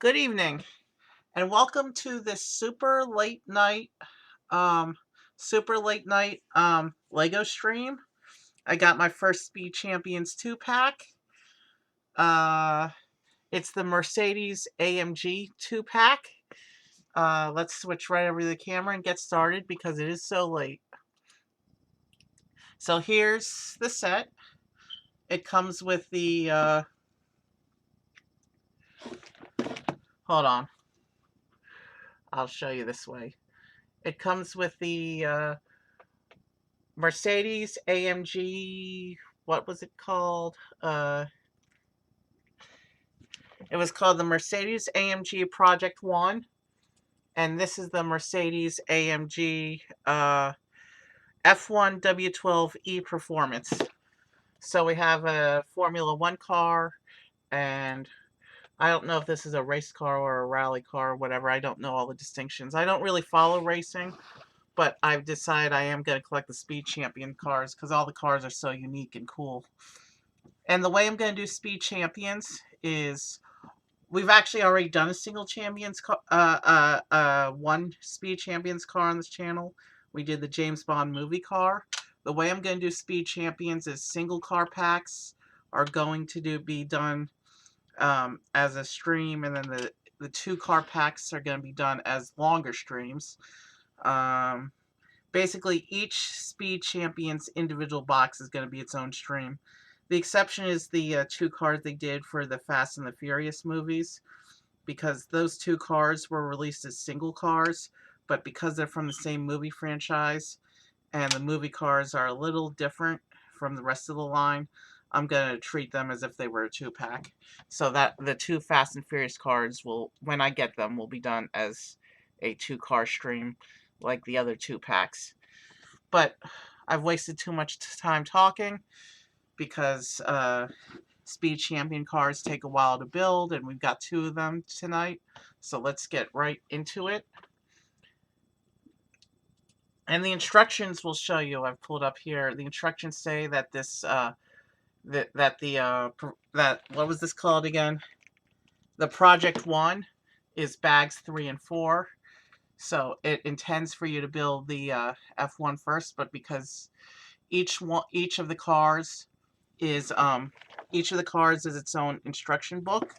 Good evening, and welcome to this um, super late night Lego stream. I got my first Speed Champions 2-pack. Uh, it's the Mercedes AMG 2-pack. Let's switch right over to the camera and get started because it is so late. So here's the set. It comes with the, hold on, I'll show you this way. It comes with the Mercedes AMG, what was it called? It was called the Mercedes-AMG Project 1, and this is the Mercedes-AMG F1 W12E Performance. So we have a Formula 1 car, and I don't know if this is a race car or a rally car or whatever. I don't know all the distinctions. I don't really follow racing, but I've decided I am going to collect the Speed Champion cars because all the cars are so unique and cool. And the way I'm going to do Speed Champions is we've actually already done a single champions one Speed Champions car on this channel. We did the James Bond movie car. The way I'm going to do Speed Champions is single car packs are going to be done as a stream, and then the two car packs are going to be done as longer streams. Basically, each Speed Champions individual box is going to be its own stream. The exception is the two cars they did for the Fast and the Furious movies, because those two cars were released as single cars, but because they're from the same movie franchise and the movie cars are a little different from the rest of the line, I'm going to treat them as if they were a two-pack. So that the two Fast and Furious cars will, when I get them, will be done as a two-car stream like the other two packs. But I've wasted too much time talking because Speed Champion cars take a while to build, and we've got two of them tonight. So let's get right into it. And the instructions will show you. I've pulled up here. The instructions say that this that what was this called again? The Project 1 is bags 3 and 4. So it intends for you to build the F1 first, but because each of the cars is its own instruction book.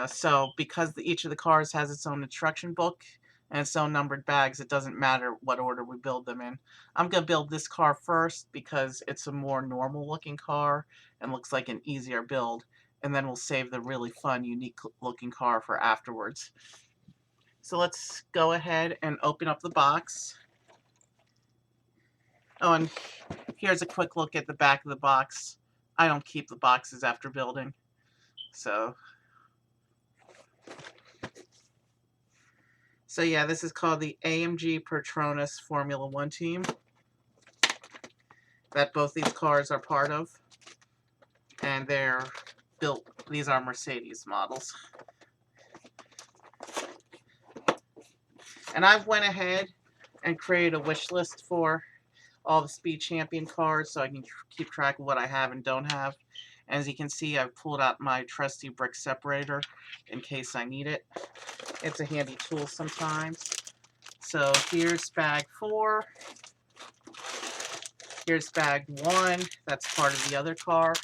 So because each of the cars has its own instruction book and its own numbered bags, it doesn't matter what order we build them in. I'm going to build this car first because it's a more normal looking car and looks like an easier build. And then we'll save the really fun, unique looking car for afterwards. So let's go ahead and open up the box. Oh, and here's a quick look at the back of the box. I don't keep the boxes after building. So yeah, this is called the AMG Petronas Formula 1 team that both these cars are part of. And they're built, these are Mercedes models. And I've went ahead and created a wish list for all the Speed Champion cars so I can keep track of what I have and don't have. As you can see, I've pulled out my trusty brick separator in case I need it. It's a handy tool sometimes. So here's bag 4. Here's bag 1. That's part of the other car.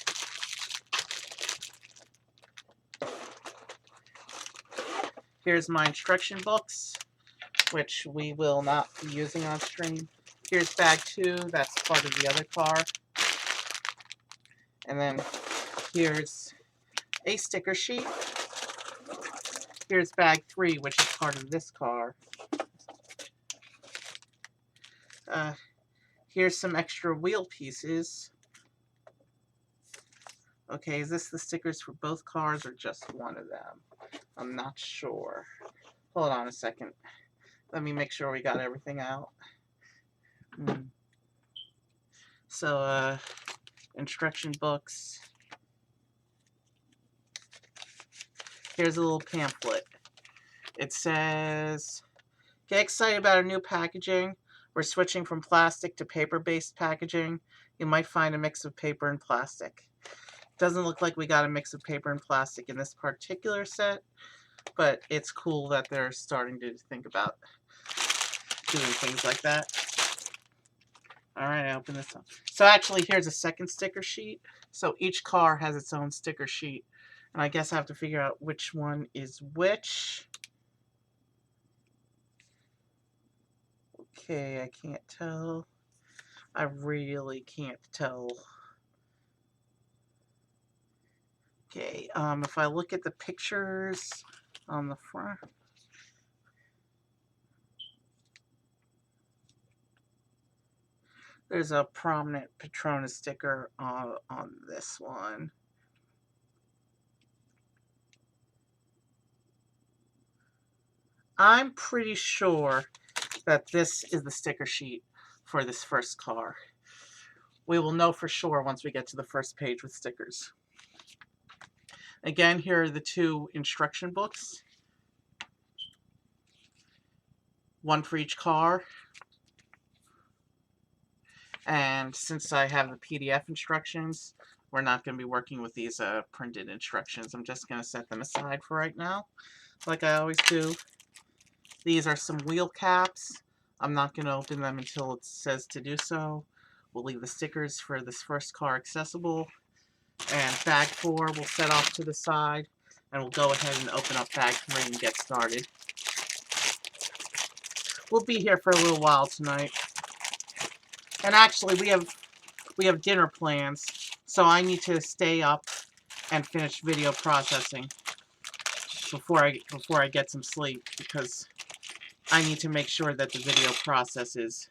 Here's my instruction books, which we will not be using on stream. Here's bag 2. That's part of the other car. And then here's a sticker sheet. Here's bag 3, which is part of this car. Here's some extra wheel pieces. Okay, is this the stickers for both cars or just one of them? I'm not sure. Hold on a second. Let me make sure we got everything out. So, instruction books. Here's a little pamphlet. It says, get excited about our new packaging. We're switching from plastic to paper-based packaging. You might find a mix of paper and plastic. Doesn't look like we got a mix of paper and plastic in this particular set, but it's cool that they're starting to think about doing things like that. Alright, I open this up. So actually, here's a second sticker sheet. So each car has its own sticker sheet. And I guess I have to figure out which one is which. Okay, I can't tell. I really can't tell. Okay, if I look at the pictures on the front. There's a prominent Petronas sticker on this one. I'm pretty sure that this is the sticker sheet for this first car. We will know for sure once we get to the first page with stickers. Again, here are the two instruction books. One for each car. And since I have the PDF instructions, we're not going to be working with these printed instructions. I'm just going to set them aside for right now, like I always do. These are some wheel caps. I'm not going to open them until it says to do so. We'll leave the stickers for this first car accessible. And bag 4 we'll set off to the side. And we'll go ahead and open up bag 3 and get started. We'll be here for a little while tonight. And actually, we have dinner plans, so I need to stay up and finish video processing before I get some sleep, because I need to make sure that the video processes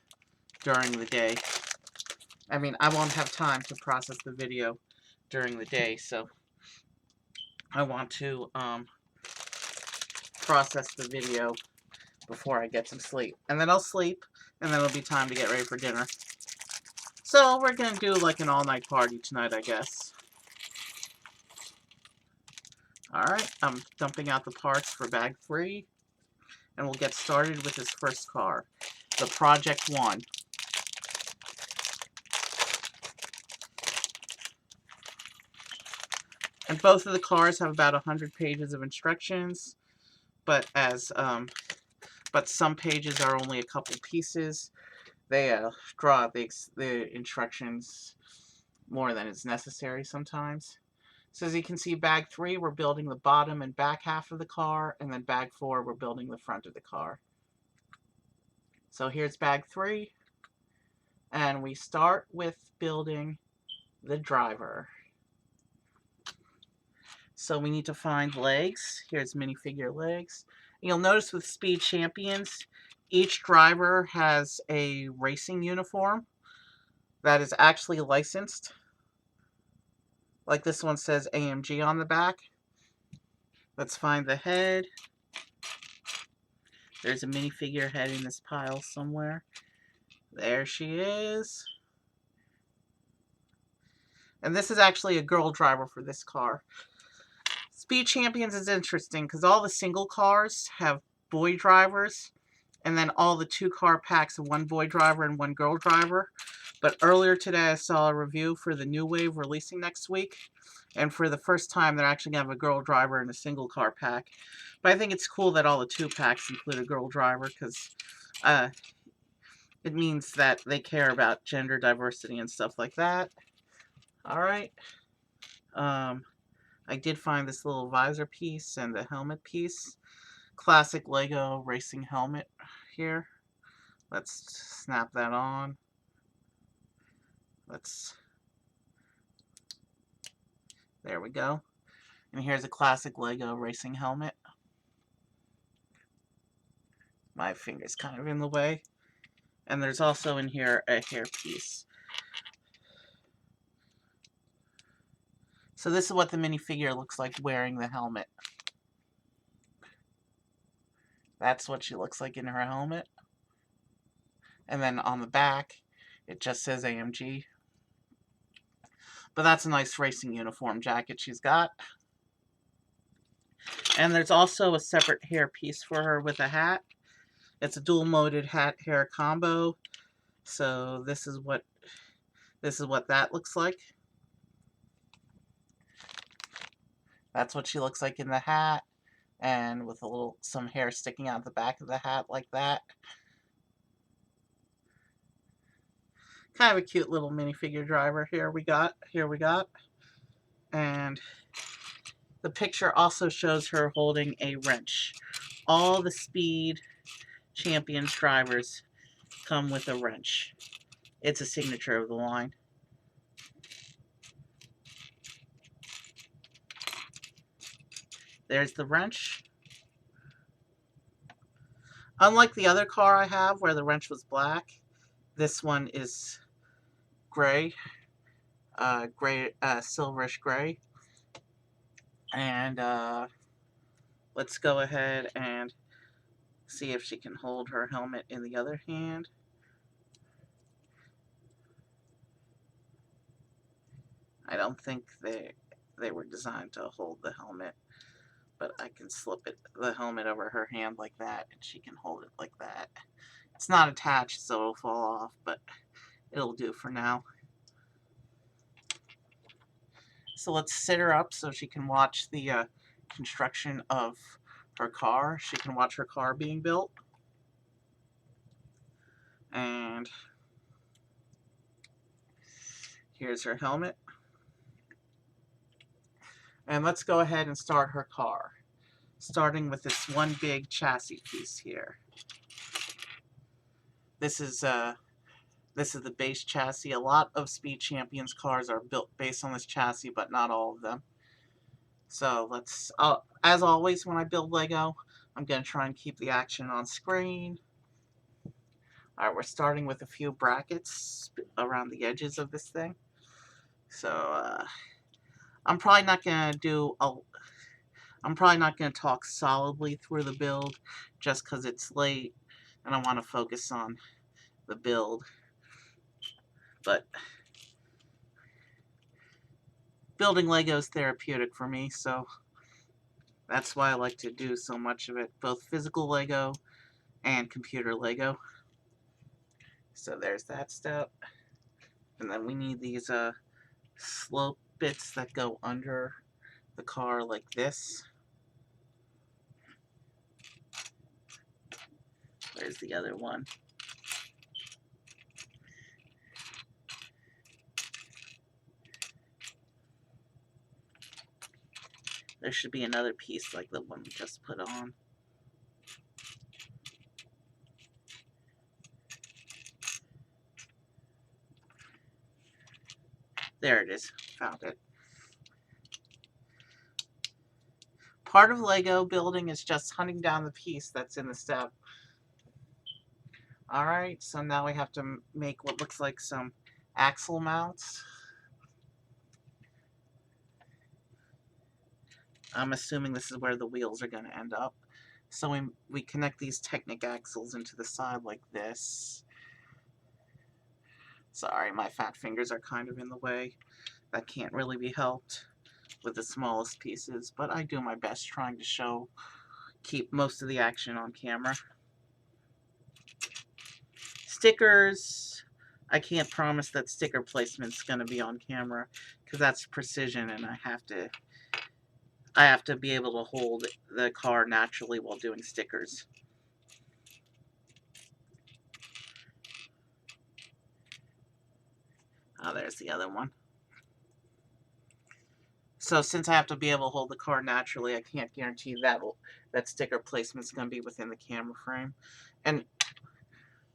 during the day. I mean, I won't have time to process the video during the day, so I want to process the video before I get some sleep. And then I'll sleep, and then it'll be time to get ready for dinner. So we're going to do like an all-night party tonight, I guess. Alright, I'm dumping out the parts for bag 3. And we'll get started with this first car, the Project 1. And both of the cars have about 100 pages of instructions, but some pages are only a couple pieces. They draw out the instructions more than is necessary sometimes. So as you can see, bag 3, we're building the bottom and back half of the car, and then bag 4, we're building the front of the car. So here's bag 3, and we start with building the driver. So we need to find legs. Here's minifigure legs. You'll notice with Speed Champions, each driver has a racing uniform that is actually licensed. Like this one says AMG on the back. Let's find the head. There's a minifigure head in this pile somewhere. There she is. And this is actually a girl driver for this car. Speed Champions is interesting because all the single cars have boy drivers, and then all the 2-car packs have one boy driver and one girl driver. But earlier today I saw a review for the New Wave releasing next week, and for the first time they're actually going to have a girl driver in a single car pack. But I think it's cool that all the 2 packs include a girl driver, because it means that they care about gender diversity and stuff like that. Alright. I did find this little visor piece and the helmet piece. Classic Lego racing helmet here. Let's snap that on. There we go. And here's a classic Lego racing helmet. My finger's kind of in the way. And there's also in here a hairpiece. So this is what the minifigure looks like wearing the helmet. That's what she looks like in her helmet. And then on the back, it just says AMG. But that's a nice racing uniform jacket she's got. And there's also a separate hair piece for her with a hat. It's a dual-moded hat-hair combo. So this is what that looks like. That's what she looks like in the hat, and with some hair sticking out the back of the hat like that. Kind of a cute little minifigure driver here we got. And the picture also shows her holding a wrench. All the Speed Champions drivers come with a wrench. It's a signature of the line. There's the wrench. Unlike the other car I have where the wrench was black, this one is gray, silverish gray. And let's go ahead and see if she can hold her helmet in the other hand. I don't think they were designed to hold the helmet, but I can slip the helmet over her hand like that, and she can hold it like that. It's not attached, so it'll fall off, but it'll do for now. So let's sit her up so she can watch the construction of her car. She can watch her car being built. And here's her helmet. And let's go ahead and start her car, starting with this one big chassis piece here. This is the base chassis. A lot of Speed Champions cars are built based on this chassis, but not all of them. So let's, as always when I build Lego, I'm going to try and keep the action on screen. Alright, we're starting with a few brackets around the edges of this thing. So, I'm probably not going to talk solidly through the build just because it's late and I want to focus on the build. But building Lego is therapeutic for me, so that's why I like to do so much of it, both physical Lego and computer Lego. So there's that step. And then we need these slope bits that go under the car like this. There's the other one. There should be another piece like the one we just put on. There it is. Found it. Part of Lego building is just hunting down the piece that's in the step. Alright, so now we have to make what looks like some axle mounts. I'm assuming this is where the wheels are going to end up. So we connect these Technic axles into the side like this. Sorry, my fat fingers are kind of in the way. That can't really be helped with the smallest pieces, but I do my best trying to keep most of the action on camera. Stickers, I can't promise that sticker placement's going to be on camera because that's precision and I have to be able to hold the car naturally while doing stickers. Oh, there's the other one. So since I have to be able to hold the car naturally, I can't guarantee that sticker placement's going to be within the camera frame. And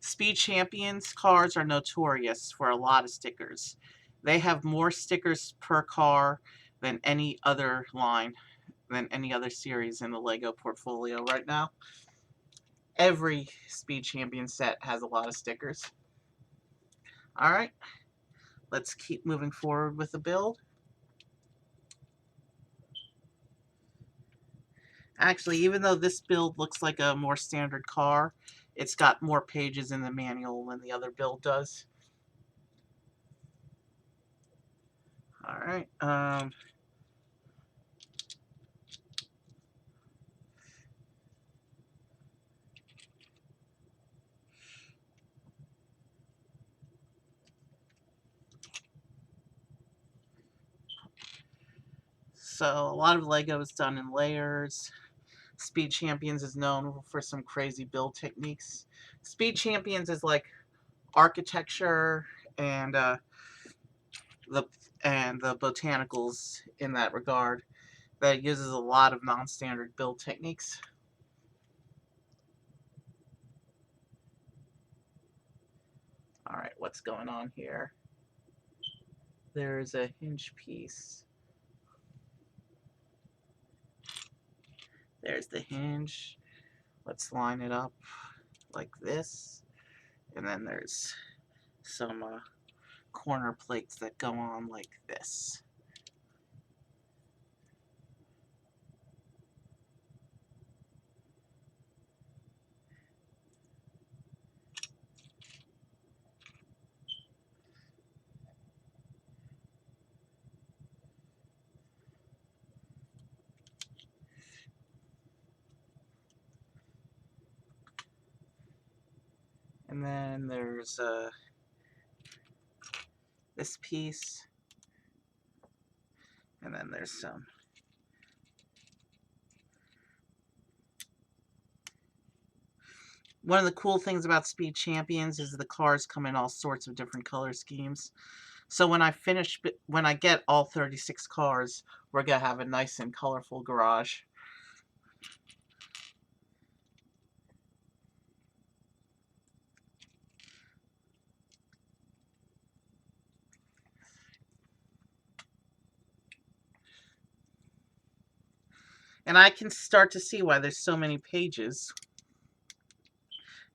Speed Champions cars are notorious for a lot of stickers. They have more stickers per car than any other line, than any other series in the Lego portfolio right now. Every Speed Champion set has a lot of stickers. Alright, let's keep moving forward with the build. Actually, even though this build looks like a more standard car, it's got more pages in the manual than the other build does. Alright, So a lot of Lego is done in layers. Speed Champions is known for some crazy build techniques. Speed Champions is like architecture and the the botanicals in that regard. That uses a lot of non-standard build techniques. All right, what's going on here? There's a hinge piece. There's the hinge. Let's line it up like this. And then there's some corner plates that go on like this. And then there's this piece. And then there's some. One of the cool things about Speed Champions is the cars come in all sorts of different color schemes. So when I get all 36 cars, we're going to have a nice and colorful garage. And I can start to see why there's so many pages.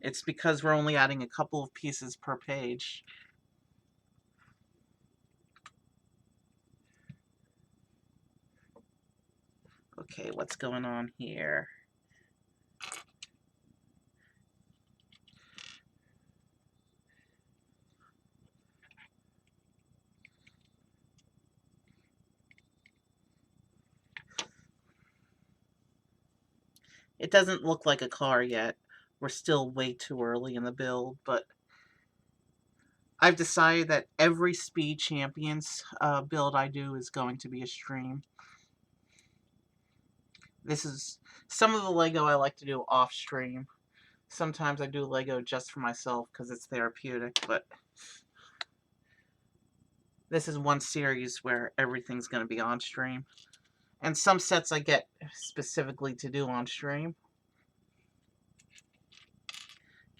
It's because we're only adding a couple of pieces per page. Okay, what's going on here? It doesn't look like a car yet. We're still way too early in the build, but I've decided that every Speed Champions build I do is going to be a stream. This is some of the Lego I like to do off stream. Sometimes I do Lego just for myself because it's therapeutic, but this is one series where everything's going to be on stream. And some sets I get specifically to do on stream.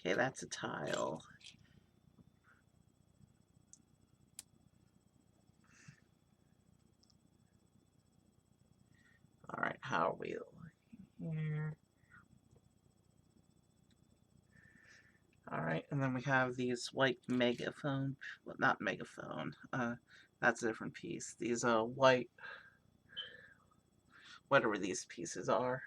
Okay, that's a tile. Alright, how are we looking here? Alright, and then we have these white megaphone, well, not megaphone, that's a different piece. These white, whatever these pieces are.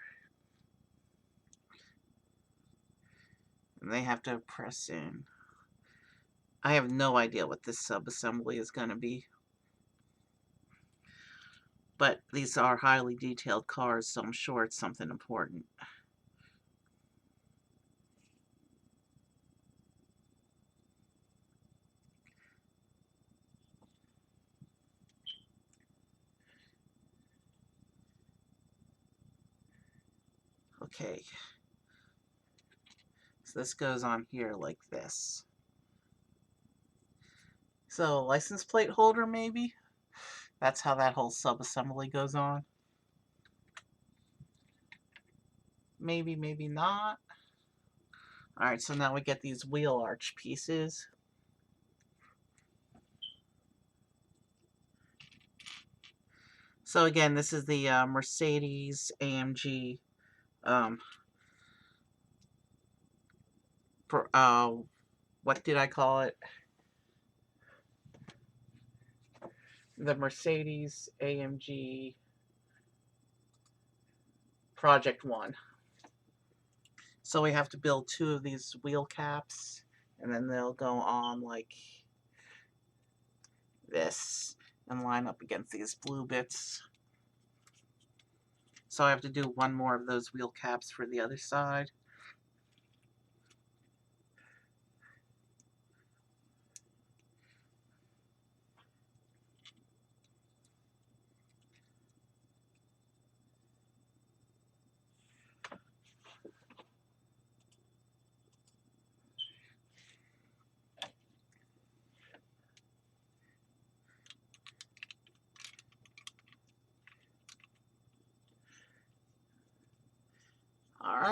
And they have to press in. I have no idea what this sub-assembly is going to be. But these are highly detailed cars, so I'm sure it's something important. Okay. So this goes on here like this. So, license plate holder, maybe? That's how that whole sub-assembly goes on. Maybe, maybe not. Alright, so now we get these wheel arch pieces. So again, this is the Mercedes-AMG what did I call it? The Mercedes-AMG Project 1. So we have to build 2 of these wheel caps, and then they'll go on like this and line up against these blue bits. So I have to do 1 more of those wheel caps for the other side.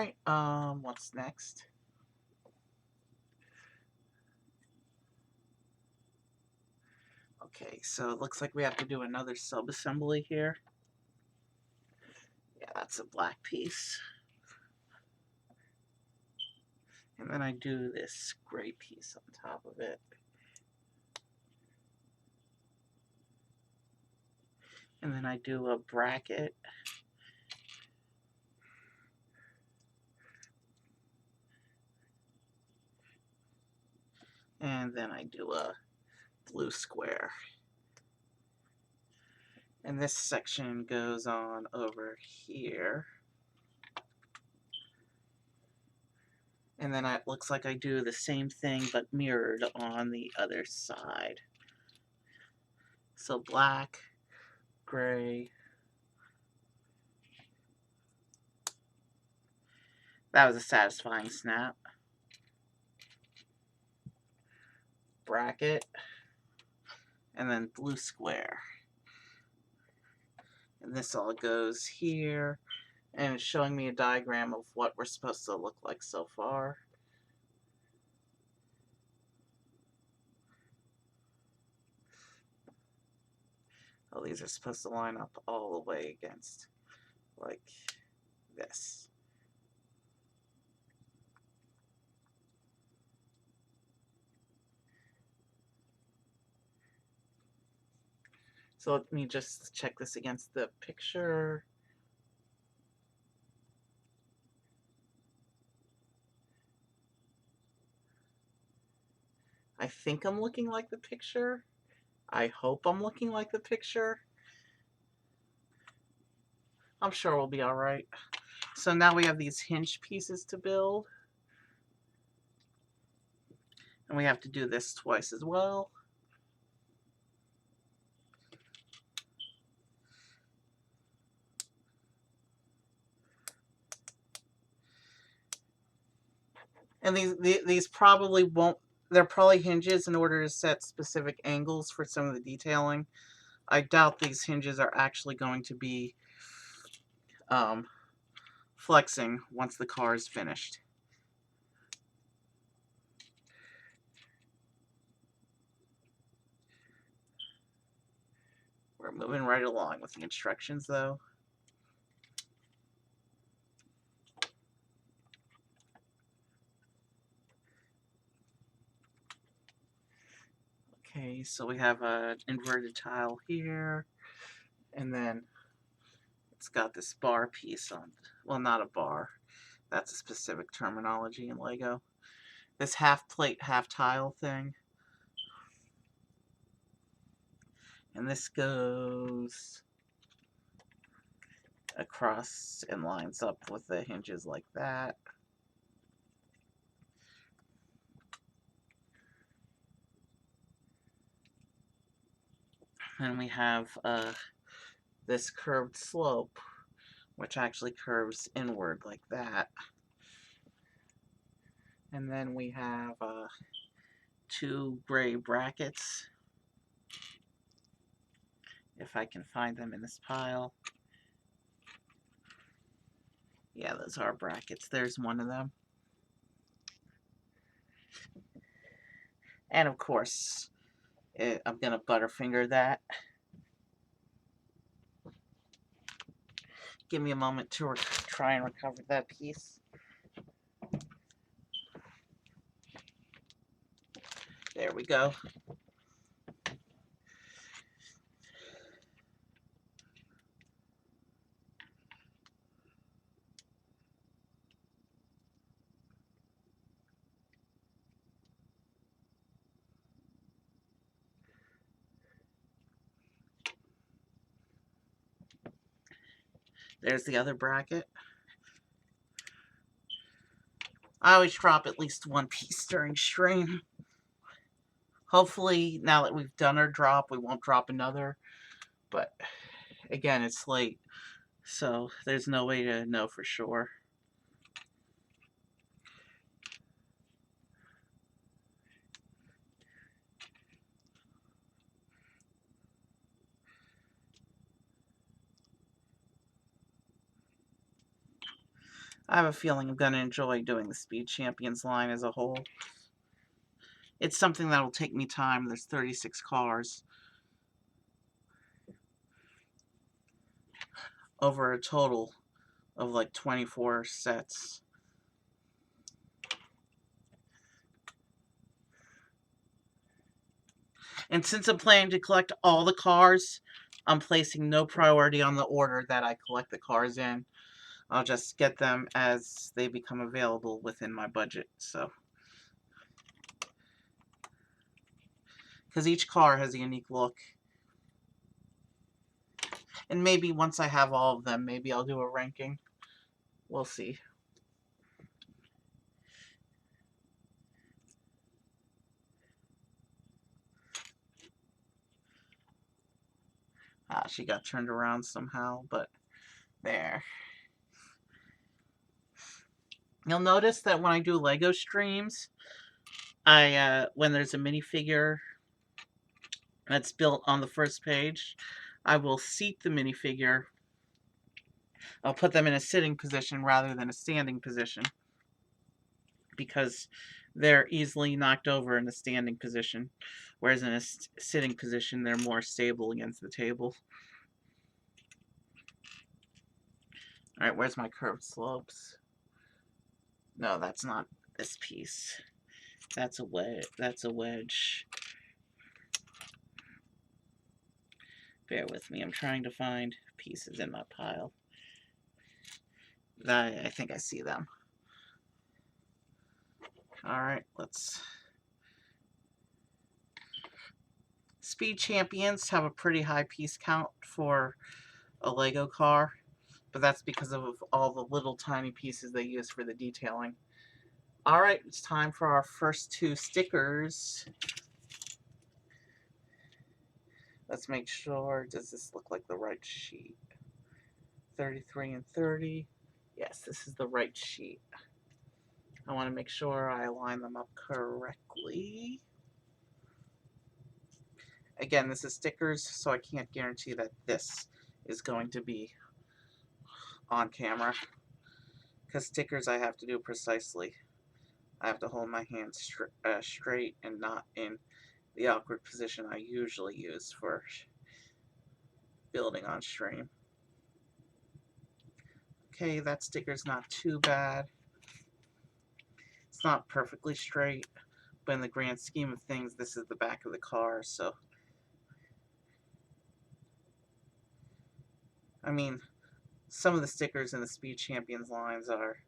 Alright, what's next? Okay, so it looks like we have to do another sub-assembly here. Yeah, that's a black piece. And then I do this gray piece on top of it. And then I do a bracket. And then I do a blue square. And this section goes on over here. And then it looks like I do the same thing but mirrored on the other side. So black, gray. That was a satisfying snap. Bracket. And then blue square. And this all goes here. And it's showing me a diagram of what we're supposed to look like so far. Oh, these are supposed to line up all the way against, like this. So let me just check this against the picture. I think I'm looking like the picture. I hope I'm looking like the picture. I'm sure we'll be alright. So now we have these hinge pieces to build. And we have to do this twice as well. And these probably won't, they're probably hinges in order to set specific angles for some of the detailing. I doubt these hinges are actually going to be flexing once the car is finished. We're moving right along with the instructions though. Okay, so we have an inverted tile here, and then it's got this bar piece on, well, not a bar, that's a specific terminology in Lego. This half plate, half tile thing. And this goes across and lines up with the hinges like that. And we have this curved slope, which actually curves inward like that. And then we have two gray brackets, if I can find them in this pile. Yeah, those are brackets. There's one of them. And of course, I'm going to butterfinger that. Give me a moment to try and recover that piece. There we go. There's the other bracket. I always drop at least one piece during stream. Hopefully, now that we've done our drop, we won't drop another. But, again, it's late, so there's no way to know for sure. I have a feeling I'm going to enjoy doing the Speed Champions line as a whole. It's something that will take me time. There's 36 cars over a total of like 24 sets. And since I'm planning to collect all the cars, I'm placing no priority on the order that I collect the cars in. I'll just get them as they become available within my budget. So, because each car has a unique look. And maybe once I have all of them, maybe I'll do a ranking. We'll see. Ah, she got turned around somehow, but there. You'll notice that when I do Lego streams, when there's a minifigure that's built on the first page, I will seat the minifigure. I'll put them in a sitting position rather than a standing position, because they're easily knocked over in a standing position, whereas in a sitting position, they're more stable against the table. Alright, where's my curved slopes? No, that's not this piece. That's a wedge. That's a wedge. Bear with me. I'm trying to find pieces in my pile. I think I see them. Alright, let's... Speed Champions have a pretty high piece count for a Lego car, but that's because of all the little tiny pieces they use for the detailing. Alright, it's time for our first two stickers. Let's make sure, does this look like the right sheet? 33 and 30. Yes, this is the right sheet. I want to make sure I line them up correctly. Again, this is stickers, so I can't guarantee that this is going to be on camera. Because stickers I have to do precisely. I have to hold my hand straight and not in the awkward position I usually use for building on stream. Okay, that sticker's not too bad. It's not perfectly straight, but in the grand scheme of things, this is the back of the car, so... I mean, some of the stickers in the Speed Champions lines are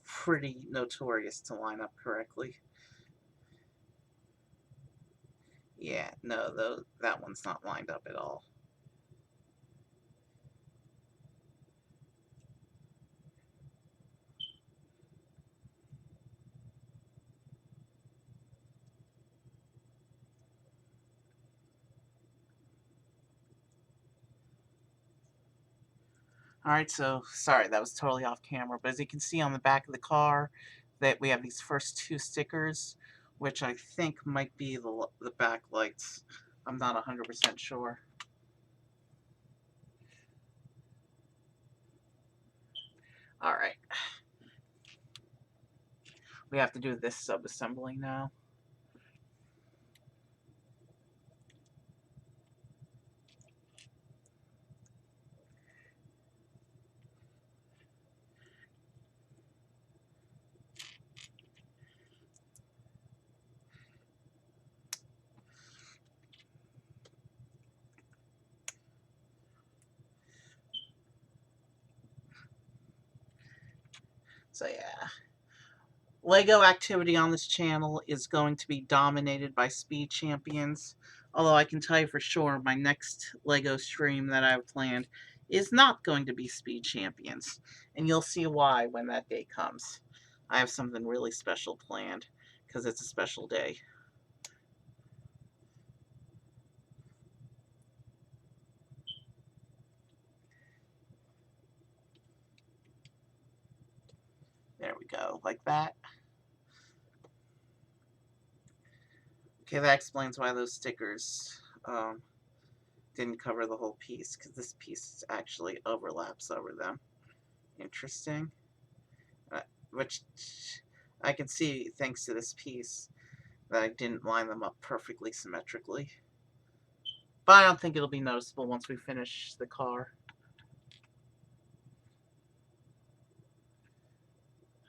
pretty notorious to line up correctly. Yeah, no, that one's not lined up at all. Alright, so, sorry, that was totally off camera, but as you can see on the back of the car, that we have these first two stickers, which I think might be the back lights. I'm not 100% sure. Alright. We have to do this sub-assembly now. So yeah, Lego activity on this channel is going to be dominated by Speed Champions. Although I can tell you for sure my next Lego stream that I have planned is not going to be Speed Champions. And you'll see why when that day comes. I have something really special planned because it's a special day. There we go, like that. Okay, that explains why those stickers didn't cover the whole piece, because this piece actually overlaps over them. Interesting. which I can see thanks to this piece that I didn't line them up perfectly symmetrically. But I don't think it'll be noticeable once we finish the car.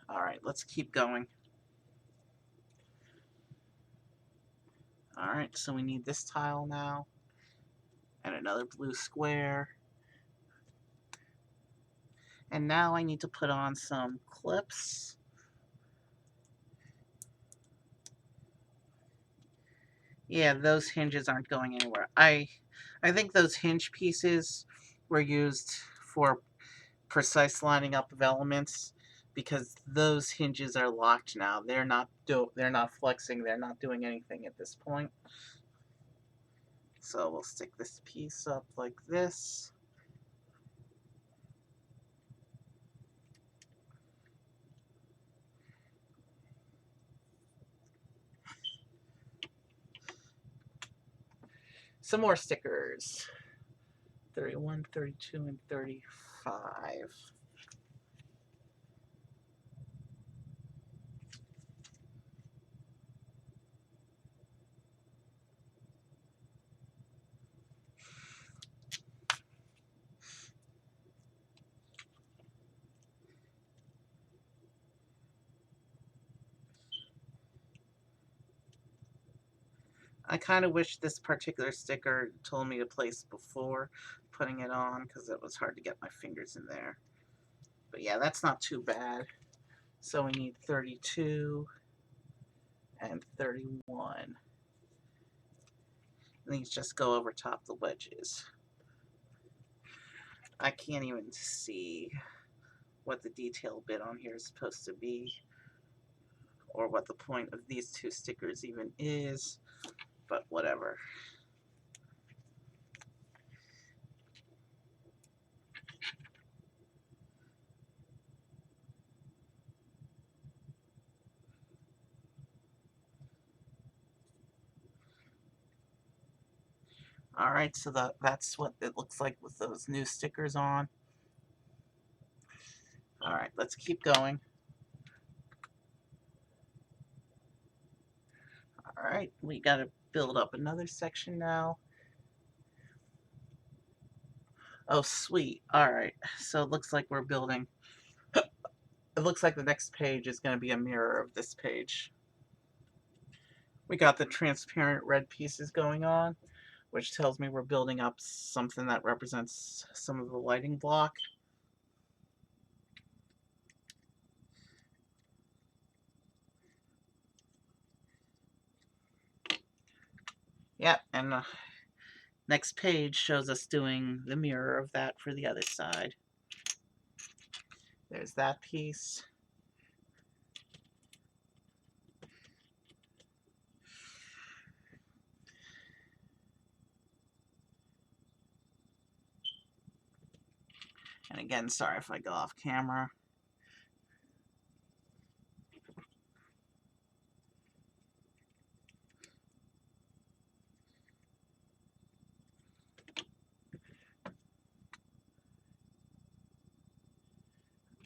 Alright, let's keep going. Alright, so we need this tile now. And another blue square. And now I need to put on some clips. Yeah, those hinges aren't going anywhere. I think those hinge pieces were used for precise lining up of elements because those hinges are locked now. They're not flexing, they're not doing anything at this point. So we'll stick this piece up like this. Some more stickers. 31, 32, and 35. I kind of wish this particular sticker told me to place before putting it on because it was hard to get my fingers in there. But yeah, that's not too bad. So we need 32 and 31. And these just go over top the wedges. I can't even see what the detail bit on here is supposed to be or what the point of these two stickers even is, but whatever. Alright, so that's what it looks like with those new stickers on. Alright, let's keep going. Alright, we gotta build up another section now. Oh, sweet. Alright, so it looks like we're building... It looks like the next page is going to be a mirror of this page. We got the transparent red pieces going on, which tells me we're building up something that represents some of the lighting block. Yep, and the next page shows us doing the mirror of that for the other side. There's that piece. And again, sorry if I go off camera.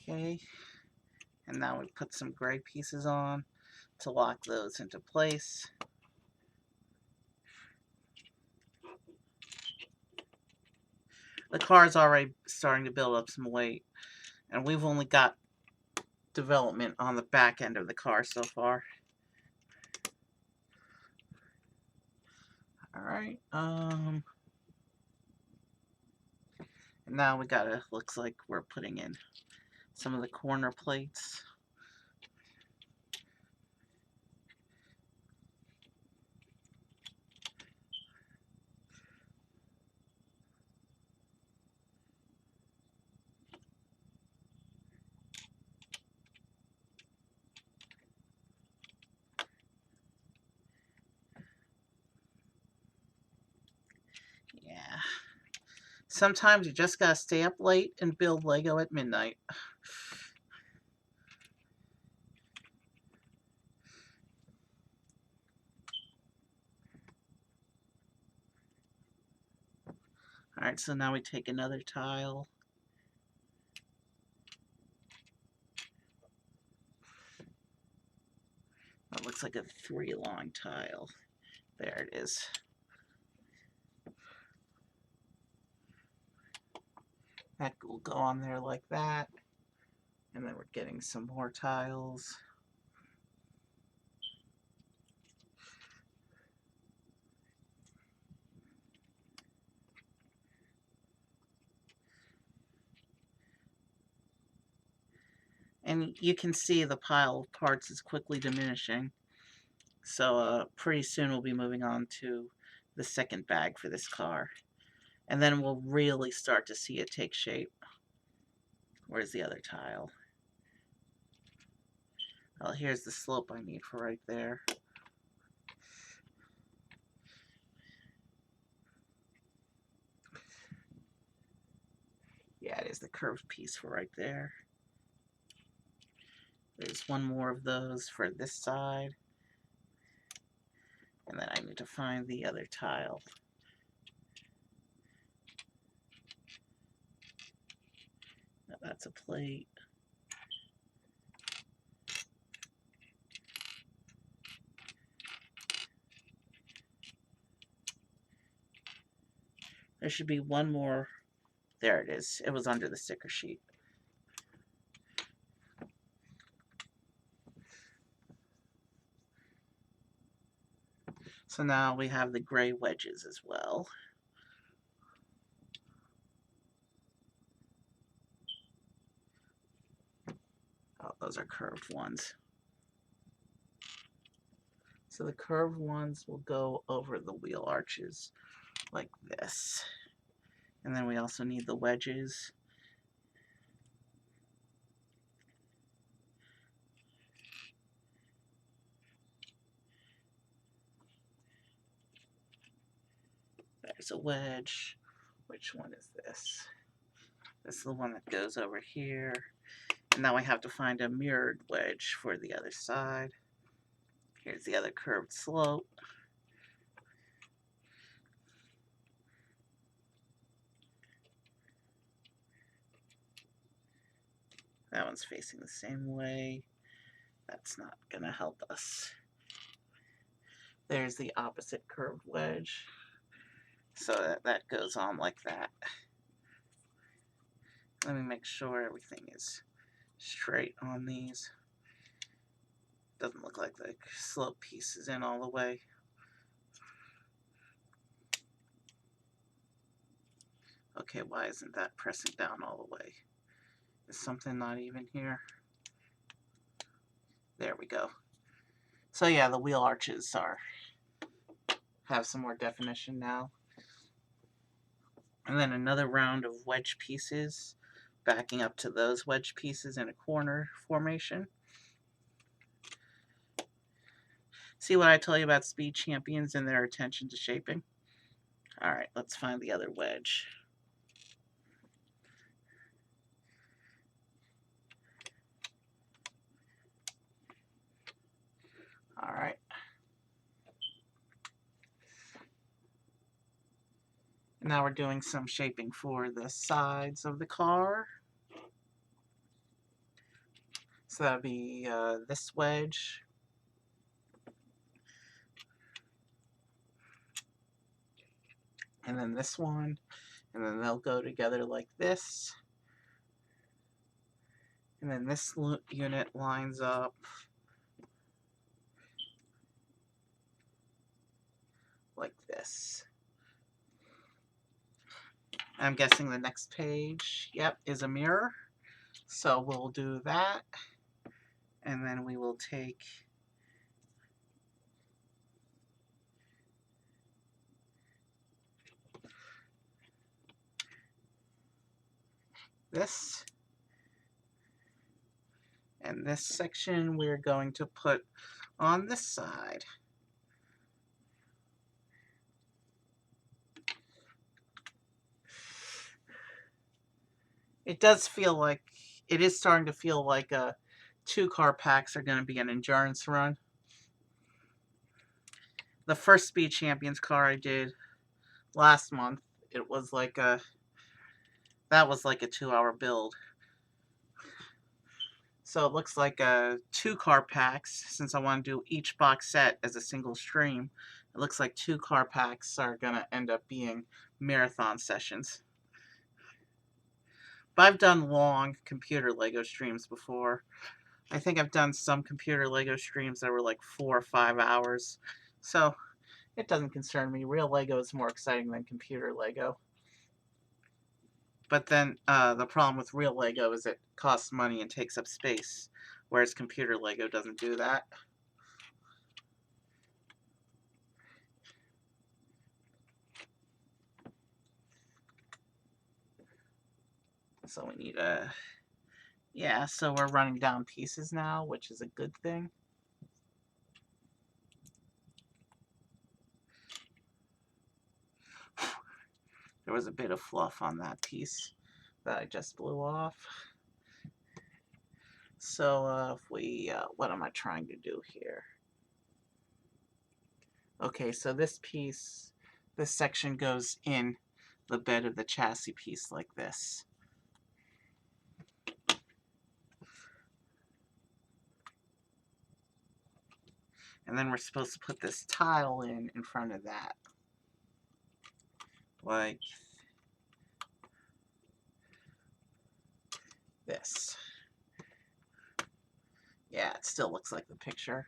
Okay, and now we put some gray pieces on to lock those into place. The car's already starting to build up some weight, and we've only got development on the back end of the car so far. Alright, and now we gotta, looks like we're putting in some of the corner plates. Yeah. Sometimes you just gotta stay up late and build Lego at midnight. Alright, so now we take another tile. looks like a 3 long tile. There it is. That will go on there like that. And then we're getting some more tiles. And you can see the pile of parts is quickly diminishing. So pretty soon we'll be moving on to the second bag for this car. And then we'll really start to see it take shape. Where's the other tile? Well, here's the slope I need for right there. Yeah, it is the curved piece for right there. There's one more of those for this side. And then I need to find the other tile. Now that's a plate. There should be one more. There it is. It was under the sticker sheet. So now we have the gray wedges as well. Oh, those are curved ones. So the curved ones will go over the wheel arches like this. And then we also need the wedges. There's a wedge. Which one is this? This is the one that goes over here. And now I have to find a mirrored wedge for the other side. Here's the other curved slope. That one's facing the same way. That's not going to help us. There's the opposite curved wedge. So that goes on like that. Let me make sure everything is straight on these. Doesn't look like the slope piece is in all the way. Okay, why isn't that pressing down all the way? Is something not even here? There we go. So yeah, the wheel arches have some more definition now. And then another round of wedge pieces, backing up to those wedge pieces in a corner formation. See what I tell you about speed champions and their attention to shaping? Alright, let's find the other wedge. Alright. Now we're doing some shaping for the sides of the car. So that'll be this wedge. And then this one. And then they'll go together like this. And then this unit lines up like this. I'm guessing the next page, yep, is a mirror. So we'll do that. And then we will take this. And this section we're going to put on this side. It does feel like, it is starting to feel like 2-car packs are going to be an endurance run. The first Speed Champions car I did last month, it was like that was like a 2-hour build. So it looks like 2-car packs, since I want to do each box set as a single stream. It looks like 2-car packs are going to end up being marathon sessions. But I've done long computer Lego streams before. I think I've done some computer Lego streams that were like 4 or 5 hours. So it doesn't concern me. Real Lego is more exciting than computer Lego. But then the problem with real Lego is it costs money and takes up space, whereas computer Lego doesn't do that. So we need a... Yeah, so we're running down pieces now, which is a good thing. There was a bit of fluff on that piece that I just blew off. So if we... what am I trying to do here? Okay, so this piece, this section goes in the bed of the chassis piece like this. And then we're supposed to put this tile in front of that. Like this. Yeah, it still looks like the picture.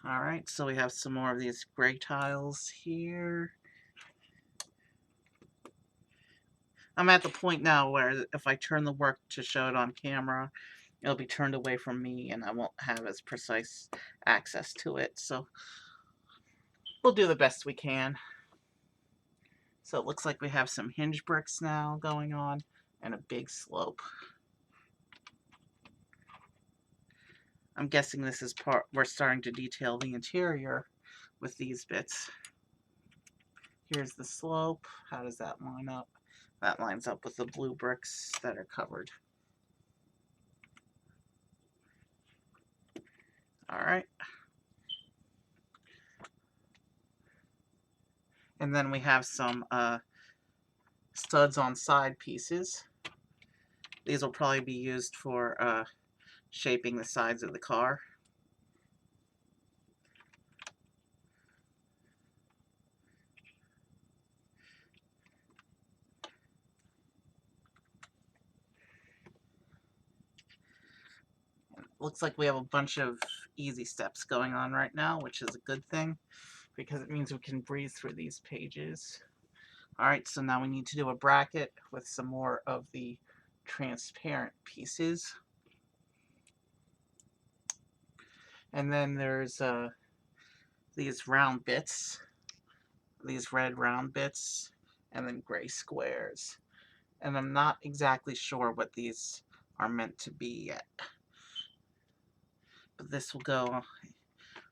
Alright, so we have some more of these gray tiles here. I'm at the point now where if I turn the work to show it on camera, it'll be turned away from me and I won't have as precise access to it. So we'll do the best we can. So it looks like we have some hinge bricks now going on and a big slope. I'm guessing this is part, we're starting to detail the interior with these bits. Here's the slope. How does that line up? That lines up with the blue bricks that are covered. Alright. And then we have some studs on side pieces. These will probably be used for shaping the sides of the car. Looks like we have a bunch of easy steps going on right now, which is a good thing because it means we can breeze through these pages. Alright, so now we need to do a bracket with some more of the transparent pieces. And then there's these round bits, these red round bits, and then gray squares. And I'm not exactly sure what these are meant to be yet. But this will go,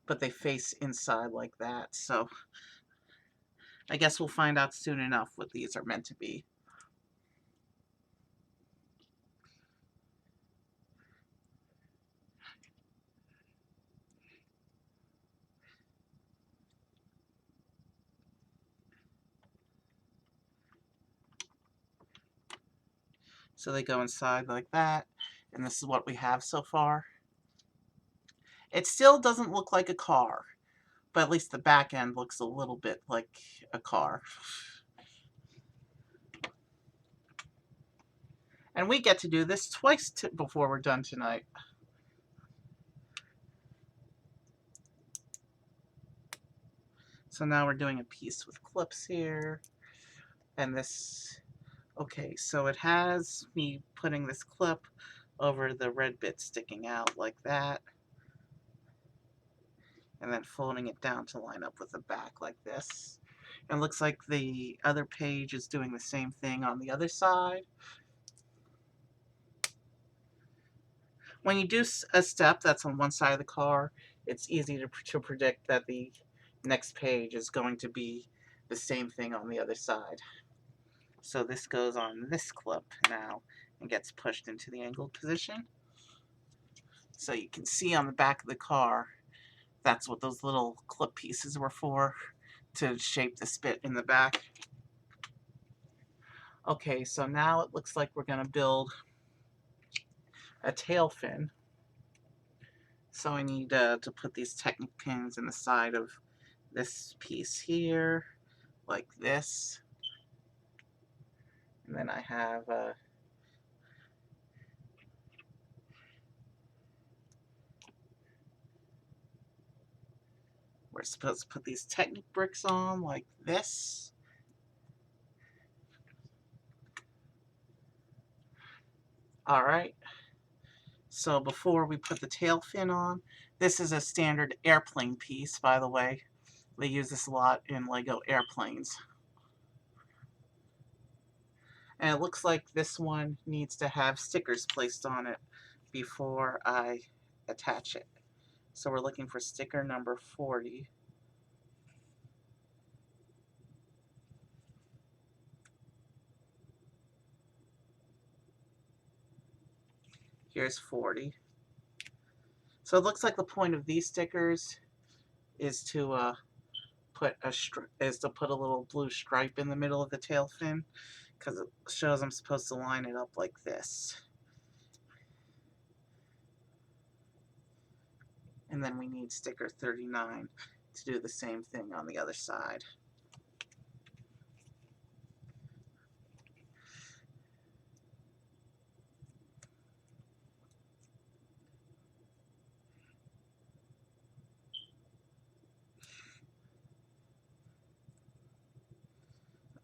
but they face inside like that, so I guess we'll find out soon enough what these are meant to be. So they go inside like that, and this is what we have so far. It still doesn't look like a car, but at least the back end looks a little bit like a car. And we get to do this twice before we're done tonight. So now we're doing a piece with clips here. And this, okay, so it has me putting this clip over the red bit sticking out like that. And then folding it down to line up with the back like this. And it looks like the other page is doing the same thing on the other side. When you do a step that's on one side of the car, it's easy to predict that the next page is going to be the same thing on the other side. So this goes on this clip now and gets pushed into the angled position. So you can see on the back of the car, that's what those little clip pieces were for, to shape the spit in the back. Okay, so now it looks like we're going to build a tail fin. So I need to put these Technic pins in the side of this piece here, like this. And then I have we're supposed to put these Technic bricks on like this. Alright, so before we put the tail fin on, this is a standard airplane piece, by the way. They use this a lot in Lego airplanes. And it looks like this one needs to have stickers placed on it before I attach it. So we're looking for sticker number 40. Here's 40. So it looks like the point of these stickers is to put a little blue stripe in the middle of the tail fin, because it shows I'm supposed to line it up like this. And then we need sticker 39 to do the same thing on the other side.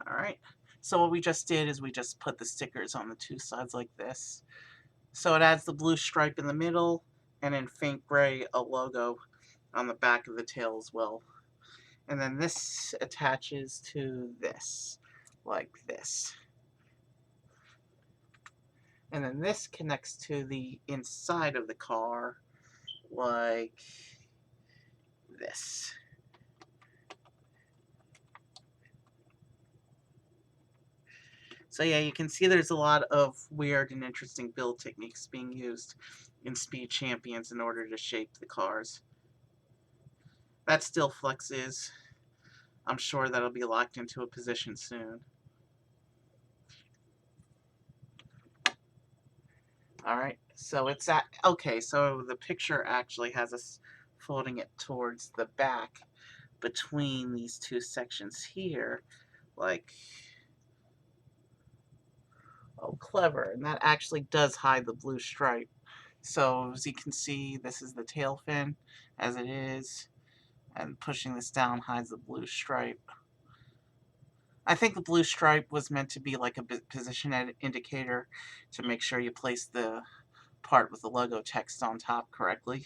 Alright, so what we just did is we just put the stickers on the two sides like this. So it adds the blue stripe in the middle, and in faint gray, a logo on the back of the tail as well. And then this attaches to this, like this. And then this connects to the inside of the car, like this. So yeah, you can see there's a lot of weird and interesting build techniques being used in Speed Champions in order to shape the cars. That still flexes. I'm sure that'll be locked into a position soon. Alright, so it's at, okay, so the picture actually has us folding it towards the back between these two sections here, like, oh, clever, and that actually does hide the blue stripe. So as you can see, this is the tail fin as it is, and pushing this down hides the blue stripe. I think the blue stripe was meant to be like a position indicator to make sure you place the part with the logo text on top correctly,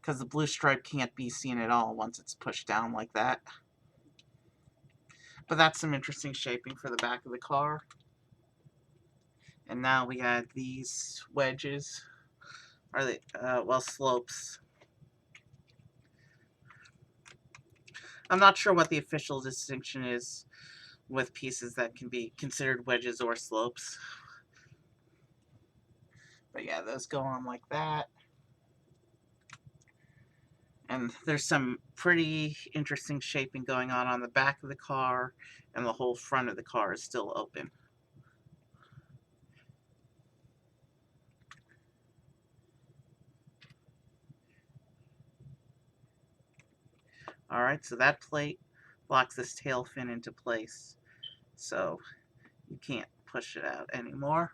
because the blue stripe can't be seen at all once it's pushed down like that. But that's some interesting shaping for the back of the car. And now we add these wedges, or the well, slopes. I'm not sure what the official distinction is with pieces that can be considered wedges or slopes. But yeah, those go on like that. And there's some pretty interesting shaping going on the back of the car, and the whole front of the car is still open. Alright, so that plate locks this tail fin into place, so you can't push it out anymore.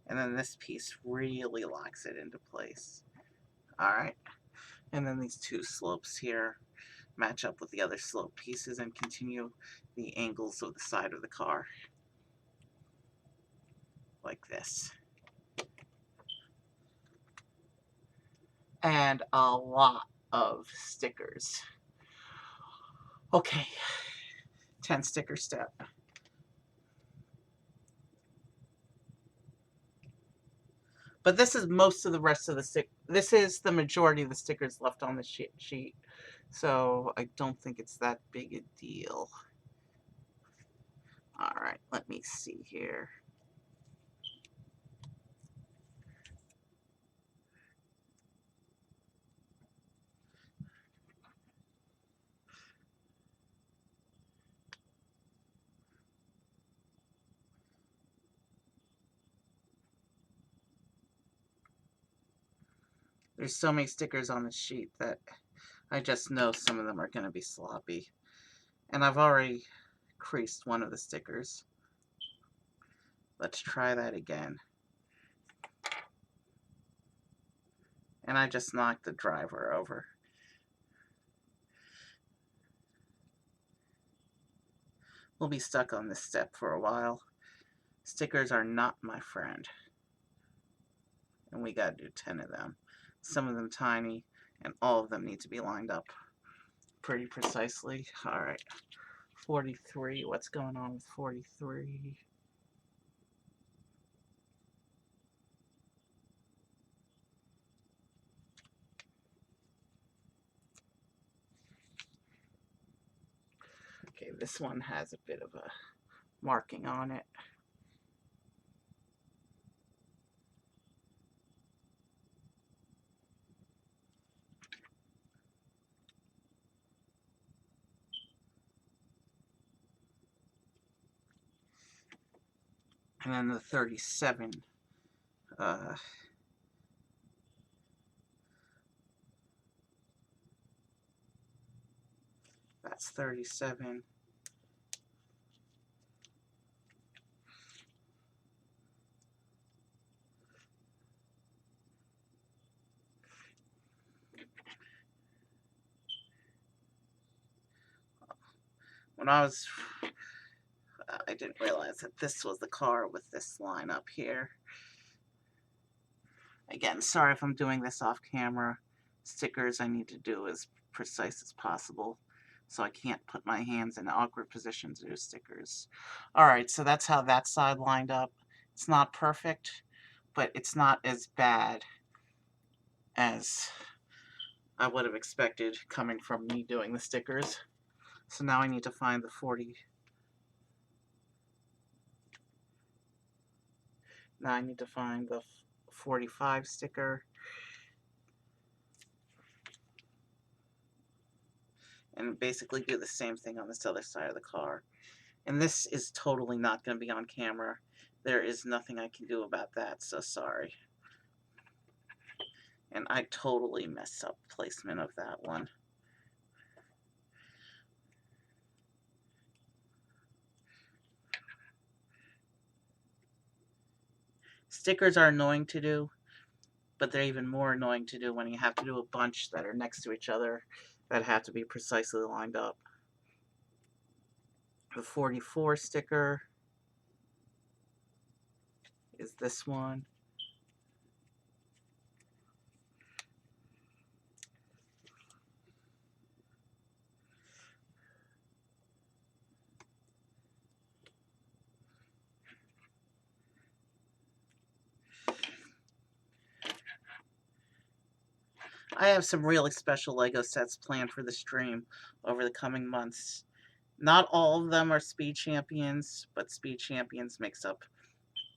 And then this piece really locks it into place. Alright, and then these two slopes here match up with the other slope pieces and continue the angles of the side of the car, like this. And a lot of stickers. Okay, 10 sticker step. But this is most of the rest of the this is the majority of the stickers left on the sheet. So I don't think it's that big a deal. Alright, let me see here. There's so many stickers on the sheet that I just know some of them are going to be sloppy. And I've already creased one of the stickers. Let's try that again. And I just knocked the driver over. We'll be stuck on this step for a while. Stickers are not my friend. And we gotta do 10 of them. Some of them tiny, and all of them need to be lined up pretty precisely. Alright, 43. What's going on with 43? Okay, this one has a bit of a marking on it. And then the 37, that's 37. When I didn't realize that this was the car with this line up here. Again, sorry if I'm doing this off camera. Stickers I need to do as precise as possible, so I can't put my hands in awkward positions to do stickers. Alright, so that's how that side lined up. It's not perfect, but it's not as bad as I would have expected coming from me doing the stickers. So now I need to find the 40. Now I need to find the 45 sticker. And basically do the same thing on this other side of the car. And this is totally not going to be on camera. There is nothing I can do about that, so sorry. And I totally messed up placement of that one. Stickers are annoying to do, but they're even more annoying to do when you have to do a bunch that are next to each other that have to be precisely lined up. The 44 sticker is this one. I have some really special Lego sets planned for the stream over the coming months. Not all of them are Speed Champions, but Speed Champions makes up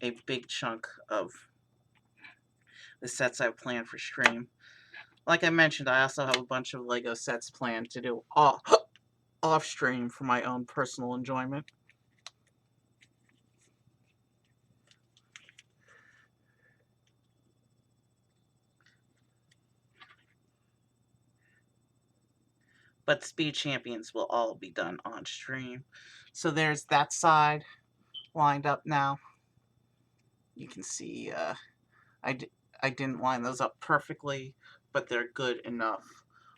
a big chunk of the sets I've planned for stream. Like I mentioned, I also have a bunch of Lego sets planned to do off stream for my own personal enjoyment. But Speed Champions will all be done on stream. So there's that side lined up now. You can see I didn't line those up perfectly, but they're good enough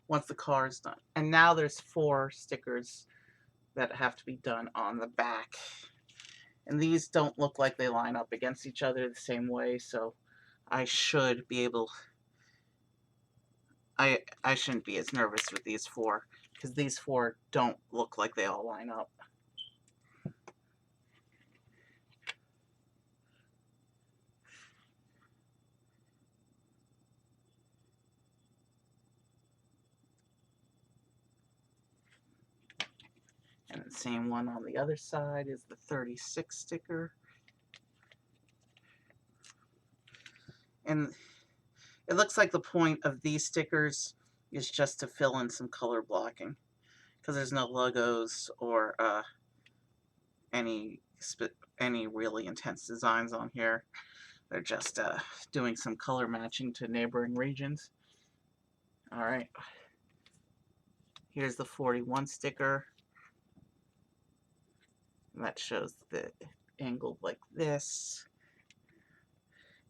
once the car is done. And now there's 4 stickers that have to be done on the back. And these don't look like they line up against each other the same way, so I should be able... I shouldn't be as nervous with these 4, because these 4 don't look like they all line up. And the same one on the other side is the 36 sticker. And it looks like the point of these stickers is just to fill in some color blocking, because there's no logos or any really intense designs on here. They're just doing some color matching to neighboring regions. Alright. Here's the 41 sticker. And that shows the angle like this.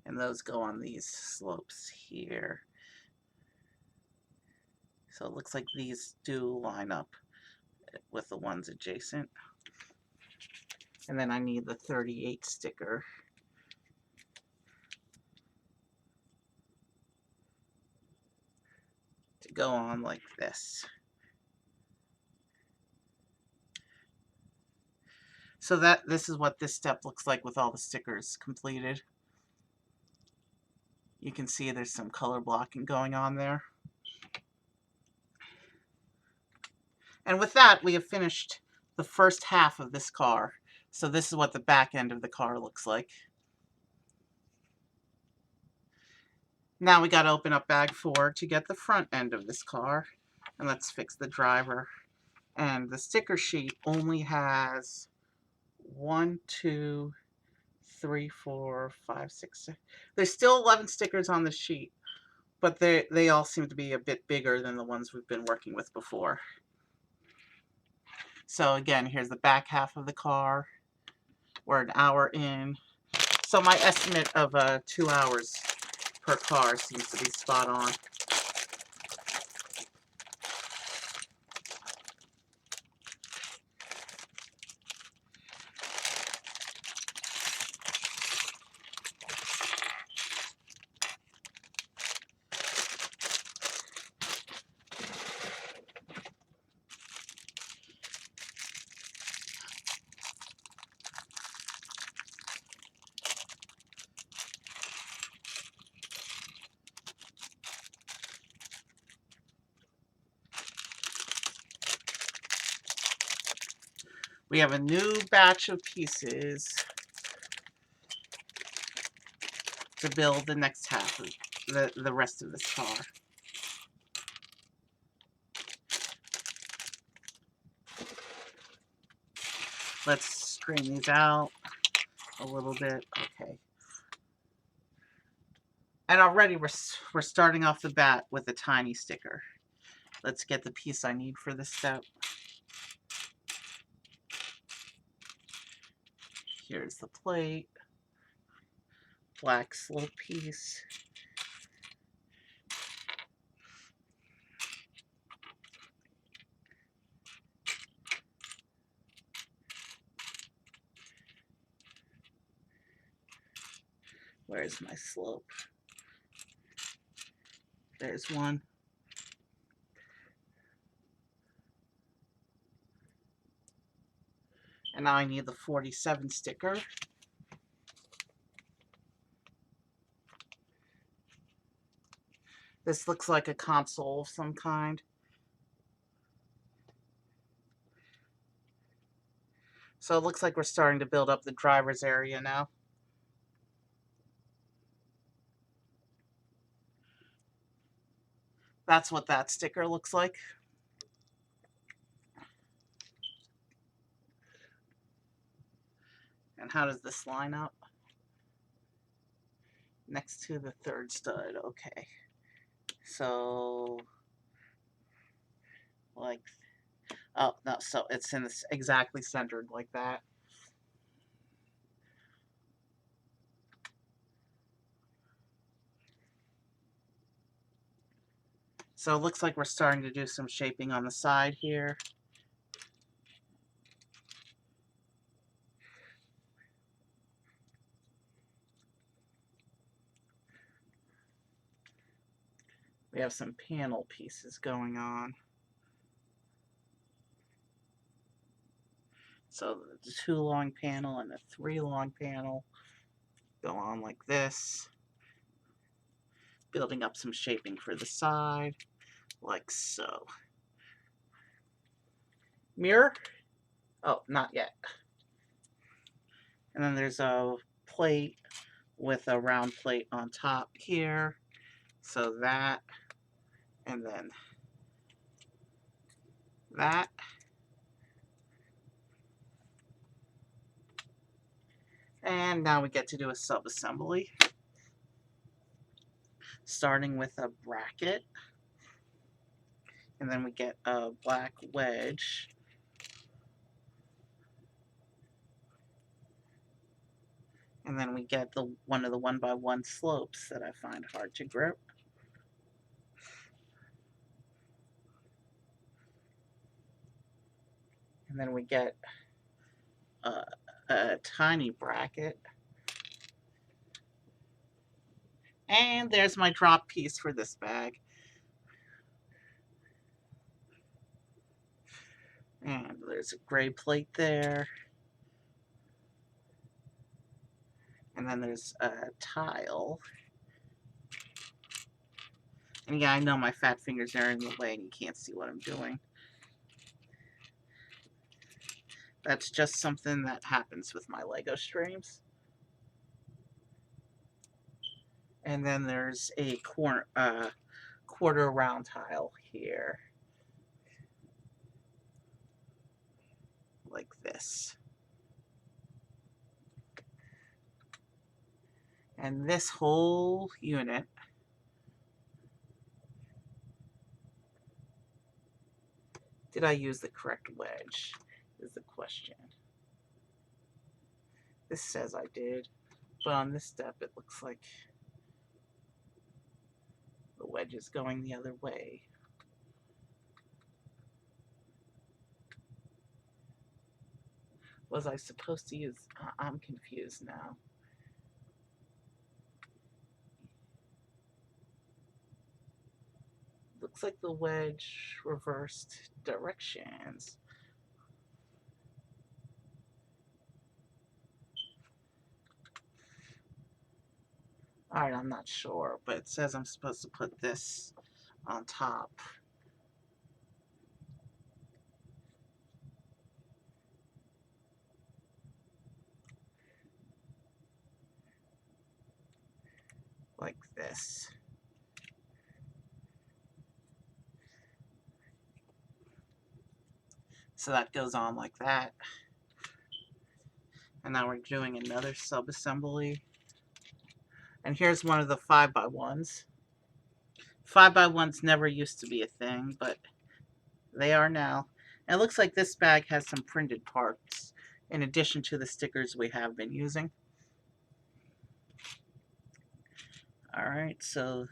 And those go on these slopes here. So it looks like these do line up with the ones adjacent. And then I need the 38 sticker. To go on like this. So this is what this step looks like with all the stickers completed. You can see there's some color blocking going on there. And with that, we have finished the first half of this car. So this is what the back end of the car looks like. Now we got to open up bag 4 to get the front end of this car. And let's fix the driver. And the sticker sheet only has 1, 2, 3, 4, 5, 6, 7. There's still 11 stickers on the sheet, but they all seem to be a bit bigger than the ones we've been working with before. So again, here's the back half of the car. We're an hour in. So my estimate of 2 hours per car seems to be spot on. We have a new batch of pieces to build the next half of the rest of this car. Let's straighten these out a little bit. Okay. And already we're starting off the bat with a tiny sticker. Let's get the piece I need for this step. Here's the plate. Black slope piece. Where's my slope? There's one. And now I need the 47 sticker. This looks like a console of some kind. So it looks like we're starting to build up the driver's area now. That's what that sticker looks like. And how does this line up? Next to the third stud, okay. So, like, oh, no, so it's in this exactly centered like that. So it looks like we're starting to do some shaping on the side here. We have some panel pieces going on. So the 2 long panel and the 3 long panel go on like this. Building up some shaping for the side, like so. Mirror? Oh, not yet. And then there's a plate with a round plate on top here. So that, and then that. And now we get to do a sub-assembly. Starting with a bracket. And then we get a black wedge. And then we get one of the 1x1 slopes that I find hard to grip. And then we get a tiny bracket. And there's my drop piece for this bag. And there's a gray plate there. And then there's a tile. And yeah, I know my fat fingers are in the way and you can't see what I'm doing. That's just something that happens with my Lego streams. And then there's a quarter round tile here. Like this. And this whole unit did I use the correct wedge is the question. This says I did, but on this step it looks like the wedge is going the other way. Was I supposed to use... I'm confused now. Looks like the wedge reversed directions. Alright, I'm not sure, but it says I'm supposed to put this on top. Like this. So that goes on like that. And now we're doing another sub-assembly. And here's one of the 5x1s. 5x1s never used to be a thing, but they are now. And it looks like this bag has some printed parts in addition to the stickers we have been using. Alright, so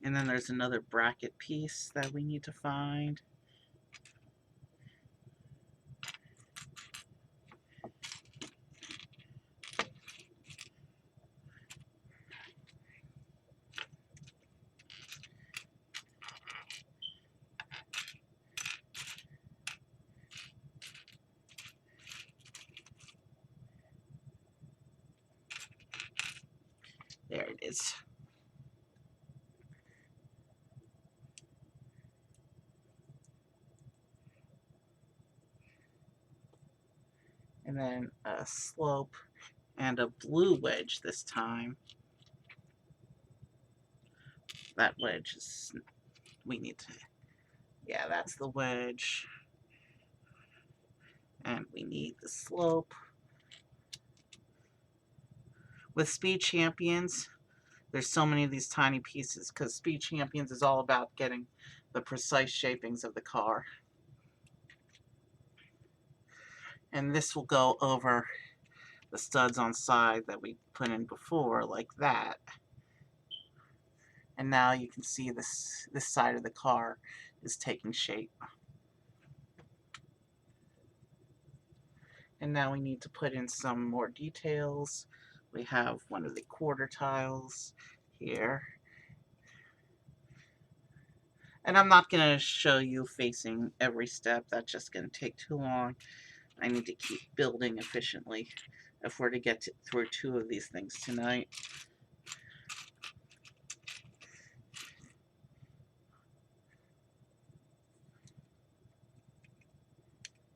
and then there's another bracket piece that we need to find. There it is. And then a slope and a blue wedge this time. That wedge is, we need to, yeah, that's the wedge. And we need the slope. With Speed Champions, there's so many of these tiny pieces because Speed Champions is all about getting the precise shapings of the car. And this will go over the studs on side that we put in before, like that. And now you can see this side of the car is taking shape. And now we need to put in some more details. We have one of the quarter tiles here. And I'm not going to show you facing every step. That's just going to take too long. I need to keep building efficiently if we're to get through 2 of these things tonight.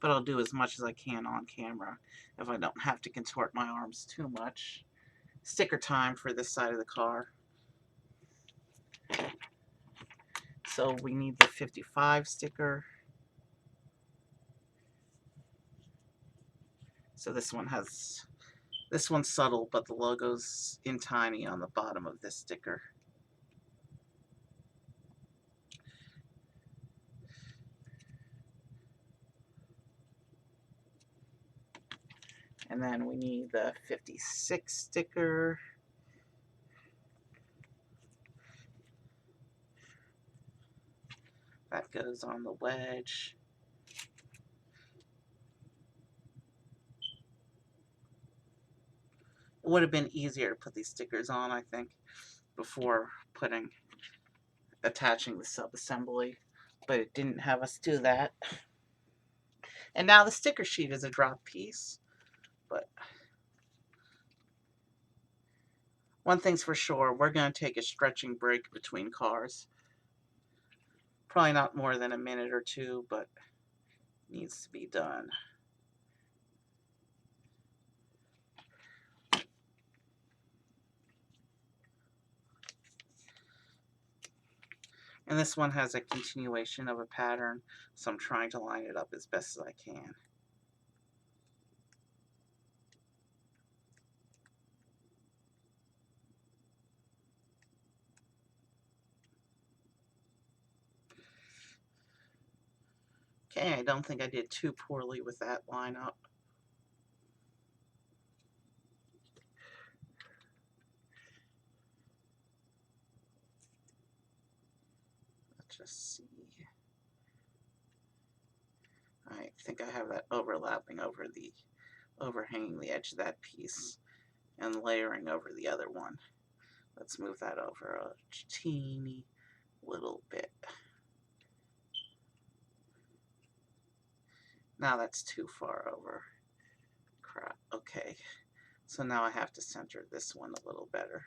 But I'll do as much as I can on camera if I don't have to contort my arms too much. Sticker time for this side of the car. So we need the 55 sticker. So this one's subtle, but the logo's in tiny on the bottom of this sticker. And then we need the 56 sticker. That goes on the wedge. It would have been easier to put these stickers on, I think, before attaching the sub-assembly, but it didn't have us do that. And now the sticker sheet is a drop piece, but one thing's for sure, we're going to take a stretching break between cars. Probably not more than a minute or two, but needs to be done. And this one has a continuation of a pattern, so I'm trying to line it up as best as I can. Okay, I don't think I did too poorly with that lineup. Let's just see. I think I have that overlapping overhanging the edge of that piece and layering over the other one. Let's move that over a teeny little bit. Now that's too far over. Crap. Okay. So now I have to center this one a little better.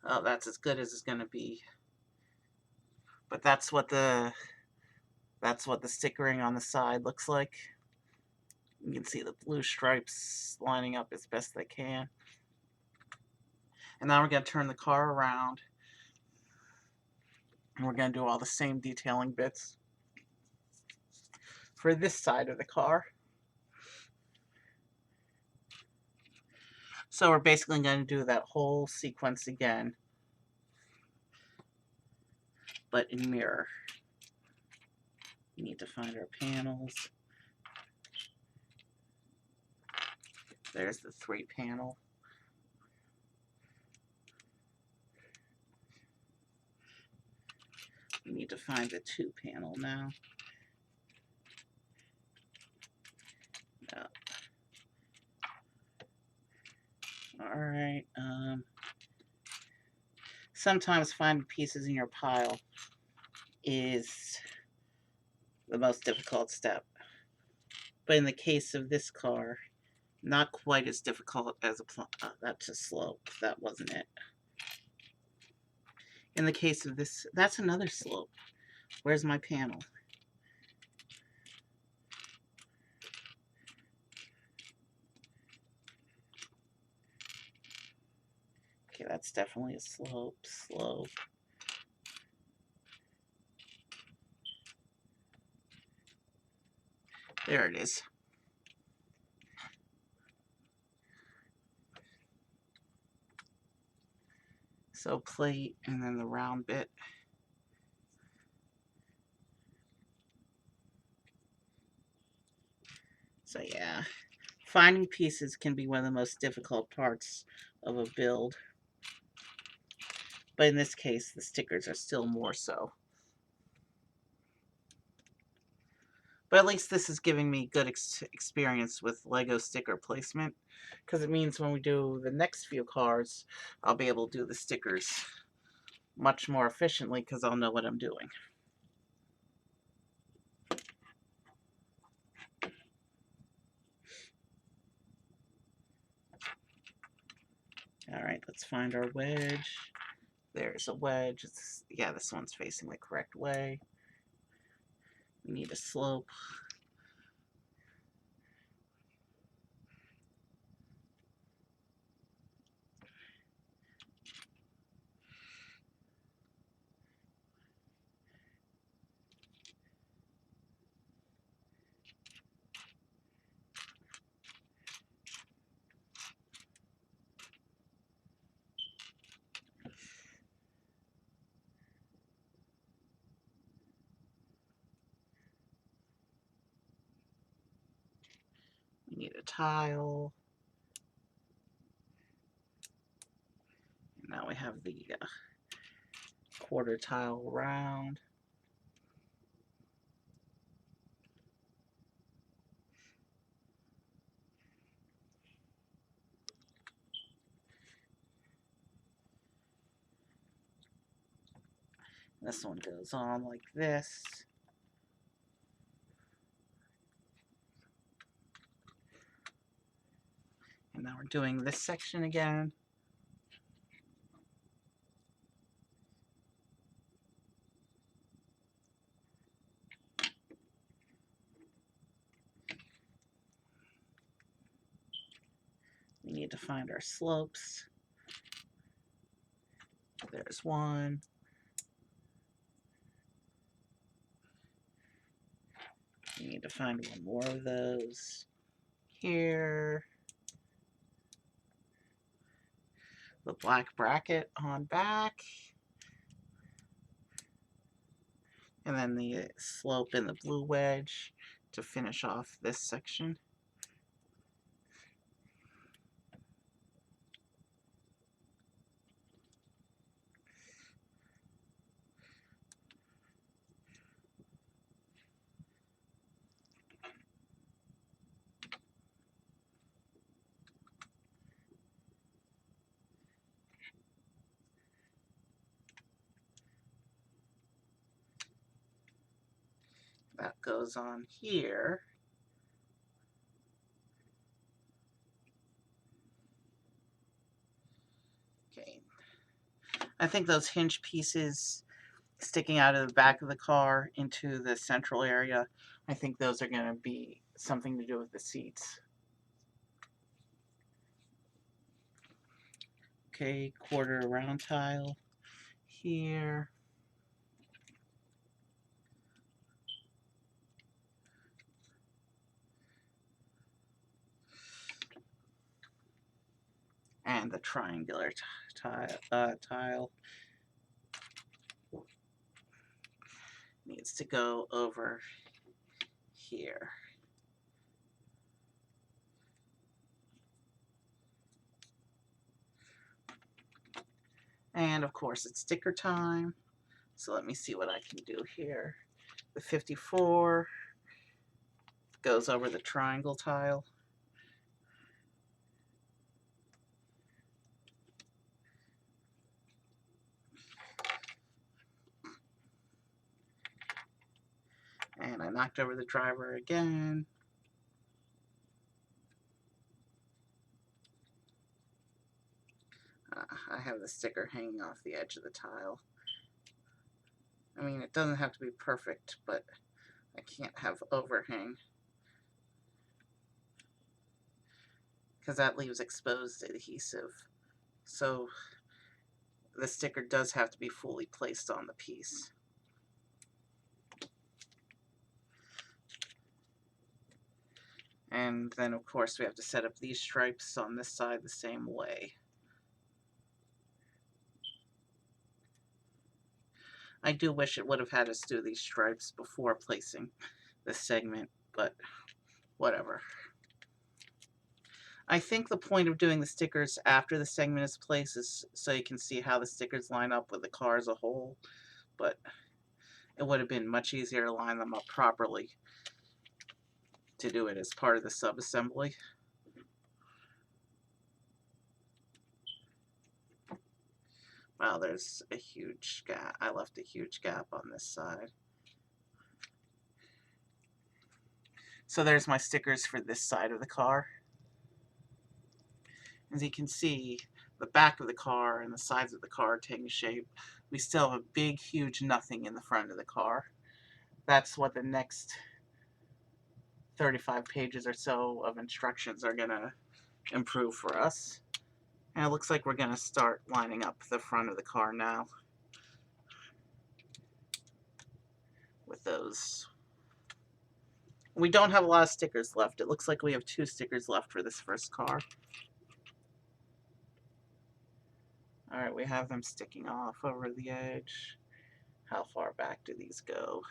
Oh, that's as good as it's going to be. But that's what the stickering on the side looks like. You can see the blue stripes lining up as best they can. And now we're going to turn the car around. And we're going to do all the same detailing bits for this side of the car. So we're basically going to do that whole sequence again, but in mirror. We need to find our panels. There's the 3 panel. We need to find the 2 panel now. No. Alright, sometimes finding pieces in your pile is the most difficult step. But in the case of this car, not quite as difficult as that's a slope. That wasn't it. In the case of this, that's another slope. Where's my panel? Okay, that's definitely a slope. There it is. So plate and then the round bit. So yeah, finding pieces can be one of the most difficult parts of a build. But in this case, the stickers are still more so. But at least this is giving me good experience with Lego sticker placement, because it means when we do the next few cars, I'll be able to do the stickers much more efficiently because I'll know what I'm doing. Alright, let's find our wedge. There's a wedge. Yeah, this one's facing the correct way. We need a slope. need a tile. And now we have the quarter tile round. This one goes on like this. And now we're doing this section again. We need to find our slopes. There's one. We need to find one more of those. Here. The black bracket on back. And then the slope in the blue wedge to finish off this section. That goes on here. Okay. I think those hinge pieces sticking out of the back of the car into the central area, I think those are going to be something to do with the seats. Okay, quarter round tile here. And the triangular tile needs to go over here. And of course it's sticker time. So let me see what I can do here. The 54 goes over the triangle tile. And I knocked over the driver again. I have the sticker hanging off the edge of the tile. I mean, it doesn't have to be perfect, but I can't have overhang, because that leaves exposed adhesive. So the sticker does have to be fully placed on the piece. And then of course we have to set up these stripes on this side the same way. I do wish it would have had us do these stripes before placing the segment, but whatever. I think the point of doing the stickers after the segment is placed is so you can see how the stickers line up with the car as a whole, but it would have been much easier to line them up properly to do it as part of the sub-assembly. Wow, there's a huge gap. I left a huge gap on this side. So there's my stickers for this side of the car. As you can see, the back of the car and the sides of the car are taking shape. We still have a big, huge nothing in the front of the car. That's what the next 35 pages or so of instructions are going to improve for us. And it looks like we're going to start lining up the front of the car now with those. We don't have a lot of stickers left. It looks like we have 2 stickers left for this first car. Alright, we have them sticking off over the edge. How far back do these go?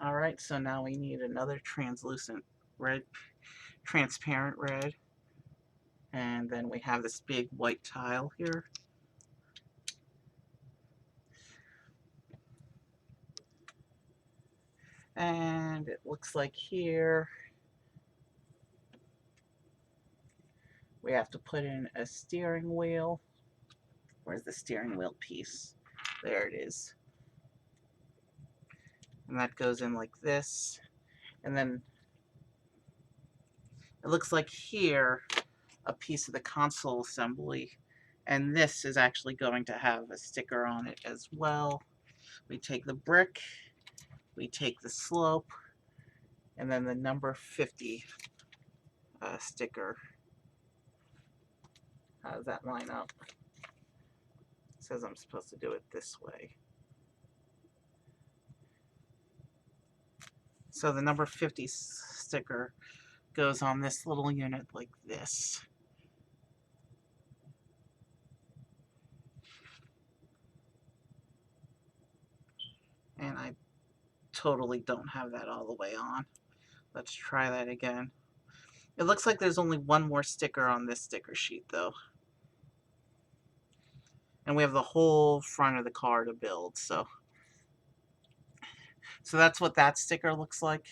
Alright, so now we need another translucent red, transparent red. And then we have this big white tile here. And it looks like here we have to put in a steering wheel. Where's the steering wheel piece? There it is. And that goes in like this. And then it looks like here a piece of the console assembly. And this is actually going to have a sticker on it as well. We take the brick, we take the slope, and then the number 50 sticker. How does that line up? It says I'm supposed to do it this way. So the number 50 sticker goes on this little unit like this. And I totally don't have that all the way on. Let's try that again. It looks like there's only one more sticker on this sticker sheet though. And we have the whole front of the car to build, so that's what that sticker looks like.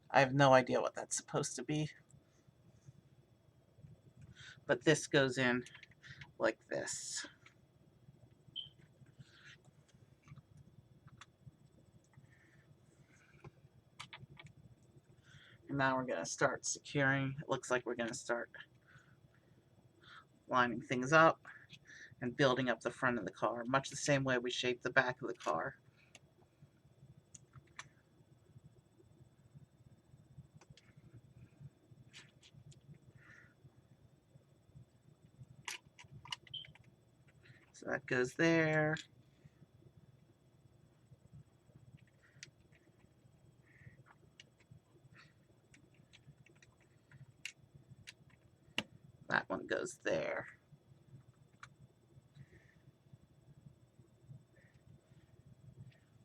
I have no idea what that's supposed to be. But this goes in like this. And now we're going to start securing. It looks like we're going to start lining things up and building up the front of the car, much the same way we shaped the back of the car. So that goes there. That one goes there.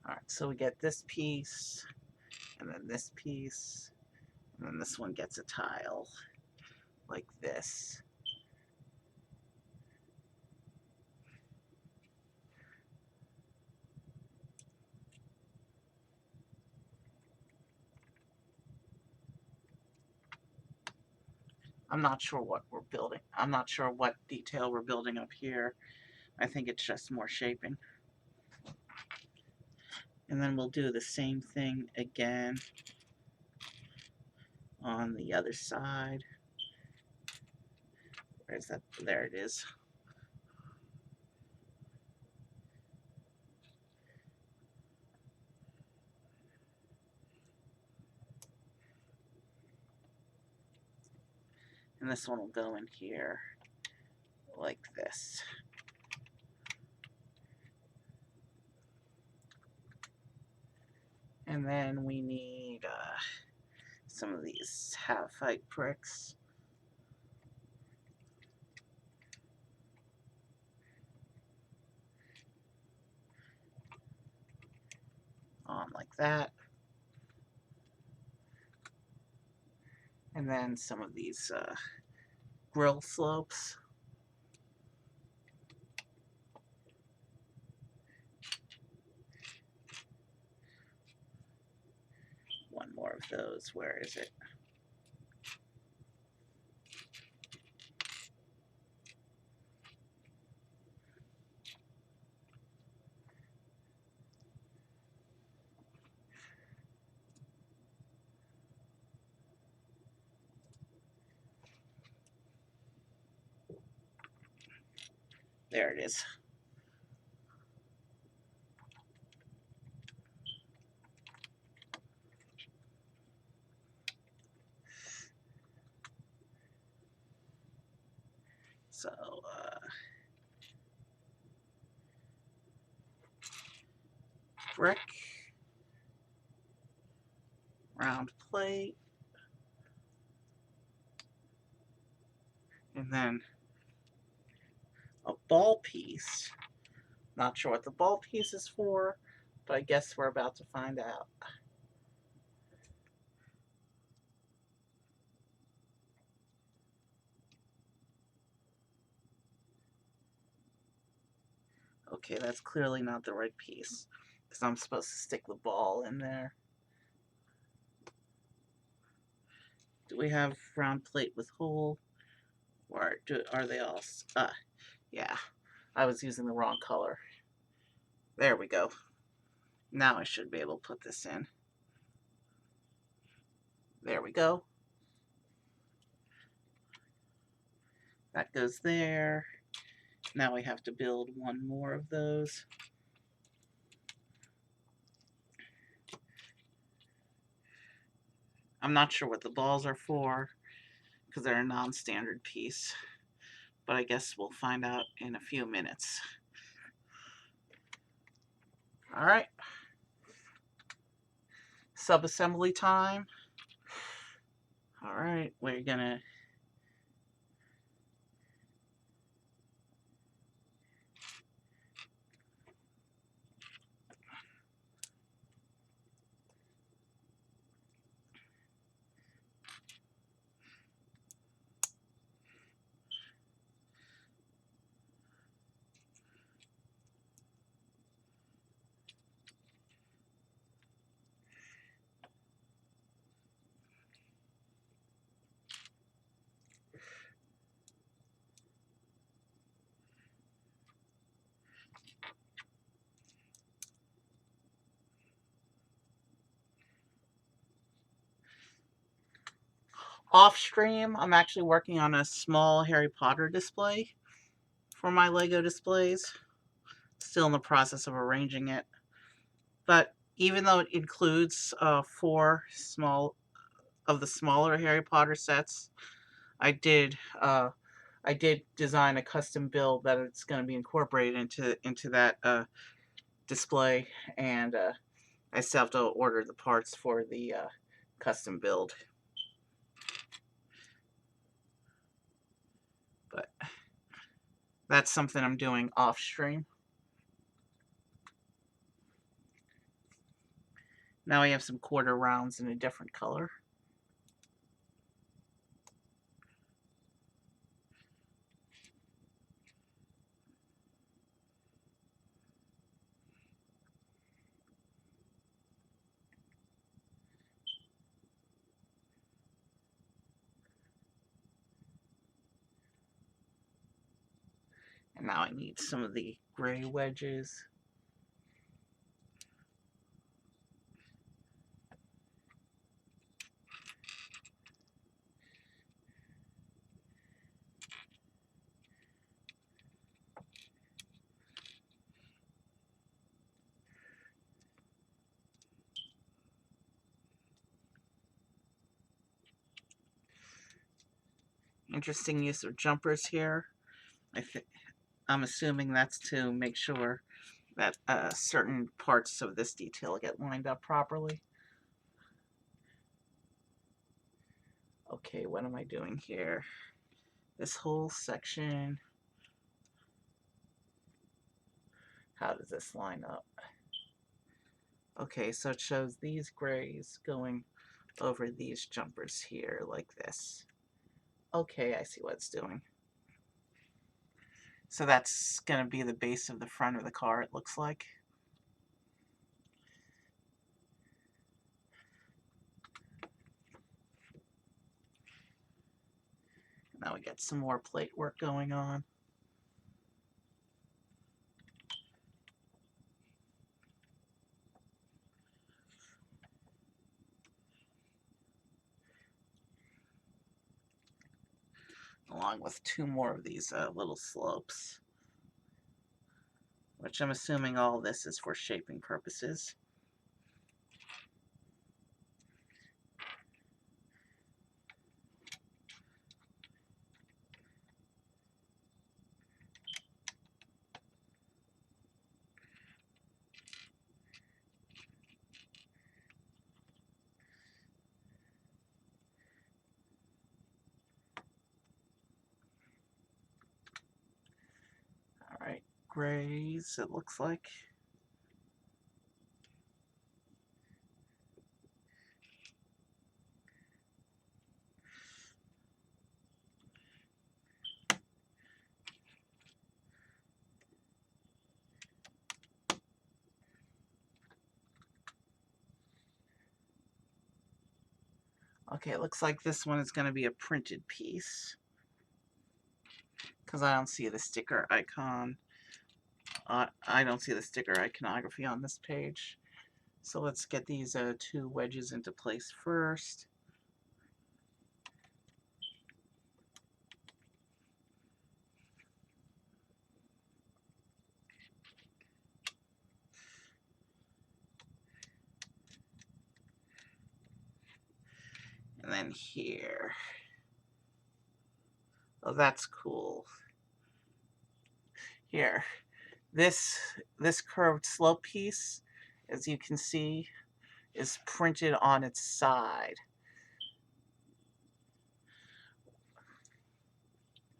Alright, so we get this piece, and then this piece, and then this one gets a tile, like this. I'm not sure what we're building. I'm not sure what detail we're building up here. I think it's just more shaping. And then we'll do the same thing again on the other side. Where's that? There it is. And this one will go in here like this. And then we need some of these half-height bricks. On like that. And then some of these grill slopes. One more of those. Where is it? There it is. So, brick, round plate, and then a ball piece. Not sure what the ball piece is for, but I guess we're about to find out. Okay, that's clearly not the right piece, because I'm supposed to stick the ball in there. Do we have round plate with hole? Or are they all... yeah, I was using the wrong color. There we go. Now I should be able to put this in. There we go. That goes there. Now we have to build one more of those. I'm not sure what the balls are for, because they're a non-standard piece. But I guess we'll find out in a few minutes. Alright. Sub-assembly time. Alright, we're gonna... Off stream, I'm actually working on a small Harry Potter display for my Lego displays. Still in the process of arranging it. But even though it includes 4 small of the smaller Harry Potter sets, I did design a custom build that it's going to be incorporated into that display, and I still have to order the parts for the custom build. But that's something I'm doing off stream. Now we have some quarter rounds in a different color. And now I need some of the gray wedges. Interesting use of jumpers here. I'm assuming that's to make sure that certain parts of this detail get lined up properly. Okay, what am I doing here? This whole section. How does this line up? Okay, so it shows these grays going over these jumpers here like this. Okay, I see what it's doing. So that's going to be the base of the front of the car, it looks like. Now we got some more plate work going on. Along with 2 more of these little slopes, which I'm assuming all this is for shaping purposes. Alright, grays, it looks like. Okay, it looks like this one is going to be a printed piece, because I don't see the sticker icon. I don't see the sticker iconography on this page. So let's get these two wedges into place first. And then here. Oh, that's cool. Here. This curved slope piece, as you can see, is printed on its side.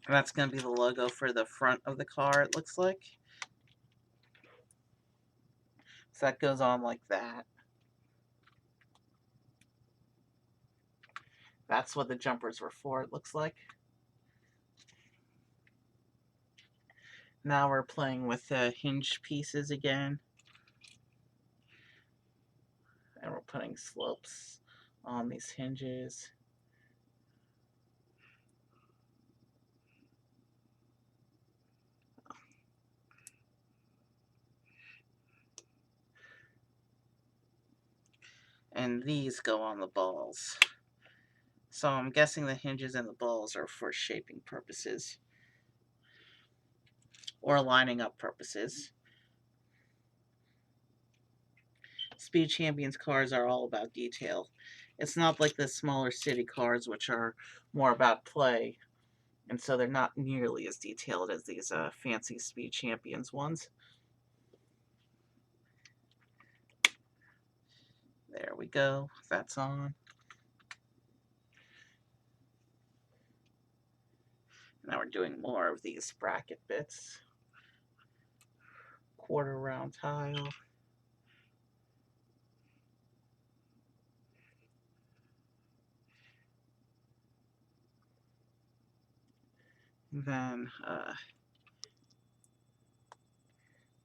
And that's going to be the logo for the front of the car, it looks like. So that goes on like that. That's what the jumpers were for, it looks like. Now we're playing with hinge pieces again. And we're putting slopes on these hinges. And these go on the balls. So I'm guessing the hinges and the balls are for shaping purposes. Or lining up purposes. Speed Champions cars are all about detail. It's not like the smaller city cars, which are more about play. And so they're not nearly as detailed as these fancy Speed Champions ones. There we go. That's on. Now we're doing more of these bracket bits. Quarter round tile. Then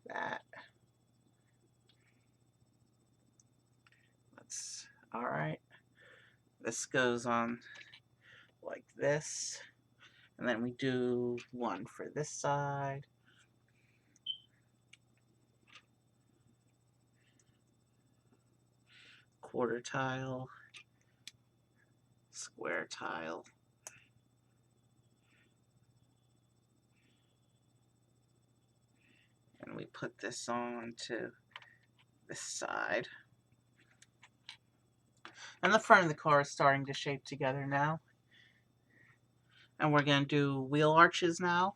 that. That's all right. This goes on like this. And then we do one for this side. Quarter tile. Square tile. And we put this on to this side. And the front of the car is starting to shape together now. And we're going to do wheel arches now.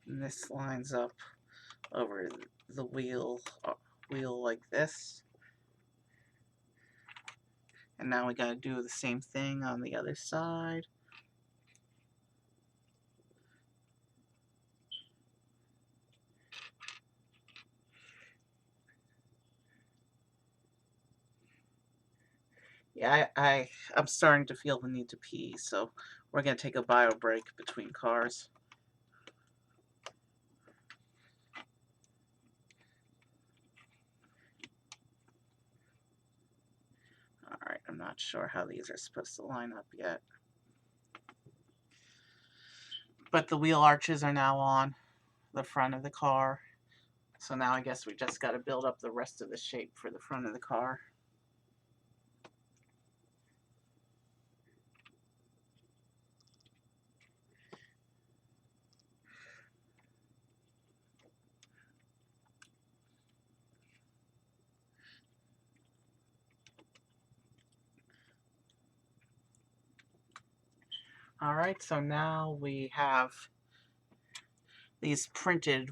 And this lines up over the wheel like this. And now we got to do the same thing on the other side. Yeah, I'm starting to feel the need to pee, so we're going to take a bio break between cars. Alright, I'm not sure how these are supposed to line up yet. But the wheel arches are now on the front of the car. So now I guess we just got to build up the rest of the shape for the front of the car. Alright, so now we have these printed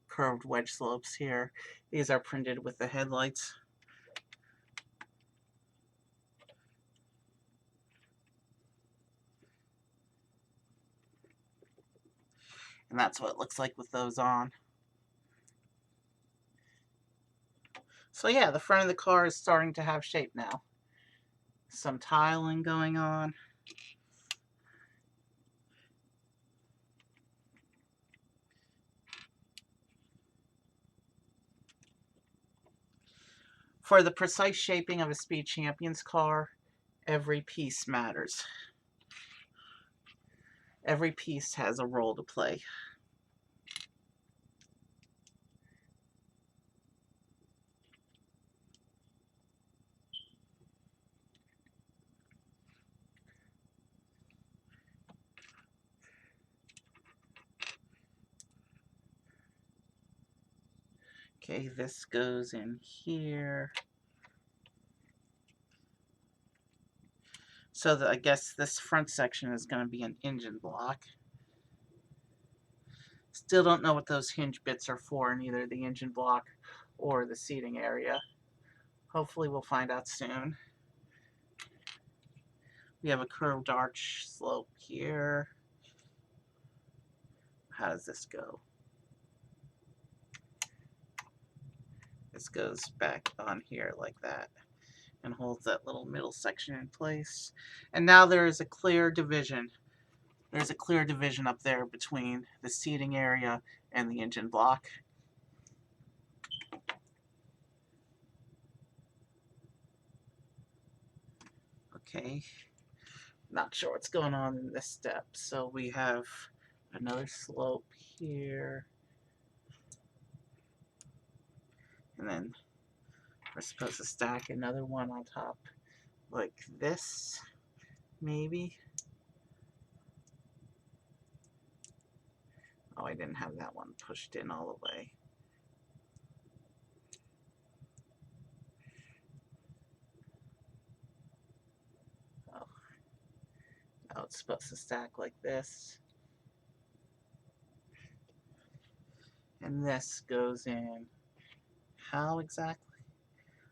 curved wedge slopes here. These are printed with the headlights. And that's what it looks like with those on. So yeah, the front of the car is starting to have shape now. Some tiling going on. For the precise shaping of a Speed Champions car, every piece matters. Every piece has a role to play. Okay, this goes in here. So I guess this front section is going to be an engine block. Still don't know what those hinge bits are for in either the engine block or the seating area. Hopefully we'll find out soon. We have a curved arch slope here. How does this go? This goes back on here like that and holds that little middle section in place. And now there is a clear division. There's a clear division up there between the seating area and the engine block. Okay, not sure what's going on in this step. So we have another slope here. And then we're supposed to stack another one on top like this, maybe. Oh, I didn't have that one pushed in all the way. Oh, now it's supposed to stack like this. And this goes in how exactly?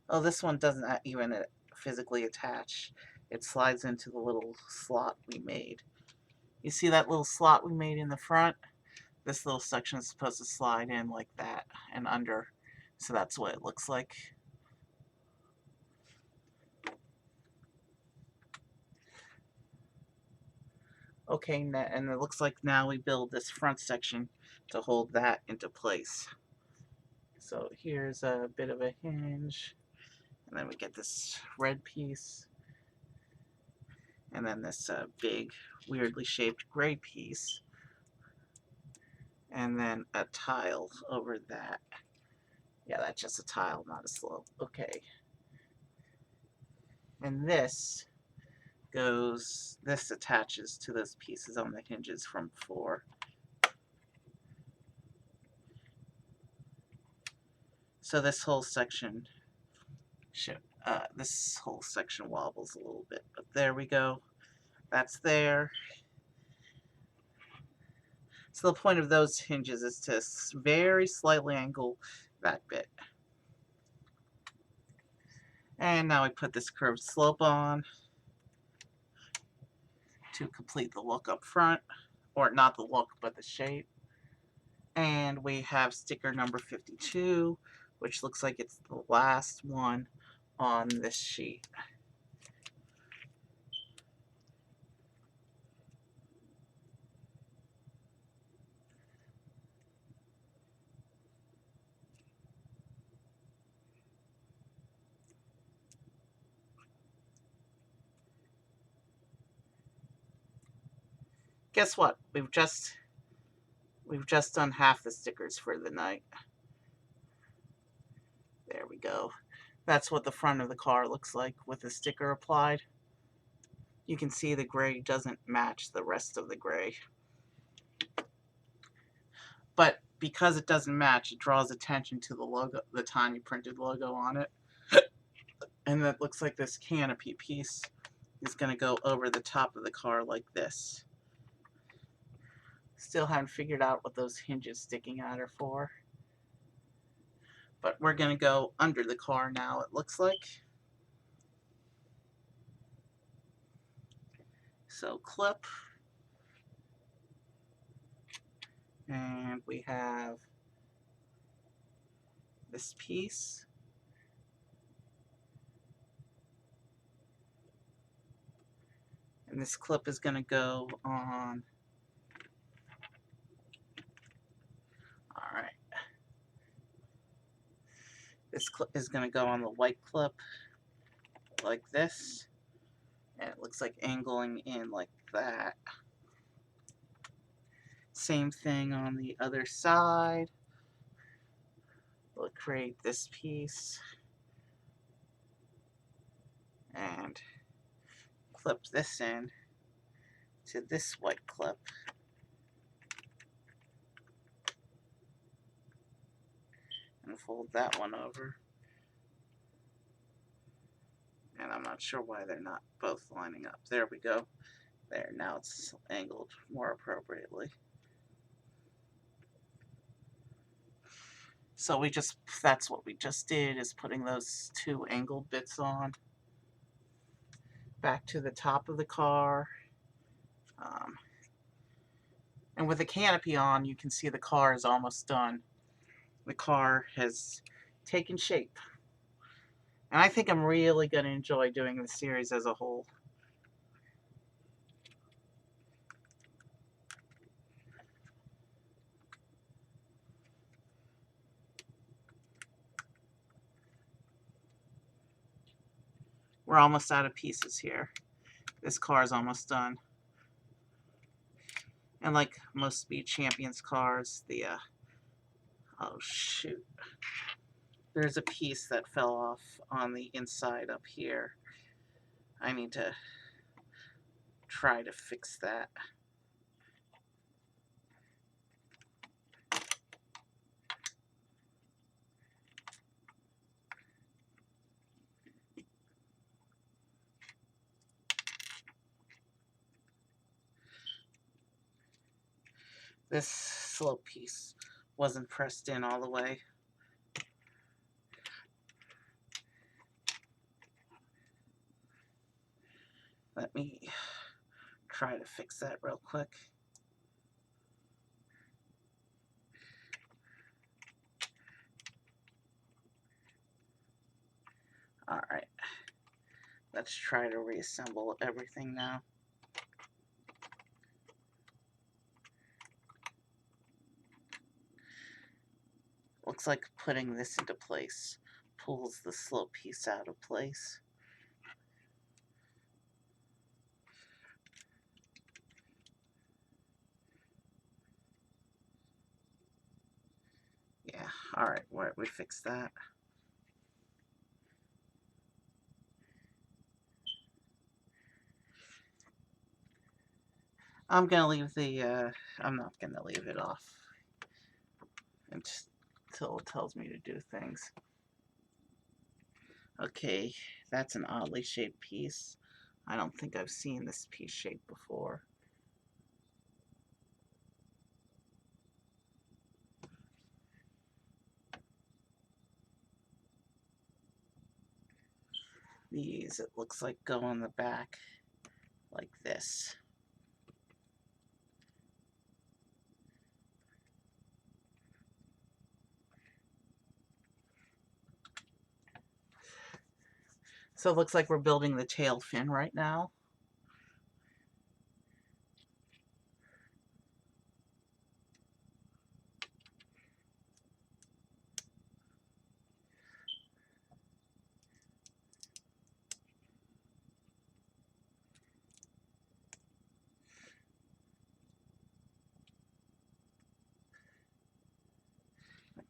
Oh, this one doesn't even physically attach. It slides into the little slot we made. You see that little slot we made in the front? This little section is supposed to slide in like that and under. So that's what it looks like. Okay, and it looks like now we build this front section to hold that into place. So here's a bit of a hinge, and then we get this red piece, and then this big, weirdly shaped gray piece, and then a tile over that. Yeah, that's just a tile, not a slope. Okay. And this attaches to those pieces on the hinges from before. So this whole section wobbles a little bit, but there we go. That's there. So the point of those hinges is to very slightly angle that bit. And now we put this curved slope on to complete the look up front, or not the look, but the shape. And we have sticker number 52, which looks like it's the last one on this sheet. Guess what? We've just done half the stickers for the night. There we go. That's what the front of the car looks like with the sticker applied. You can see the gray doesn't match the rest of the gray. But because it doesn't match, it draws attention to the logo, the tiny printed logo on it. And that looks like this canopy piece is going to go over the top of the car like this. Still haven't figured out what those hinges sticking out are for. But we're going to go under the car now, it looks like. So clip. And we have this piece. And this clip is going to go on. Alright. This clip is going to go on the white clip like this, and it looks like angling in like that. Same thing on the other side. We'll create this piece and clip this in to this white clip. And fold that one over. And I'm not sure why they're not both lining up. There we go. There, now it's angled more appropriately. So that's what we just did, is putting those two angled bits on. Back to the top of the car. And with the canopy on, you can see the car is almost done. The car has taken shape. And I think I'm really going to enjoy doing the series as a whole. We're almost out of pieces here. This car is almost done. And like most Speed Champions cars, oh shoot. There's a piece that fell off on the inside up here. I need to try to fix that. This slope piece wasn't pressed in all the way. Let me try to fix that real quick. Alright, let's try to reassemble everything now. Looks like putting this into place pulls the slope piece out of place. Yeah, alright, we fixed that. I'm gonna leave I'm not gonna leave it off until it tells me to do things. Okay, that's an oddly shaped piece. I don't think I've seen this piece shaped before. These, it looks like, go on the back like this. So it looks like we're building the tail fin right now.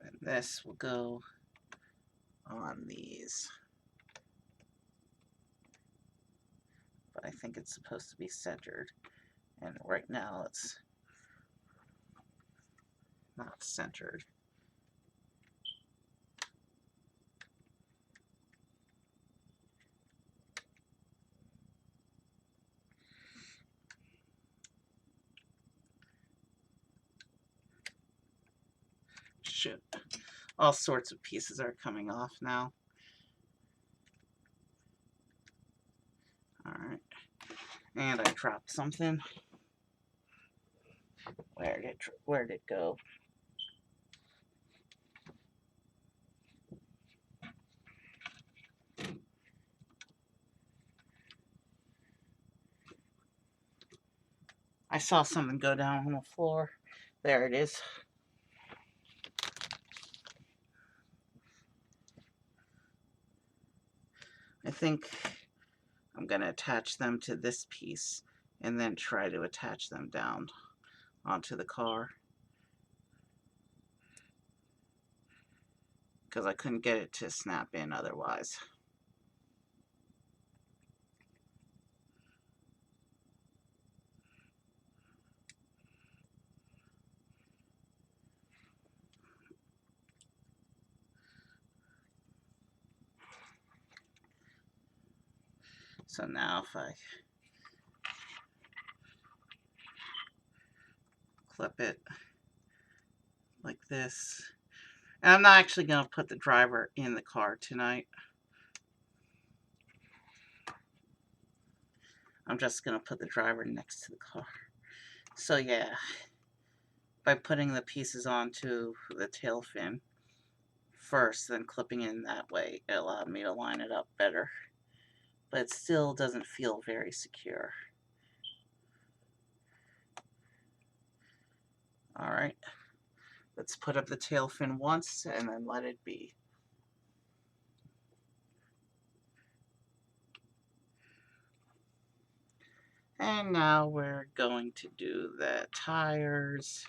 And this will go on these. But I think it's supposed to be centered. And right now it's not centered. Shoot. All sorts of pieces are coming off now. Alright. And I dropped something. Where did it go? I saw something go down on the floor. There it is. I think I'm going to attach them to this piece and then try to attach them down onto the car, because I couldn't get it to snap in otherwise. So now if I clip it like this, and I'm not actually going to put the driver in the car tonight. I'm just going to put the driver next to the car. So yeah, by putting the pieces onto the tail fin first, then clipping in that way, it allowed me to line it up better. But it still doesn't feel very secure. Alright, let's put up the tail fin once and then let it be. And now we're going to do the tires.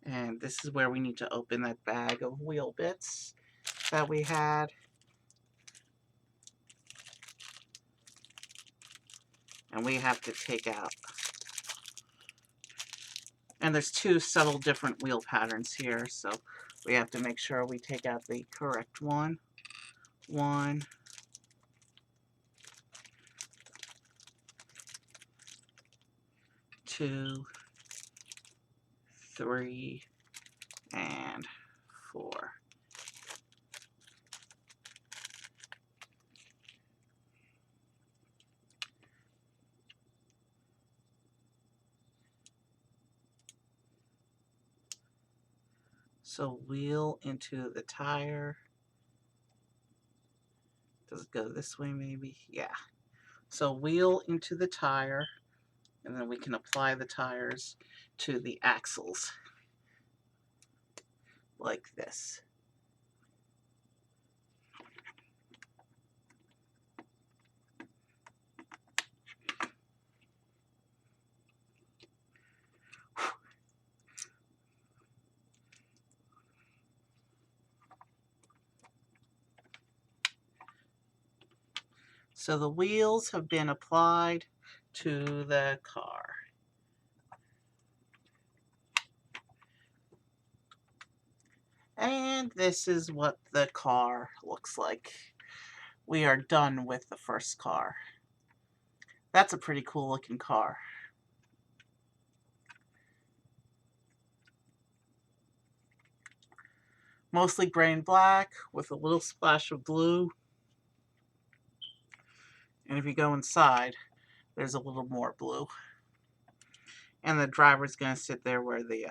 And this is where we need to open that bag of wheel bits that we had. And we have to take out. And there's two subtle different wheel patterns here, so we have to make sure we take out the correct one. 1, 2, 3, and 4. So wheel into the tire. Does it go this way maybe? Yeah. So wheel into the tire, and then we can apply the tires to the axles like this. So the wheels have been applied to the car. And this is what the car looks like. We are done with the first car. That's a pretty cool looking car. Mostly gray and black with a little splash of blue. And if you go inside, there's a little more blue. And the driver's going to sit there where the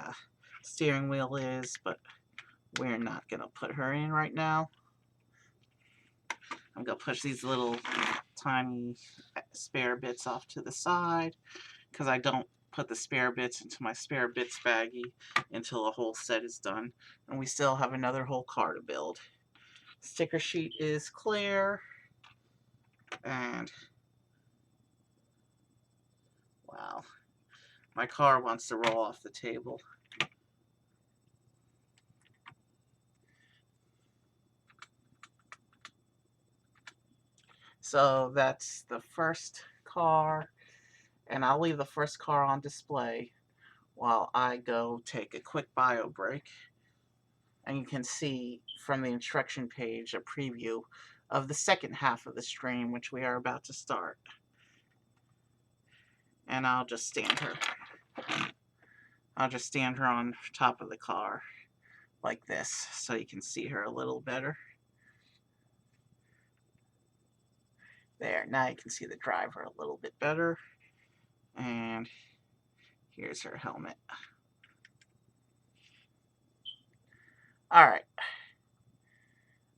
steering wheel is, but we're not going to put her in right now. I'm going to push these little tiny spare bits off to the side, because I don't put the spare bits into my spare bits baggie until a whole set is done. And we still have another whole car to build. Sticker sheet is clear. And wow, my car wants to roll off the table. So that's the first car, and I'll leave the first car on display while I go take a quick bio break. And you can see from the instruction page a preview of the second half of the stream, which we are about to start. And I'll just stand her. I'll just stand her on top of the car like this so you can see her a little better. There, now you can see the driver a little bit better. And here's her helmet. Alright.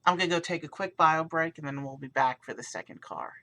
I'm going to go take a quick bio break, and then we'll be back for the second car.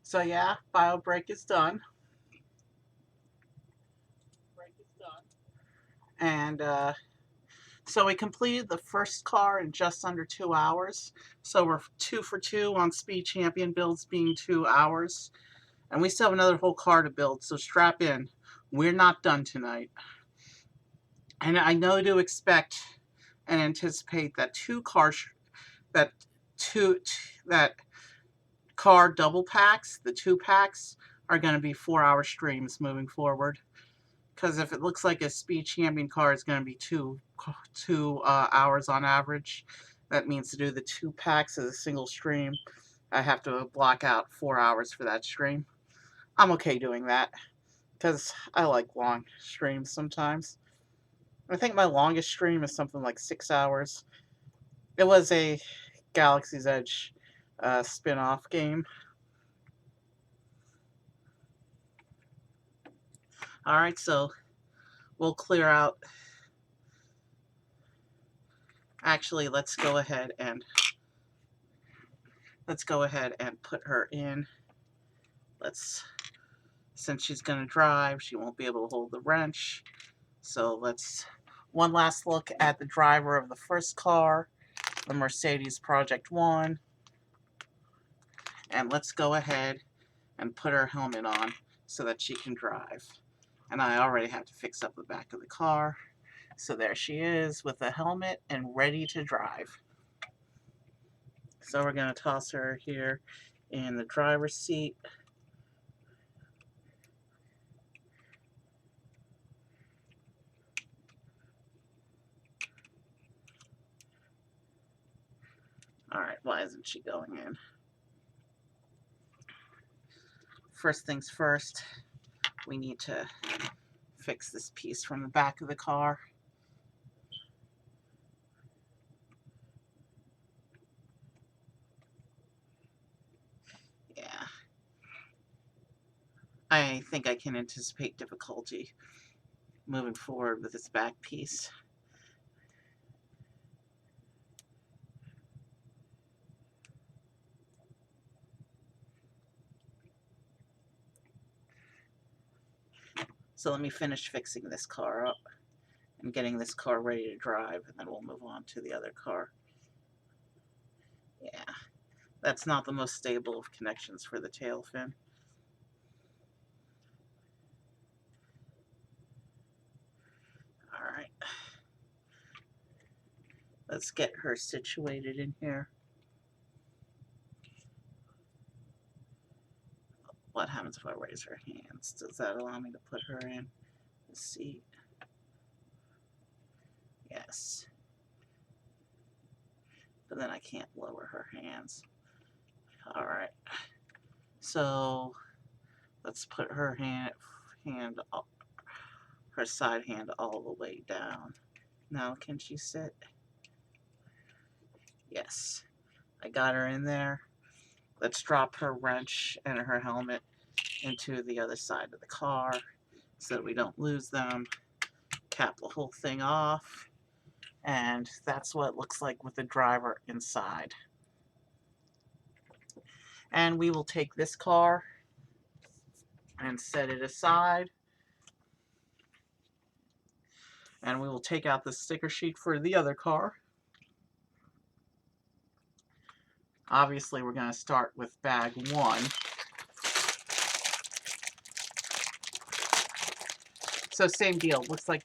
So yeah, bio break is done. And so we completed the first car in just under 2 hours. So we're 2 for 2 on Speed Champion builds being 2 hours. And we still have another whole car to build, so strap in. We're not done tonight. And I know to expect and anticipate that that two that car double packs, the 2 packs, are going to be 4-hour streams moving forward. Because if it looks like a Speed Champion car is going to be two hours on average, that means to do the 2 packs as a single stream, I have to block out 4 hours for that stream. I'm okay doing that because I like long streams sometimes. I think my longest stream is something like 6 hours. It was a Galaxy's Edge spin-off game. Alright, so we'll clear out. Actually, let's go ahead and put her in. Since she's going to drive, she won't be able to hold the wrench. So let's one last look at the driver of the first car, the Mercedes Project 1. And let's go ahead and put her helmet on so that she can drive. And I already have to fix up the back of the car. So there she is with a helmet and ready to drive. So we're going to toss her here in the driver's seat. Alright, why isn't she going in? First things first, we need to fix this piece from the back of the car. Yeah. I think I can anticipate difficulty moving forward with this back piece. So let me finish fixing this car up and getting this car ready to drive, and then we'll move on to the other car. Yeah, that's not the most stable of connections for the tail fin. Alright. Let's get her situated in here. What happens if I raise her hands? Does that allow me to put her in the seat? Yes. But then I can't lower her hands. Alright. So let's put her her side hand all the way down. Now can she sit? Yes. I got her in there. Let's drop her wrench and her helmet into the other side of the car so that we don't lose them. Cap the whole thing off. And that's what it looks like with the driver inside. And we will take this car and set it aside. And we will take out the sticker sheet for the other car. Obviously, we're going to start with bag 1. So same deal. Looks like,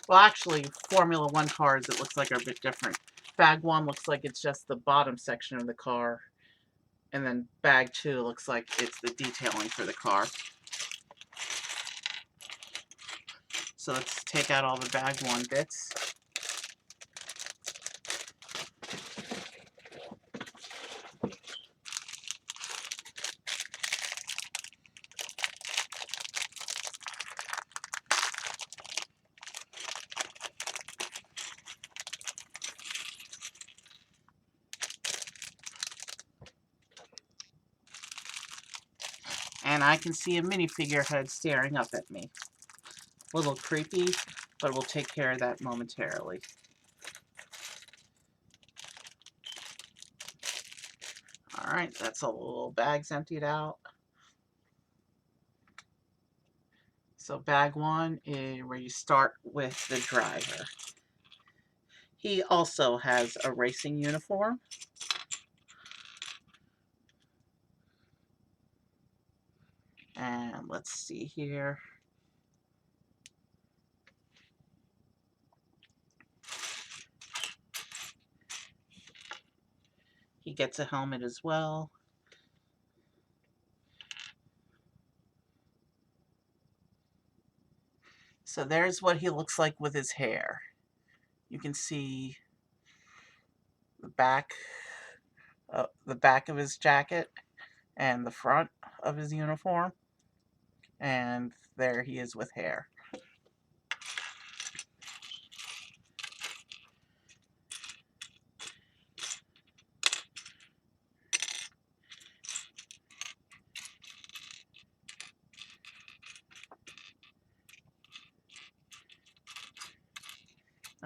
well, actually, Formula 1 cars, it looks like are a bit different. Bag 1 looks like it's just the bottom section of the car. And then bag 2 looks like it's the detailing for the car. So let's take out all the bag 1 bits. And I can see a minifigure head staring up at me. A little creepy, but we'll take care of that momentarily. Alright, that's all the little bags emptied out. So bag one is where you start with the driver. He also has a racing uniform. And let's see here. He gets a helmet as well. So there's what he looks like with his hair. You can see the back of his jacket and the front of his uniform. And there he is with hair.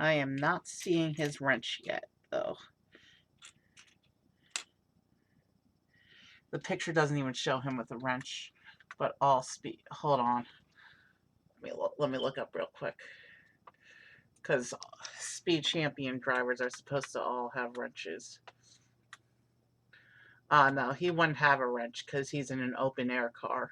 I am not seeing his wrench yet, though. The picture doesn't even show him with a wrench, but all speed. Hold on. Let me look up real quick. Because speed champion drivers are supposed to all have wrenches. No, he wouldn't have a wrench because he's in an open air car.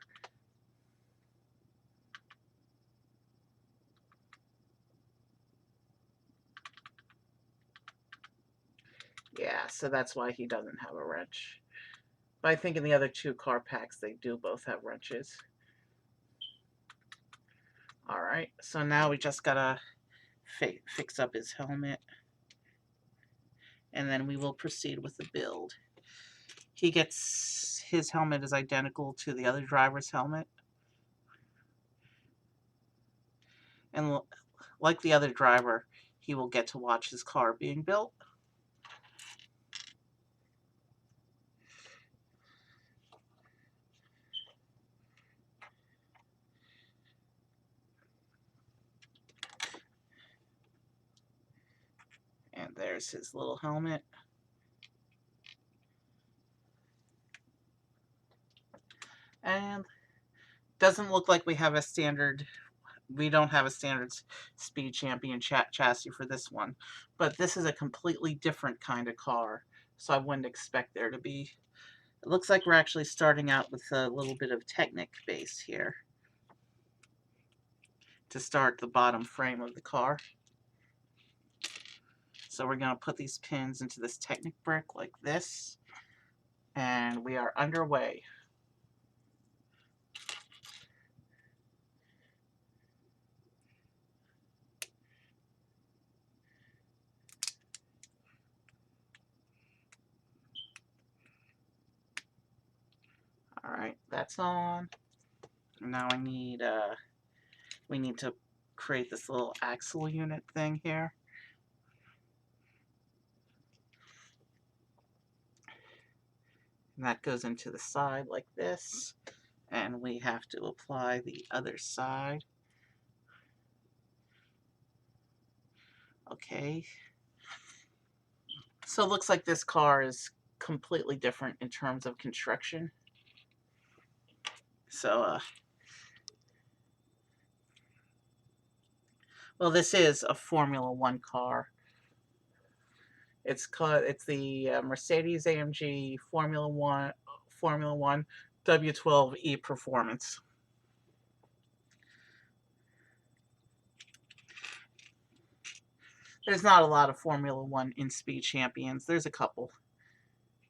Yeah, so that's why he doesn't have a wrench. But I think in the other two car packs, they do both have wrenches. Alright, so now we just gotta fix up his helmet. And then we will proceed with the build. His helmet is identical to the other driver's helmet. And like the other driver, he will get to watch his car being built. And there's his little helmet. And doesn't look like we don't have a standard speed champion chassis for this one. But this is a completely different kind of car, so I wouldn't expect there to be. It looks like we're actually starting out with a little bit of Technic base here to start the bottom frame of the car. So we're going to put these pins into this Technic brick like this, and we are underway. Alright, that's on. Now we need to create this little axle unit thing here. And that goes into the side like this. And we have to apply the other side. Okay. So it looks like this car is completely different in terms of construction. So, well, this is a Formula One car. It's the Mercedes-AMG Formula One W12E Performance. There's not a lot of Formula One in Speed Champions. There's a couple.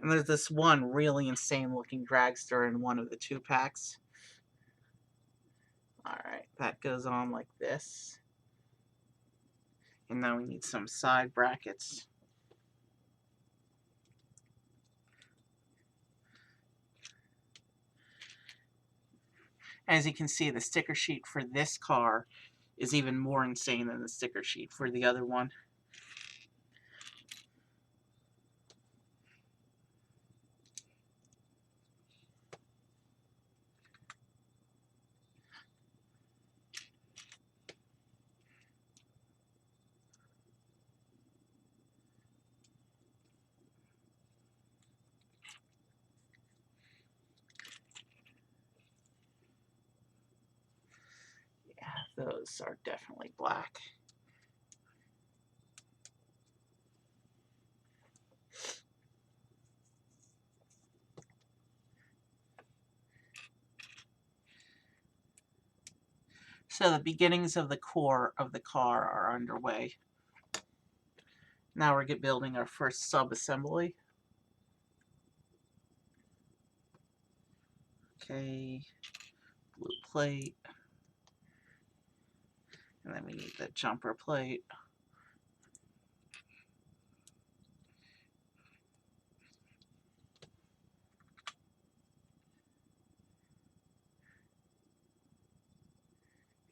And there's this one really insane looking dragster in one of the two packs. Alright, that goes on like this. And now we need some side brackets. As you can see, the sticker sheet for this car is even more insane than the sticker sheet for the other one. Those are definitely black. So the beginnings of the core of the car are underway. Now we're building our first sub-assembly. Okay, blue plate. And then we need the jumper plate.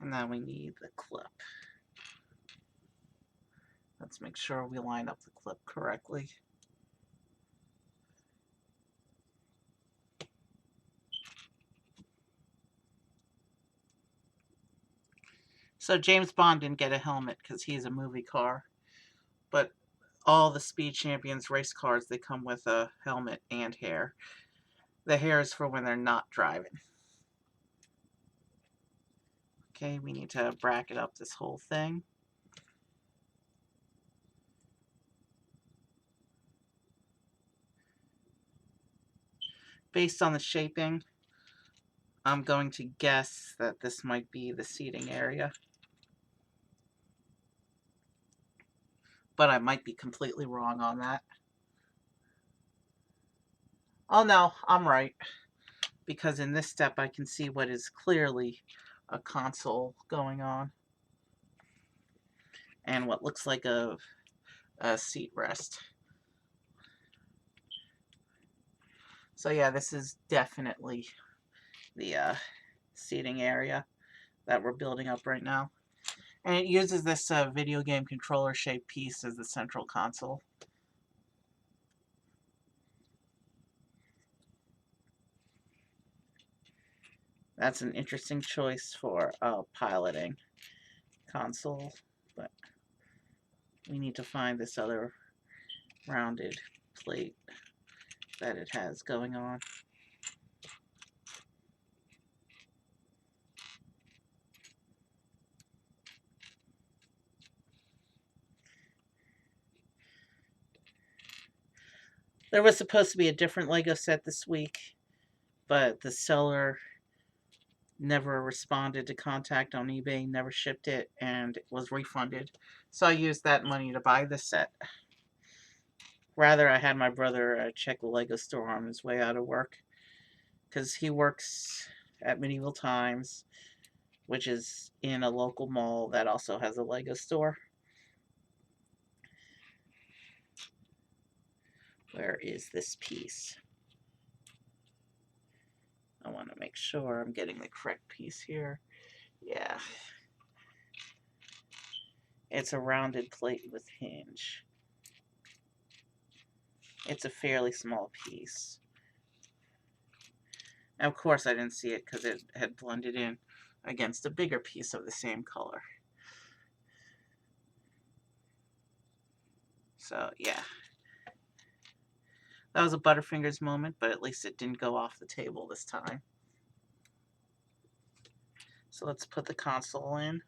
And then we need the clip. Let's make sure we line up the clip correctly. So James Bond didn't get a helmet because he's a movie car. But all the Speed Champions race cars, they come with a helmet and hair. The hair is for when they're not driving. Okay, we need to bracket up this whole thing. Based on the shaping, I'm going to guess that this might be the seating area. But I might be completely wrong on that. Oh no, I'm right. Because in this step I can see what is clearly a console going on. And what looks like a seat rest. So yeah, this is definitely the seating area that we're building up right now. And it uses this video game controller shaped piece as the central console. That's an interesting choice for a piloting console, but we need to find this other rounded plate that it has going on. There was supposed to be a different Lego set this week, but the seller never responded to contact on eBay, never shipped it, and it was refunded. So I used that money to buy this set. Rather, I had my brother check the Lego store on his way out of work, because he works at Medieval Times, which is in a local mall that also has a Lego store. Where is this piece? I want to make sure I'm getting the correct piece here. Yeah. It's a rounded plate with hinge. It's a fairly small piece. And of course I didn't see it because it had blended in against a bigger piece of the same color. So yeah. That was a Butterfingers moment, but at least it didn't go off the table this time. So let's put the console in.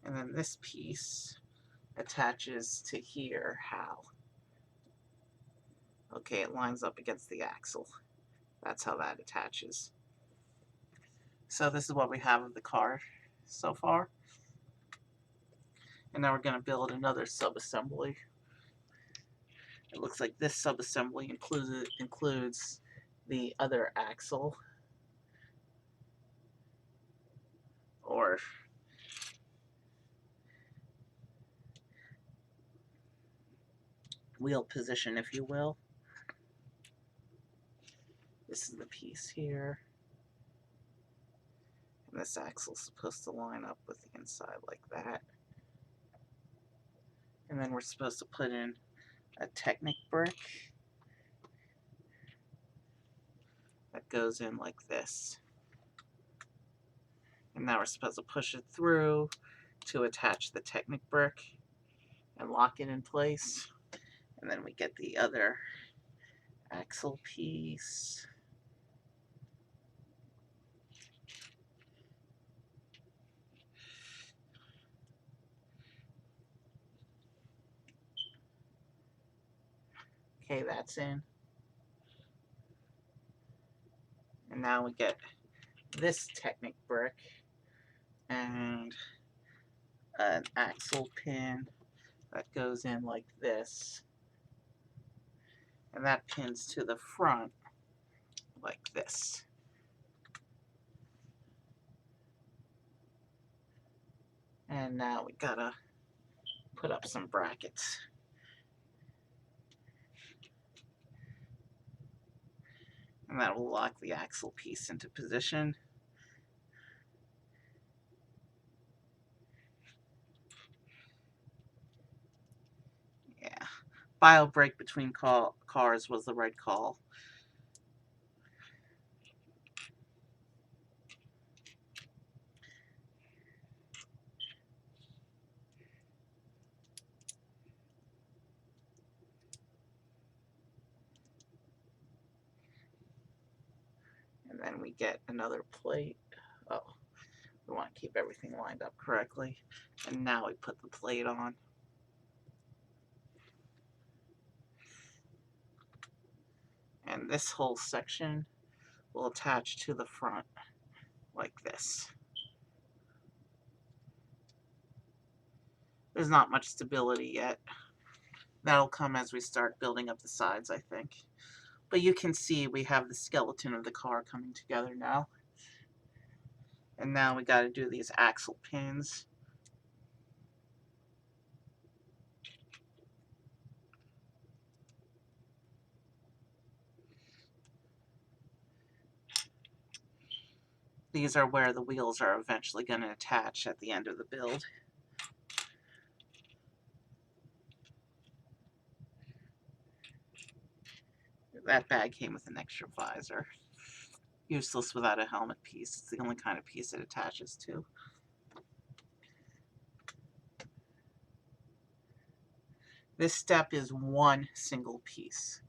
And then this piece attaches to here. How? Okay, it lines up against the axle. That's how that attaches. So this is what we have of the car so far. And now we're going to build another sub-assembly. It looks like this sub-assembly includes the other axle, or wheel position, if you will. This is the piece here. And this axle's supposed to line up with the inside like that. And then we're supposed to put in a Technic brick that goes in like this. And now we're supposed to push it through to attach the Technic brick and lock it in place. And then we get the other axle piece. Okay, that's in. And now we get this Technic brick and an axle pin that goes in like this. And that pins to the front like this. And now we gotta put up some brackets. And that will lock the axle piece into position. Yeah, bio brake between cars was the right call. And then we get another plate. Oh, we want to keep everything lined up correctly. And now we put the plate on. And this whole section will attach to the front like this. There's not much stability yet. That'll come as we start building up the sides, I think. But you can see we have the skeleton of the car coming together now. And now we got to do these axle pins. These are where the wheels are eventually going to attach at the end of the build. That bag came with an extra visor. Useless without a helmet piece. It's the only kind of piece it attaches to. This step is one single piece.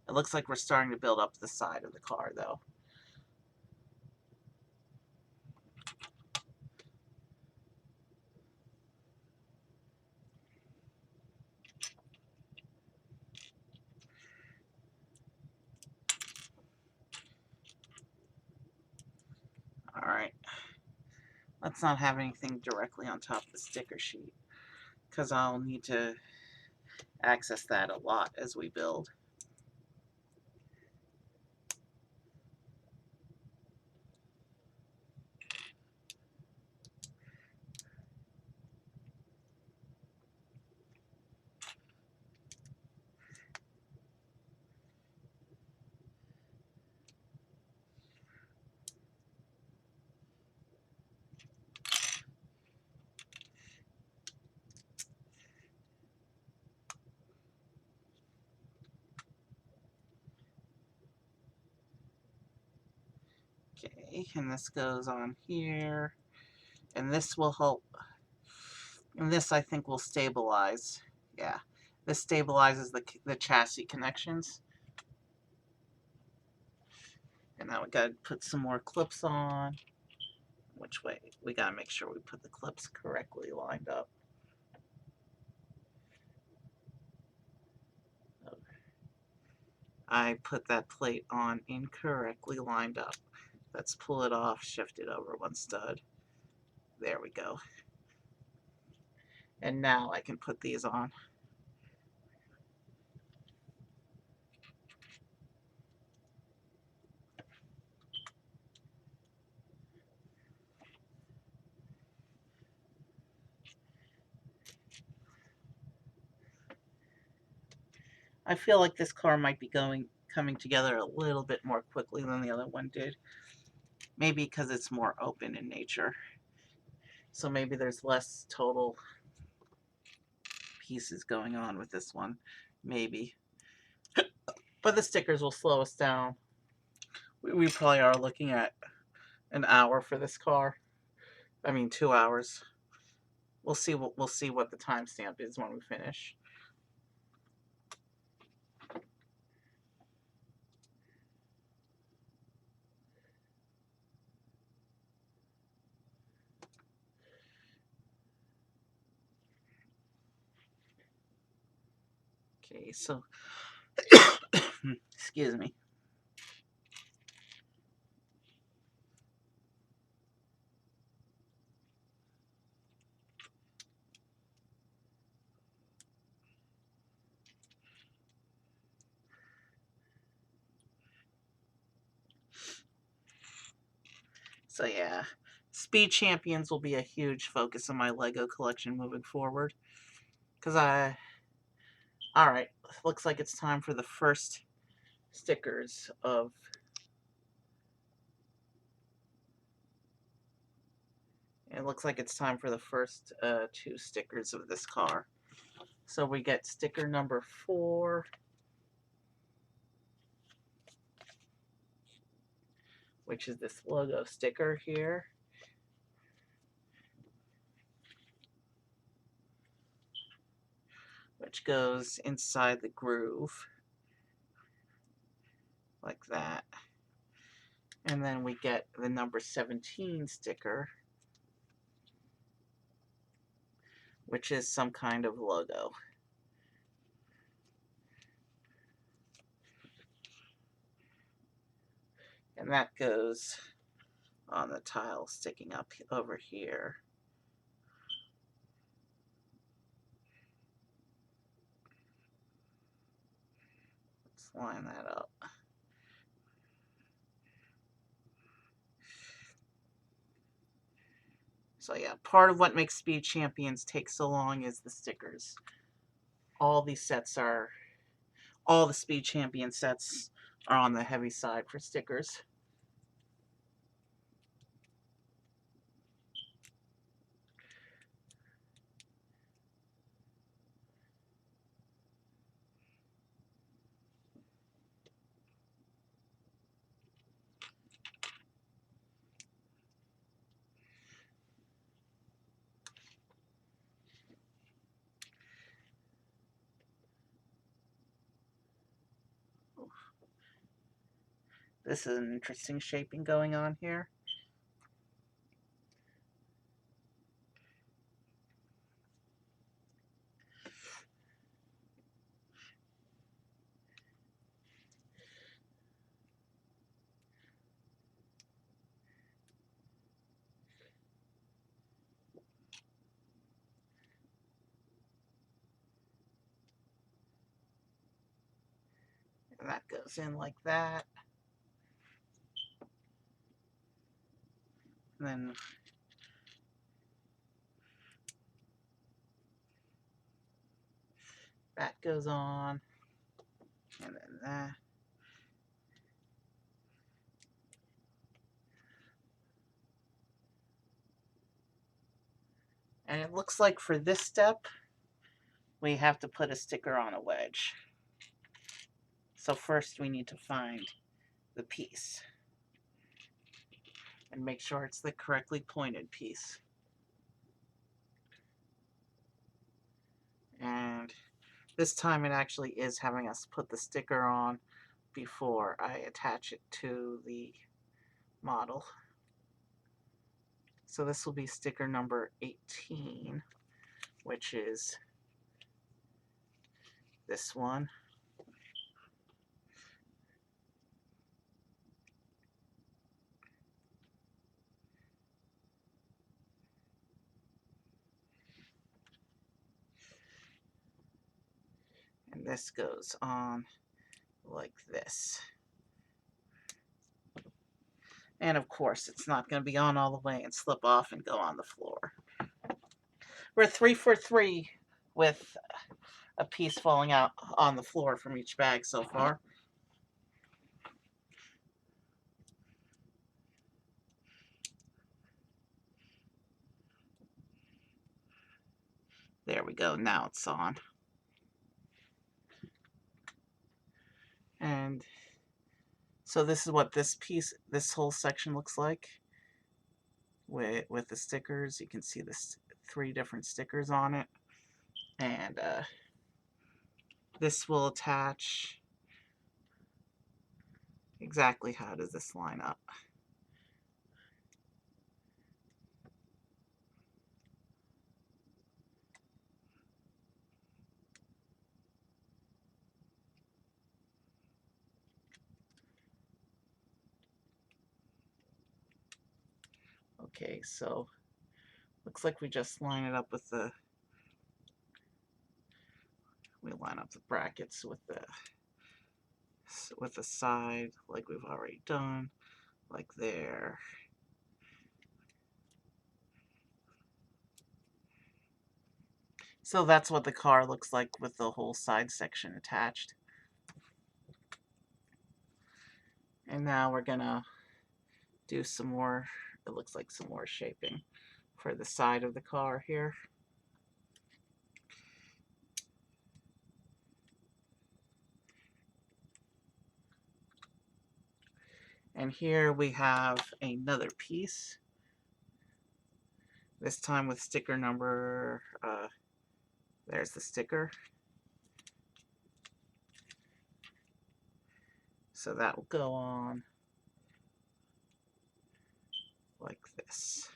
It looks like we're starting to build up the side of the car, though. Alright. Let's not have anything directly on top of the sticker sheet, because I'll need to access that a lot as we build. Okay, and this goes on here. And this will help. And this, I think, will stabilize. Yeah, this stabilizes the chassis connections. And now we gotta put some more clips on. Which way? We gotta make sure we put the clips correctly lined up. I put that plate on incorrectly lined up. Let's pull it off, shift it over one stud. There we go. And now I can put these on. I feel like this car might be coming together a little bit more quickly than the other one did. Maybe because it's more open in nature. So maybe there's less total pieces going on with this one. Maybe. But the stickers will slow us down. We probably are looking at an hour for this car. I mean, 2 hours. We'll see what the timestamp is when we finish. Okay, so excuse me. So yeah, Speed Champions will be a huge focus of my Lego collection moving forward. Cause all right, looks like it's time for the first stickers of. It looks like it's time for the first two stickers of this car. So we get sticker number 4, which is this logo sticker here. Which goes inside the groove. Like that. And then we get the number 17 sticker, which is some kind of logo. And that goes on the tile sticking up over here. Let's line that up. So yeah, part of what makes Speed Champions take so long is the stickers. All the Speed Champion sets are on the heavy side for stickers. This is an interesting shaping going on here. And that goes in like that. And then that goes on. And then that. And it looks like for this step, we have to put a sticker on a wedge. So first we need to find the piece and make sure it's the correctly pointed piece. And this time it actually is having us put the sticker on before I attach it to the model. So this will be sticker number 18, which is this one. And this goes on like this. And of course, it's not going to be on all the way and slip off and go on the floor. We're 3 for 3 with a piece falling out on the floor from each bag so far. There we go. Now it's on. And so this is what this whole section looks like with the stickers. You can see this 3 different stickers on it. And this will attach. Exactly how does this line up? Okay, so looks like we just line it up with the, we line up the brackets with the side like we've already done, like there. So that's what the car looks like with the whole side section attached. And now we're gonna do some more, it looks like some more shaping for the side of the car here. And here we have another piece, this time with sticker number, there's the sticker. So that will go on like this.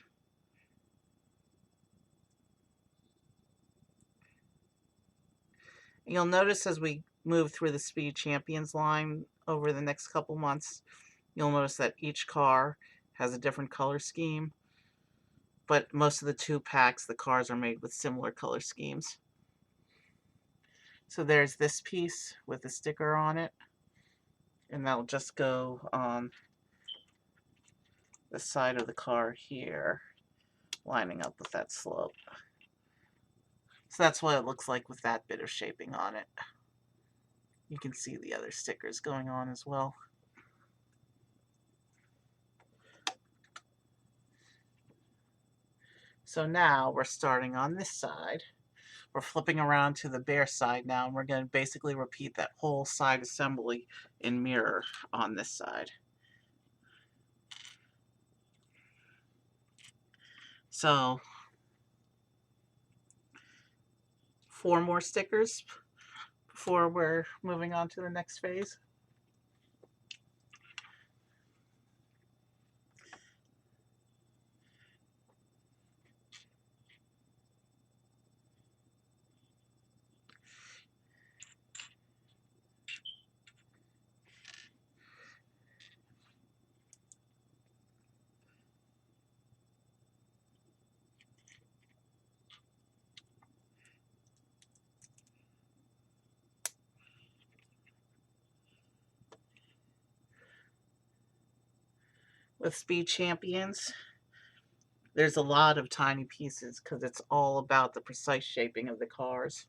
You'll notice as we move through the Speed Champions line over the next couple months, you'll notice that each car has a different color scheme, but most of the 2-packs, the cars are made with similar color schemes. So there's this piece with the sticker on it, and that'll just go on the side of the car here, lining up with that slope. So that's what it looks like with that bit of shaping on it. You can see the other stickers going on as well. So now we're starting on this side. We're flipping around to the bare side now, and we're going to basically repeat that whole side assembly in mirror on this side. So 4 more stickers before we're moving on to the next phase. With Speed Champions, there's a lot of tiny pieces because it's all about the precise shaping of the cars.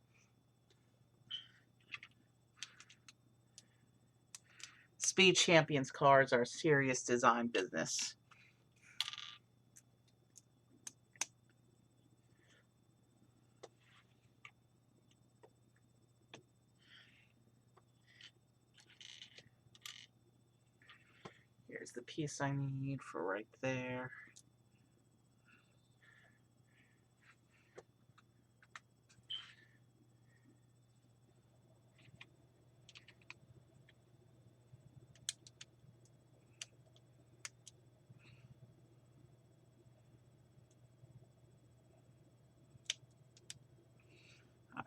Speed Champions cars are a serious design business. Here's the piece I need for right there.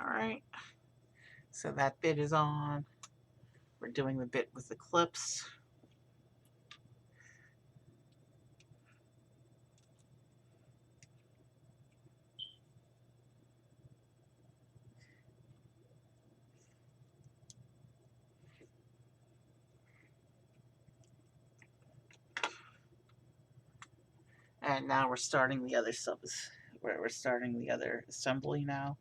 Alright, so that bit is on. We're doing the bit with the clips. And now we're starting the other we're starting the other assembly now.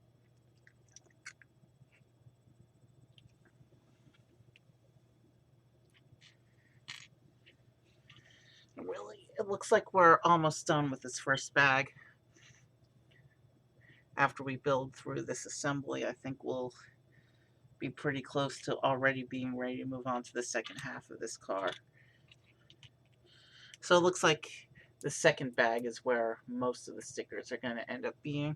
Really, it looks like we're almost done with this first bag. After we build through this assembly, I think we'll be pretty close to already being ready to move on to the second half of this car. So it looks like the second bag is where most of the stickers are going to end up being.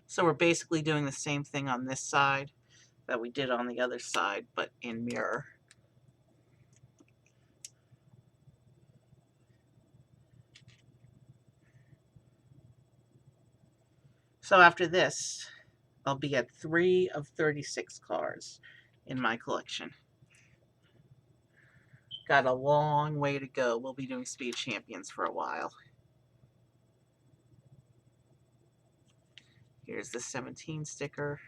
So we're basically doing the same thing on this side that we did on the other side, but in mirror. So after this, I'll be at 3 of 36 cars in my collection. Got a long way to go. We'll be doing Speed Champions for a while. Here's the 17 sticker.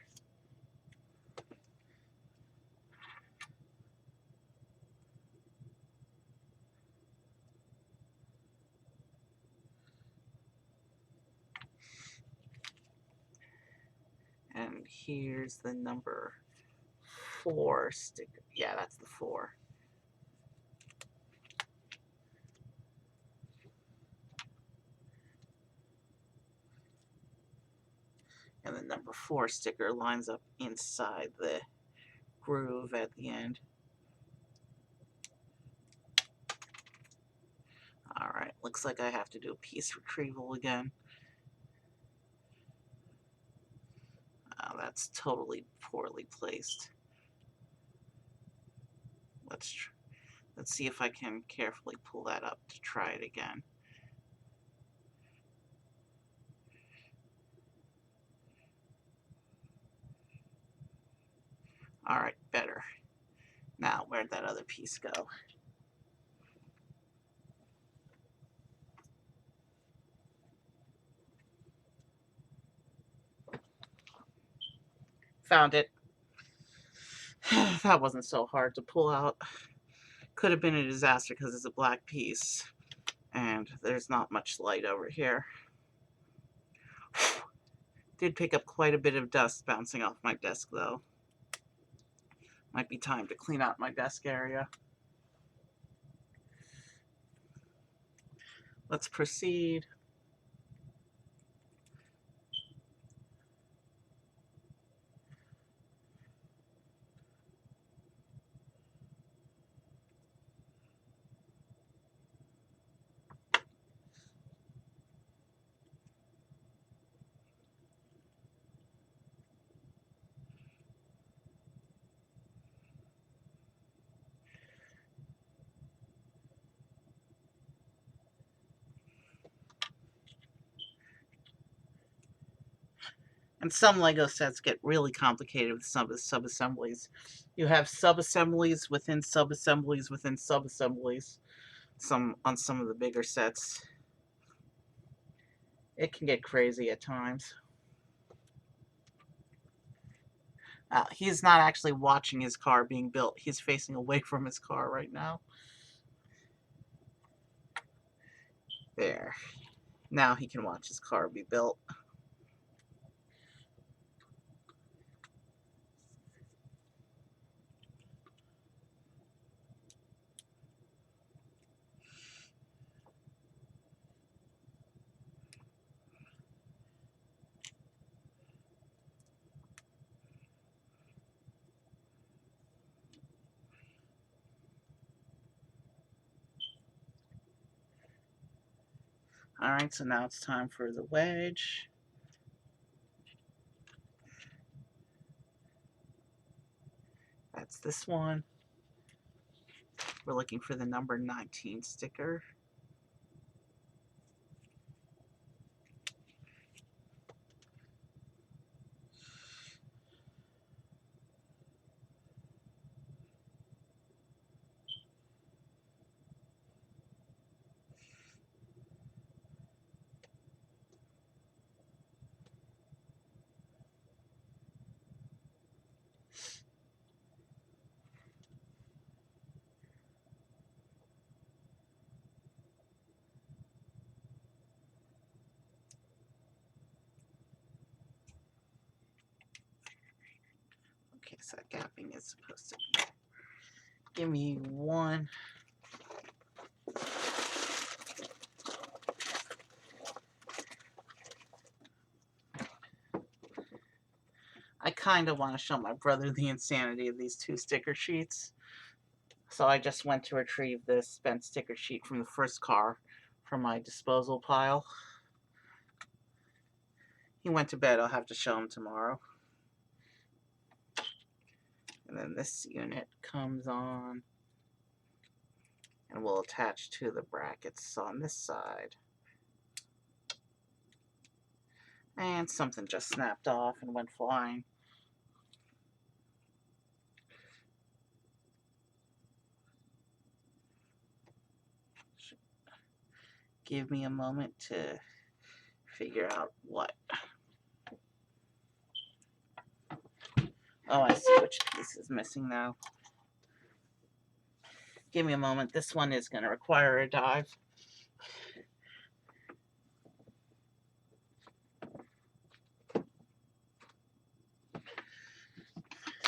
And here's the number 4 sticker. Yeah, that's the 4. And the number 4 sticker lines up inside the groove at the end. Alright, looks like I have to do a piece retrieval again. Oh, that's totally poorly placed. Let's see if I can carefully pull that up to try it again. Alright, better. Now, where'd that other piece go? Found it. That wasn't so hard to pull out. Could have been a disaster because it's a black piece. And there's not much light over here. Did pick up quite a bit of dust bouncing off my desk, though. Might be time to clean out my desk area. Let's proceed. And some LEGO sets get really complicated with some of the sub-assemblies. You have sub-assemblies within sub-assemblies within sub-assemblies. On some of the bigger sets. It can get crazy at times. He's not actually watching his car being built. He's facing away from his car right now. There. Now he can watch his car be built. Alright, so now it's time for the wedge. That's this one. We're looking for the number 19 sticker. Okay, so that gapping is supposed to be. Give me one. I kind of want to show my brother the insanity of these 2 sticker sheets. So I just went to retrieve this spent sticker sheet from the first car from my disposal pile. He went to bed. I'll have to show him tomorrow. And then this unit comes on and will attach to the brackets on this side. And something just snapped off and went flying. Give me a moment to figure out what. Oh, I see which piece is missing now. Give me a moment. This one is going to require a dive.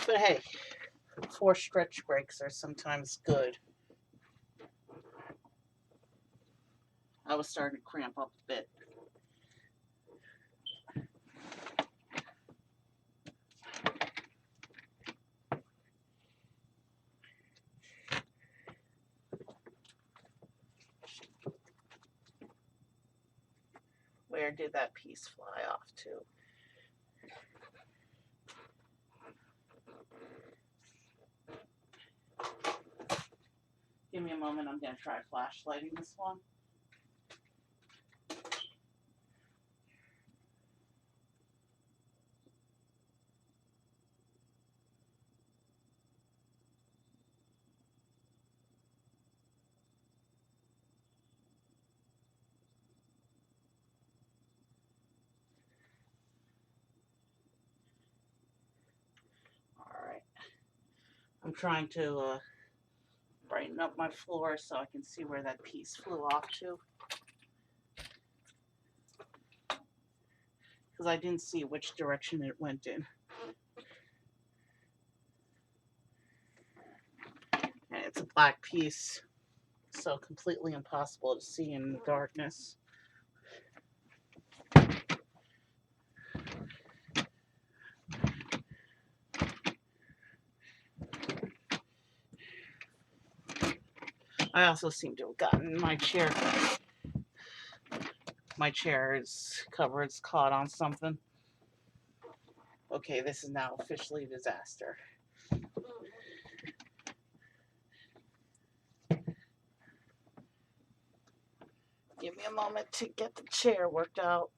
But hey, 4 stretch breaks are sometimes good. I was starting to cramp up a bit. Where did that piece fly off to? Give me a moment. I'm going to try flashlighting this one. Alright. I'm trying to brighten up my floor so I can see where that piece flew off to. Because I didn't see which direction it went in. And it's a black piece, so completely impossible to see in the darkness. I also seem to have gotten my chair. My chair's cover's caught on something. Okay, this is now officially a disaster. Give me a moment to get the chair worked out.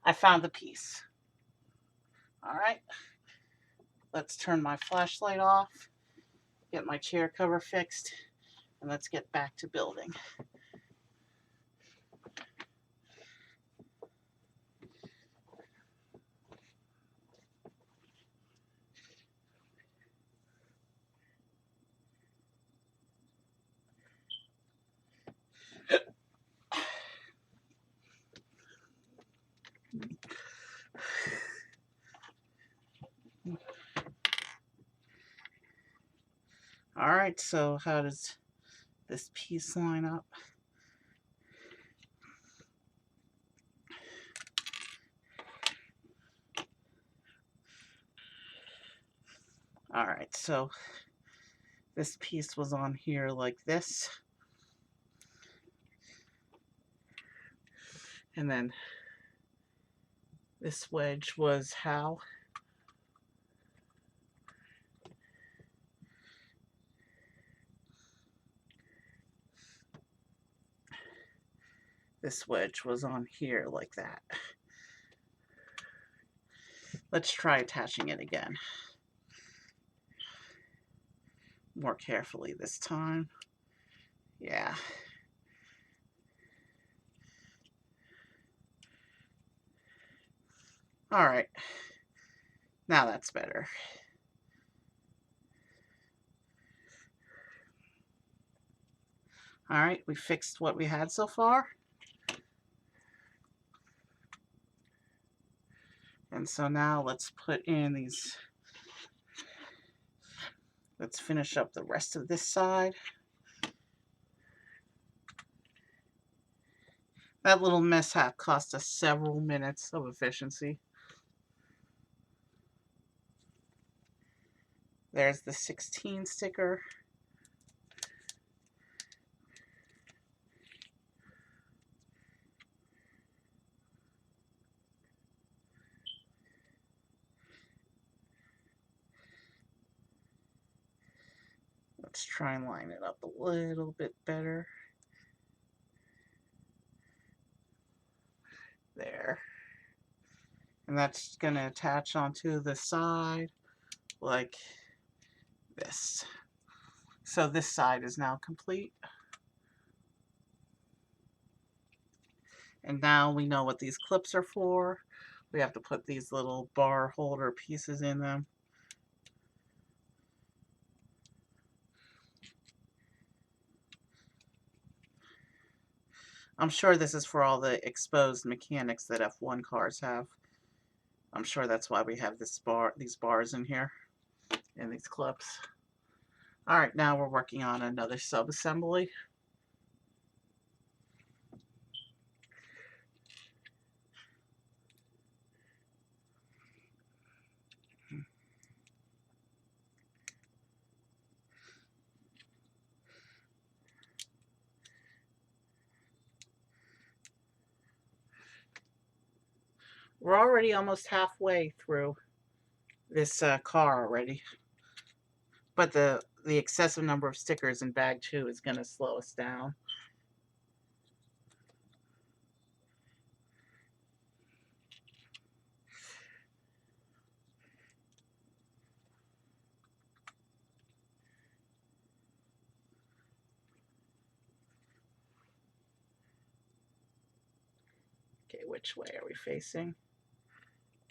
I found the piece. All right. Let's turn my flashlight off, get my chair cover fixed, and let's get back to building. All right, so how does this piece line up? All right, so this piece was on here like this. And then this wedge was how? This wedge was on here like that. Let's try attaching it again. More carefully this time. Yeah. All right. Now that's better. All right, we fixed what we had so far. And so now let's put in these, let's finish up the rest of this side. That little mishap cost us several minutes of efficiency. There's the 16 sticker. Let's try and line it up a little bit better. There. And that's going to attach onto the side like this. So this side is now complete. And now we know what these clips are for. We have to put these little bar holder pieces in them. I'm sure this is for all the exposed mechanics that F1 cars have. I'm sure that's why we have these bars in here and these clips. Alright, now we're working on another sub-assembly. We're already almost halfway through this car already. But the excessive number of stickers in bag 2 is going to slow us down. Okay, which way are we facing?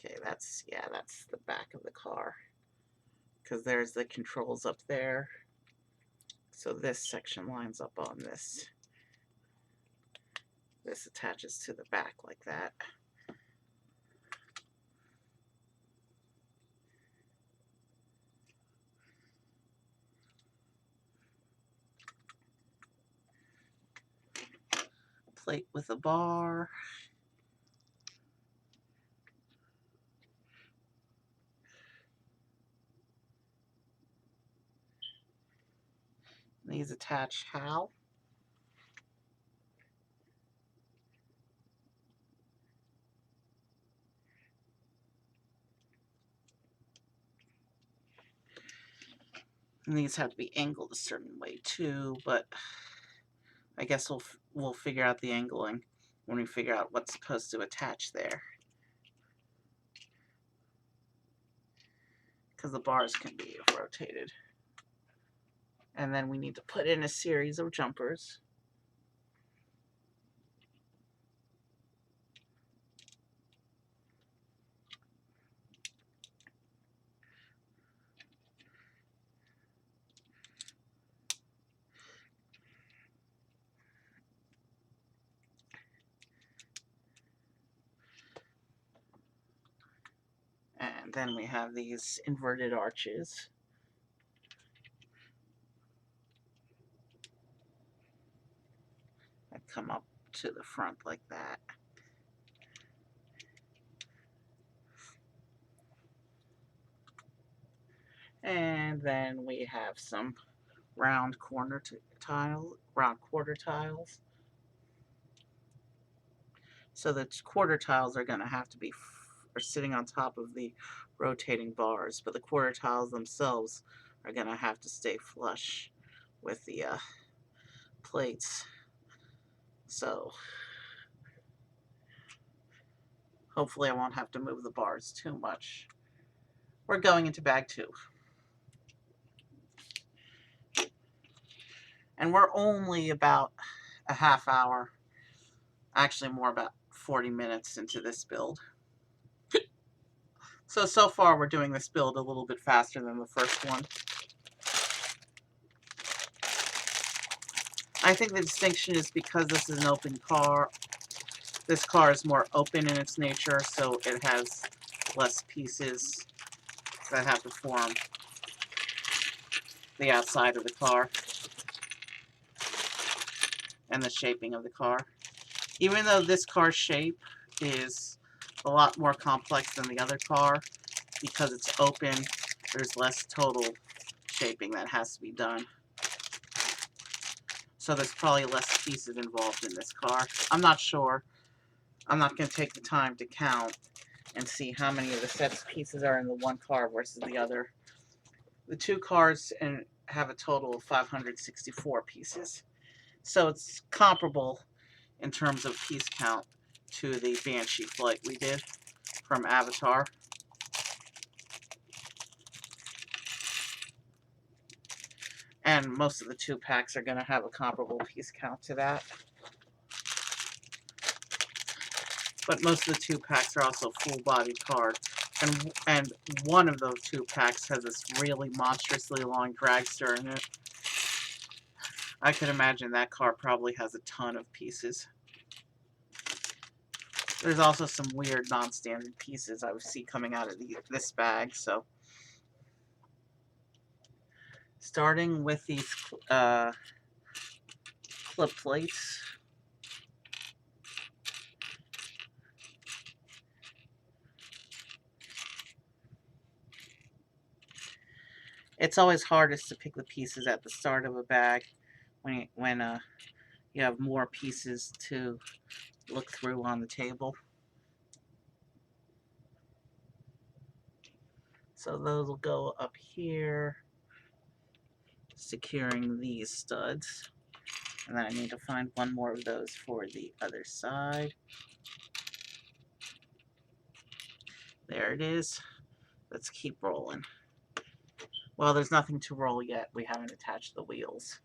Okay, that's the back of the car. Because there's the controls up there. So this section lines up on this. This attaches to the back like that. Plate with a bar. These attach how? And these have to be angled a certain way too, but I guess we'll figure out the angling when we figure out what's supposed to attach there. Because the bars can be rotated. And then we need to put in a series of jumpers. And then we have these inverted arches. That come up to the front like that. And then we have some round quarter tiles. So the quarter tiles are going to have to be sitting on top of the rotating bars, but the quarter tiles themselves are going to have to stay flush with the plates. So hopefully I won't have to move the bars too much. We're going into bag 2. And we're only about a half hour, actually more, about 40 minutes into this build. So far we're doing this build a little bit faster than the first one. I think the distinction is because this is an open car. This car is more open in its nature, so it has less pieces that have to form the outside of the car and the shaping of the car. Even though this car's shape is a lot more complex than the other car, because it's open, there's less total shaping that has to be done. So there's probably less pieces involved in this car. I'm not sure. I'm not going to take the time to count and see how many of the sets pieces are in the one car versus the other. The two cars have a total of 564 pieces. So it's comparable in terms of piece count to the Banshee flight we did from Avatar. And most of the 2-packs are going to have a comparable piece count to that. But most of the 2-packs are also full-bodied card. And one of those 2-packs has this really monstrously long dragster in it. I could imagine that car probably has a ton of pieces. There's also some weird non-standard pieces I would see coming out of this bag. So, starting with these clip plates. It's always hardest to pick the pieces at the start of a bag when you have more pieces to look through on the table. So those will go up here, securing these studs. And then I need to find one more of those for the other side. There it is. Let's keep rolling. Well, there's nothing to roll yet. We haven't attached the wheels.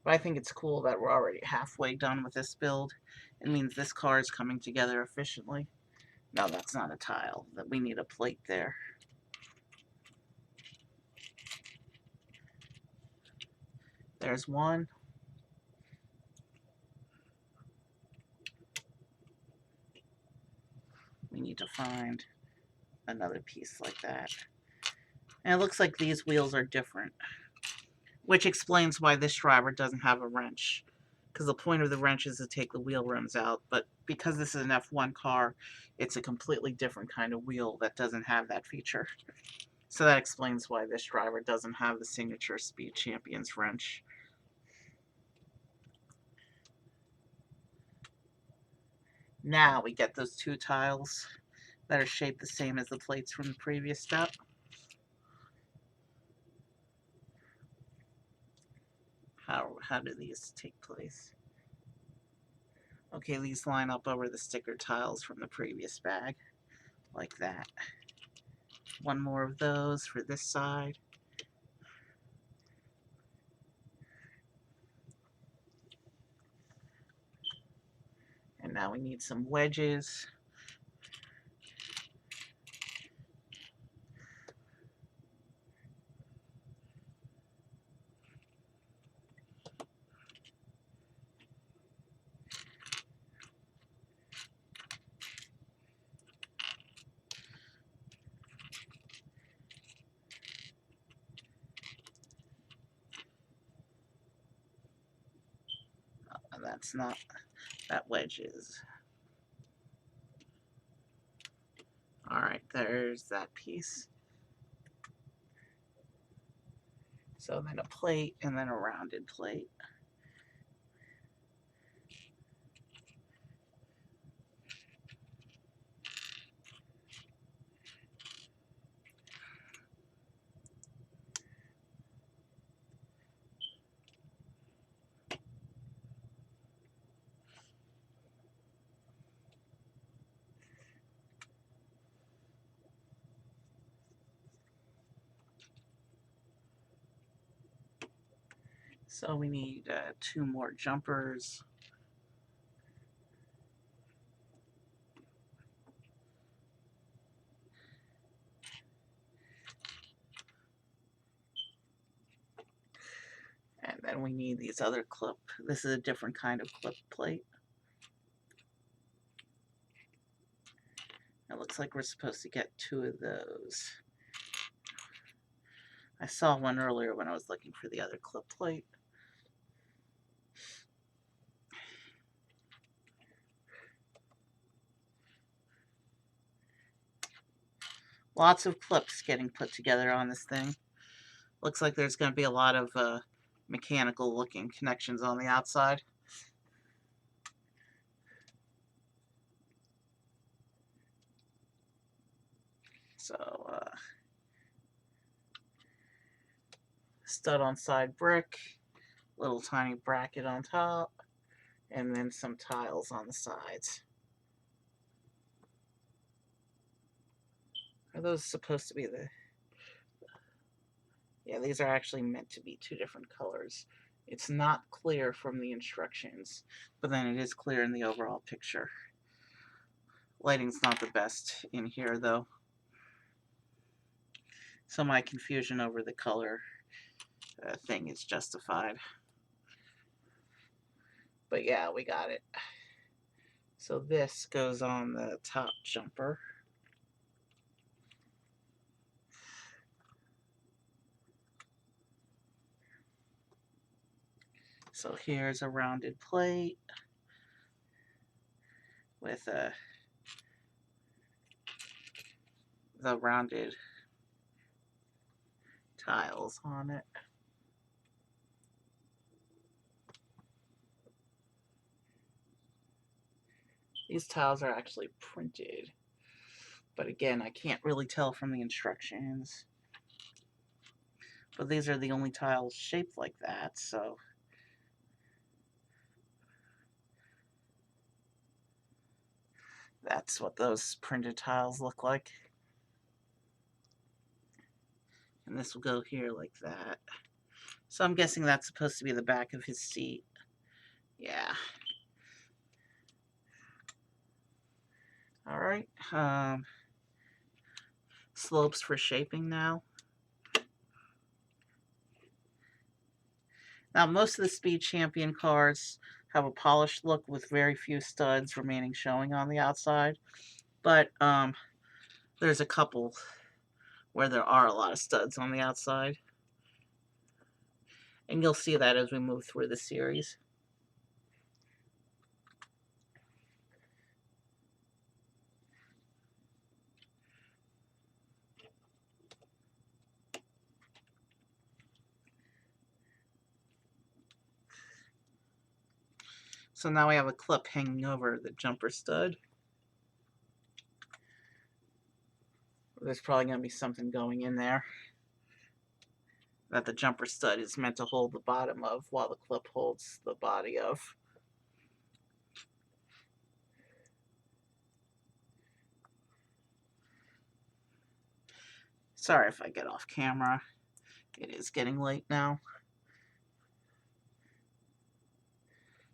But I think it's cool that we're already halfway done with this build. It means this car is coming together efficiently. No, that's not a tile. That we need a plate there. There's one. We need to find another piece like that. And it looks like these wheels are different, which explains why this driver doesn't have a wrench. Because the point of the wrench is to take the wheel rims out, but because this is an F1 car, it's a completely different kind of wheel that doesn't have that feature. So that explains why this driver doesn't have the signature Speed Champions wrench. Now we get those 2 tiles that are shaped the same as the plates from the previous step. How do these take place? Okay, these line up over the sticker tiles from the previous bag, like that. One more of those for this side. And now we need some wedges. That's not, that wedge is. Alright, there's that piece. So then a plate and then a rounded plate. So we need 2 more jumpers. And then we need these other clip. This is a different kind of clip plate. It looks like we're supposed to get 2 of those. I saw one earlier when I was looking for the other clip plate. Lots of clips getting put together on this thing. Looks like there's going to be a lot of mechanical looking connections on the outside. So stud-on side brick, little tiny bracket on top, and then some tiles on the sides. Are those supposed to be the... Yeah, these are actually meant to be two different colors. It's not clear from the instructions, but then it is clear in the overall picture. Lighting's not the best in here, though, so my confusion over the color thing is justified. But yeah, we got it. So this goes on the top jumper. So here's a rounded plate with the rounded tiles on it. These tiles are actually printed, but again, I can't really tell from the instructions. But these are the only tiles shaped like that, so that's what those printed tiles look like. And this will go here like that. So I'm guessing that's supposed to be the back of his seat. Yeah. Alright. Slopes for shaping now. Now, most of the Speed Champion cars have a polished look with very few studs remaining showing on the outside. But there's a couple where there are a lot of studs on the outside. And you'll see that as we move through the series. So now we have a clip hanging over the jumper stud. There's probably going to be something going in there that the jumper stud is meant to hold the bottom of, while the clip holds the body of. Sorry if I get off camera. It is getting late now.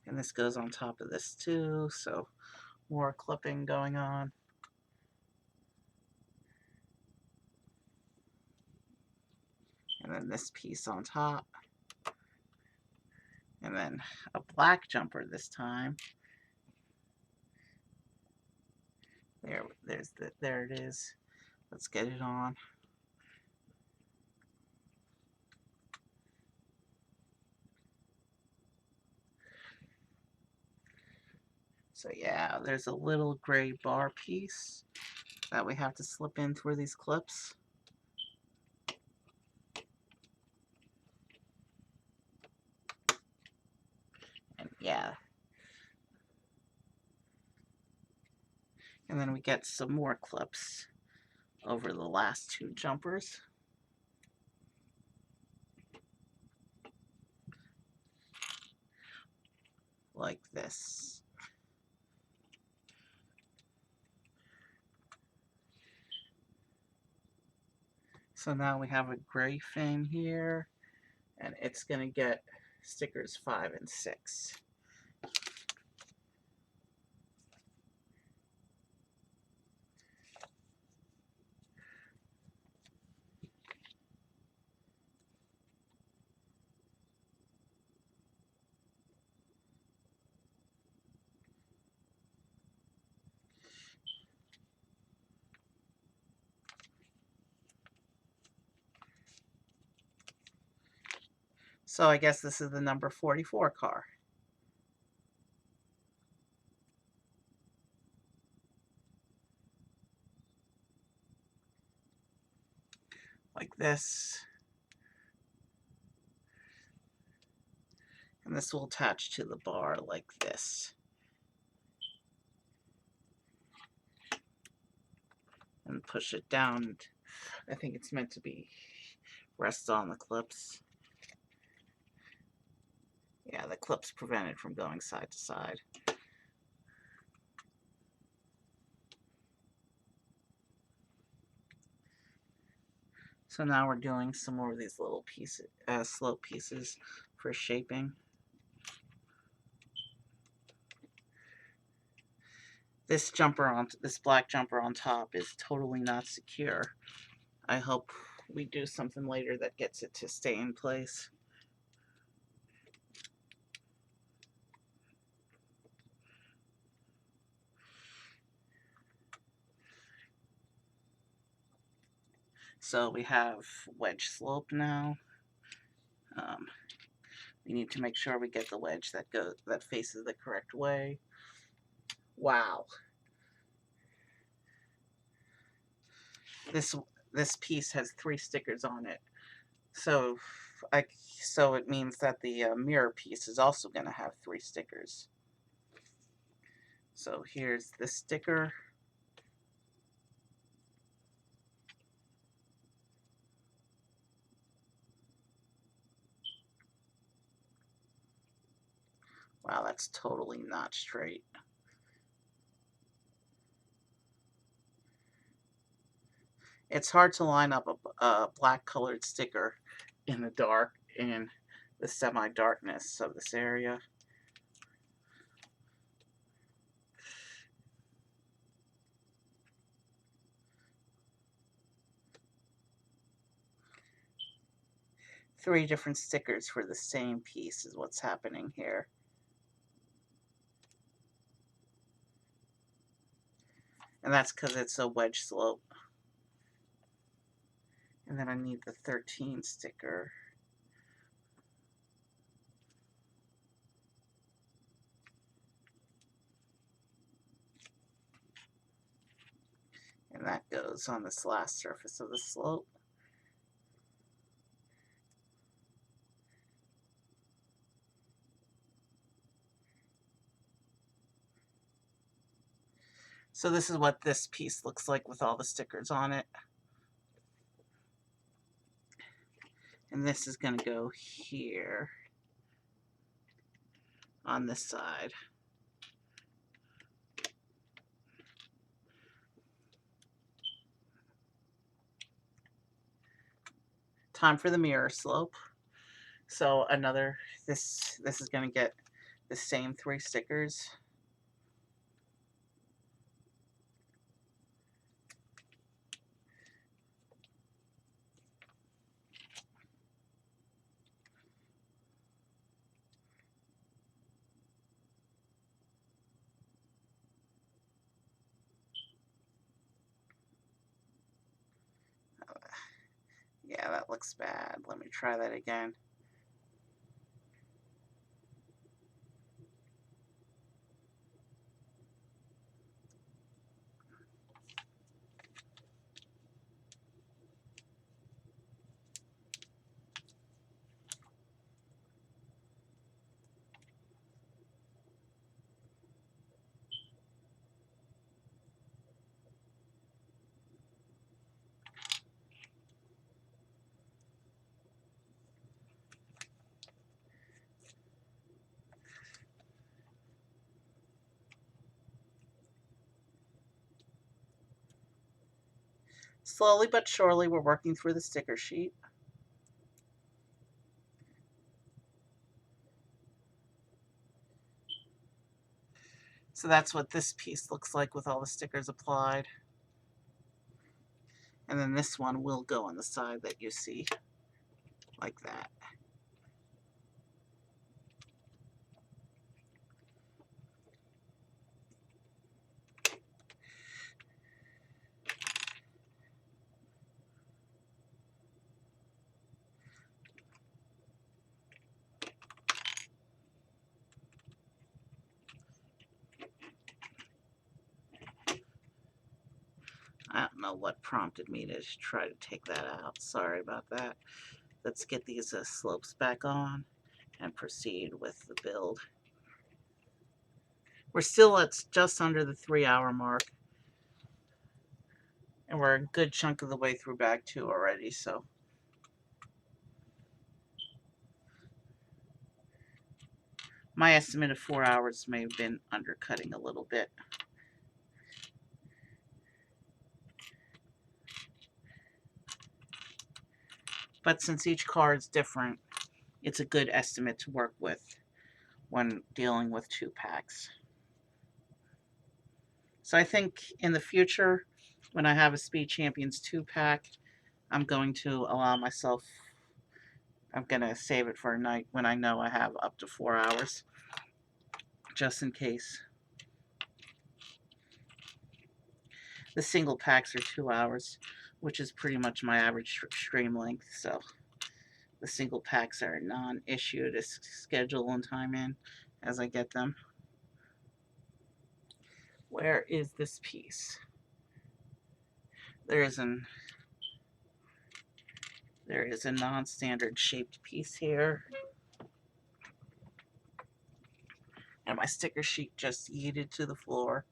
And this goes on top of this too, so more clipping going on. And then this piece on top. And then a black jumper this time. There it is. Let's get it on. So yeah, there's a little gray bar piece that we have to slip in through these clips. And yeah. And then we get some more clips over the last two jumpers. Like this. So now we have a gray fin here, and it's going to get stickers 5 and 6. So I guess this is the number 44 car. Like this. And this will attach to the bar like this. And push it down. I think it's meant to be rest on the clips. Yeah, the clip's prevented from going side to side. So now we're doing some more of these little pieces, slope pieces for shaping. This black jumper on top is totally not secure. I hope we do something later that gets it to stay in place. So we have wedge slope now. We need to make sure we get the wedge that faces the correct way. Wow. This piece has 3 stickers on it. So so it means that the mirror piece is also going to have 3 stickers. So here's the sticker. Wow, that's totally not straight. It's hard to line up a black colored sticker in the dark, in the semi-darkness of this area. Three different stickers for the same piece is what's happening here. And that's because it's a wedge slope. And then I need the 13 sticker. And that goes on this last surface of the slope. So this is what this piece looks like with all the stickers on it. And this is going to go here on this side. Time for the mirror slope. So this is going to get the same 3 stickers. Yeah, that looks bad. Let me try that again. Slowly but surely, we're working through the sticker sheet. So that's what this piece looks like with all the stickers applied. And then this one will go on the side that you see, like that. I don't know what prompted me to try to take that out. Sorry about that. Let's get these slopes back on and proceed with the build. We're still at just under the 3-hour mark. And we're a good chunk of the way through bag 2 already, so. My estimate of 4 hours may have been undercutting a little bit. But since each car is different, it's a good estimate to work with when dealing with 2-packs. So I think in the future, when I have a Speed Champions 2-pack, I'm going to allow myself, I'm going to save it for a night when I know I have up to 4 hours, just in case. The single packs are 2 hours, which is pretty much my average stream length, so the single packs are a non-issue to schedule and time in as I get them. Where is this piece? There is a non-standard shaped piece here. And my sticker sheet just yeeted to the floor.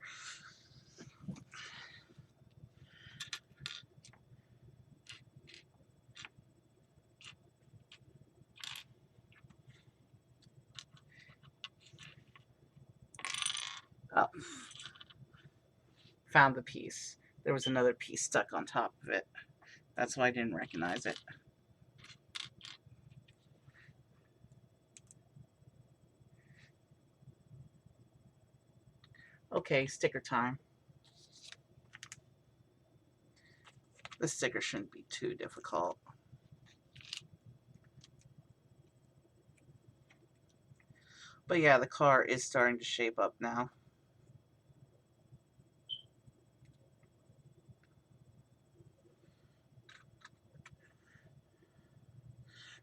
Oh, found the piece. There was another piece stuck on top of it. That's why I didn't recognize it. Okay, sticker time. The sticker shouldn't be too difficult. But yeah, the car is starting to shape up now.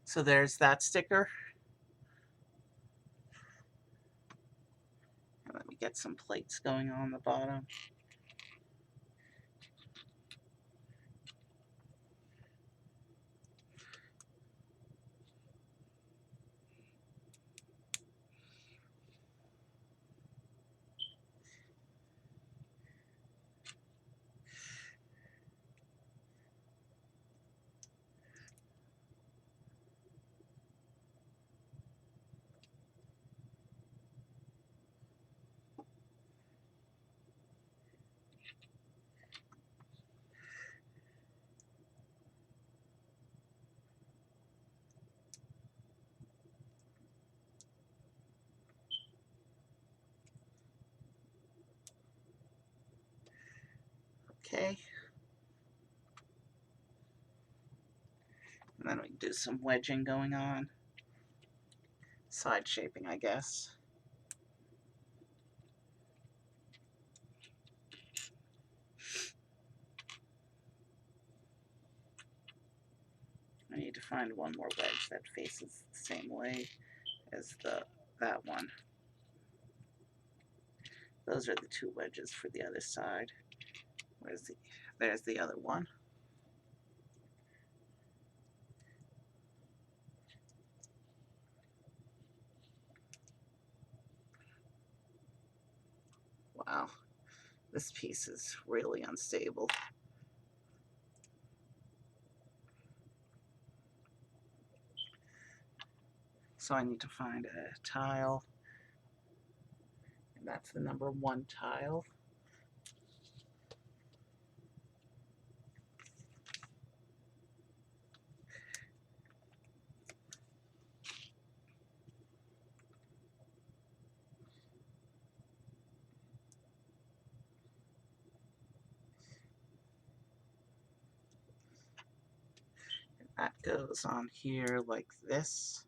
So there's that sticker. And let me get some plates going on the bottom. Okay. And then we do some wedging going on. Side shaping, I guess. I need to find one more wedge that faces the same way as that one. Those are the 2 wedges for the other side. There's the other one. Wow, this piece is really unstable. So I need to find a tile. And that's the number 1 tile. That goes on here like this.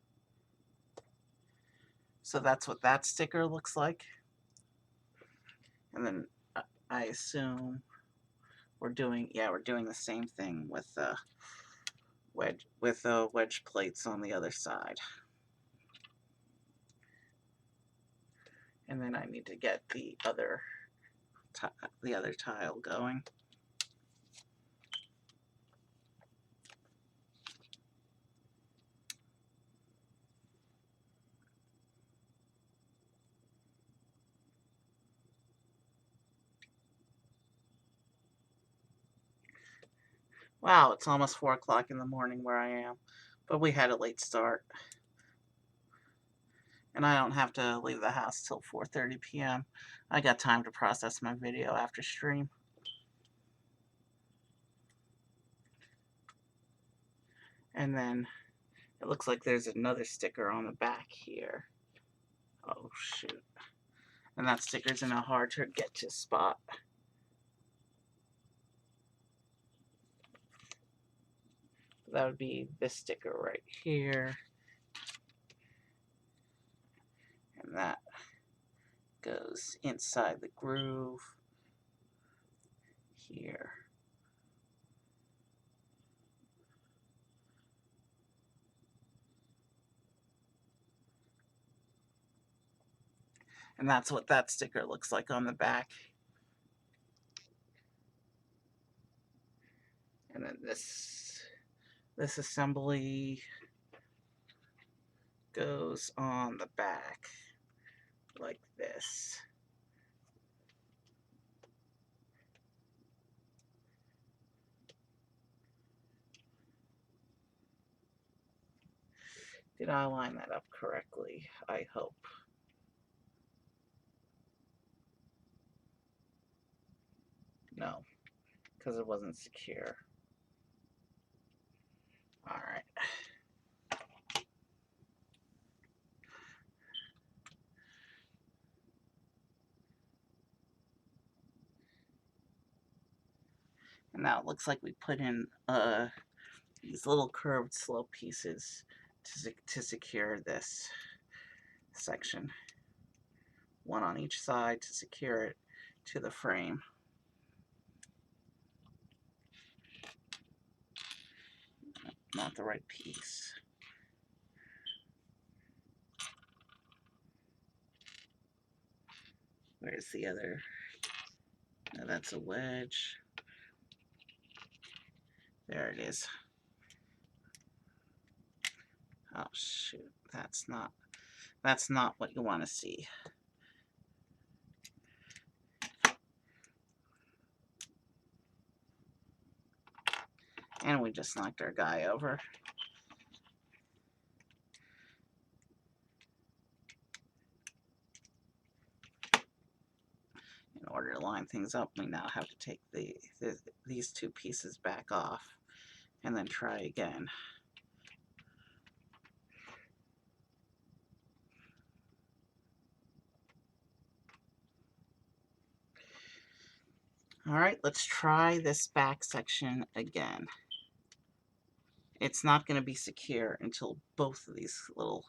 So that's what that sticker looks like. And then I assume we're doing the same thing with wedge plates on the other side. And then I need to get the other tile going. Wow, it's almost 4 o'clock in the morning where I am, but we had a late start. And I don't have to leave the house till 4:30 p.m. I got time to process my video after stream. And then it looks like there's another sticker on the back here. Oh, shoot. And that sticker's in a hard to get to spot. That would be this sticker right here. And that goes inside the groove here. And that's what that sticker looks like on the back. And then this assembly goes on the back like this. Did I line that up correctly? I hope. No, because it wasn't secure. All right. And now it looks like we put in these little curved slope pieces to secure this section. One on each side to secure it to the frame. Not the right piece. Where's the other? No, that's a wedge. There it is. Oh shoot, that's not what you want to see. And we just knocked our guy over. In order to line things up, we now have to take these two pieces back off and then try again. All right, let's try this back section again. It's not going to be secure until both of these little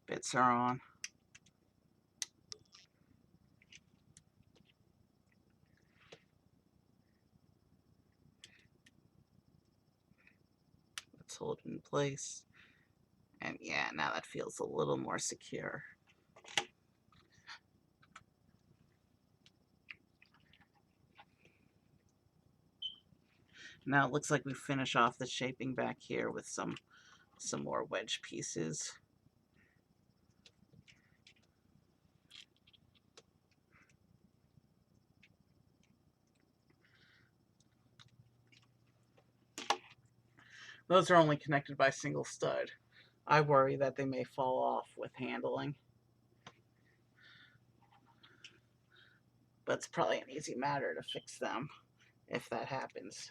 bits are on. Let's hold it in place. And yeah, now that feels a little more secure. Now it looks like we finish off the shaping back here with some more wedge pieces. Those are only connected by single stud. I worry that they may fall off with handling. But it's probably an easy matter to fix them if that happens.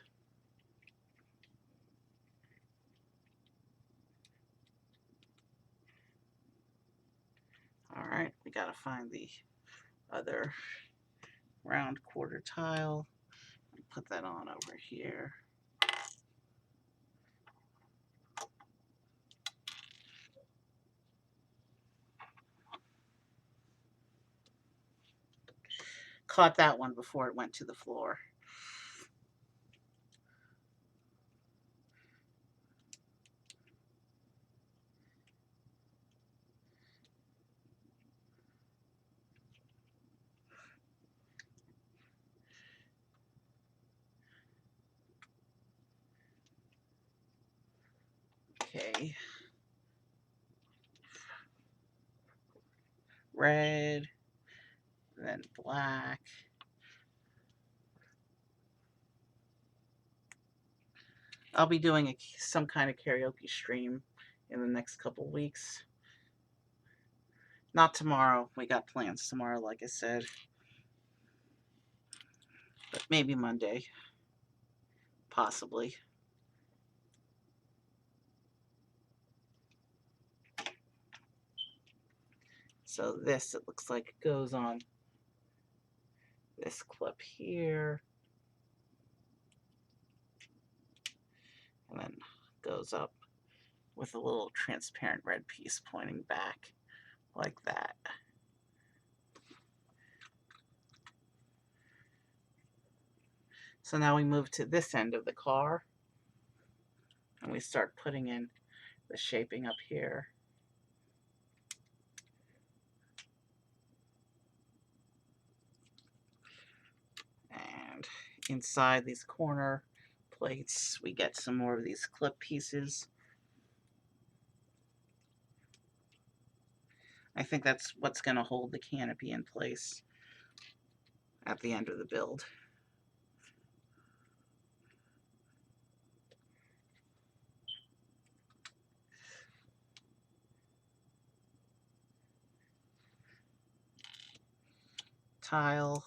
Alright, we gotta find the other round quarter tile and put that on over here. Caught that one before it went to the floor. Okay. Red, then black. I'll be doing some kind of karaoke stream in the next couple weeks. Not tomorrow. We got plans tomorrow, like I said. But maybe Monday. Possibly. So this, it looks like it goes on this clip here. And then goes up with a little transparent red piece pointing back like that. So now we move to this end of the car and we start putting in the shaping up here. And inside these corner plates, we get some more of these clip pieces. I think that's what's going to hold the canopy in place at the end of the build. Tile,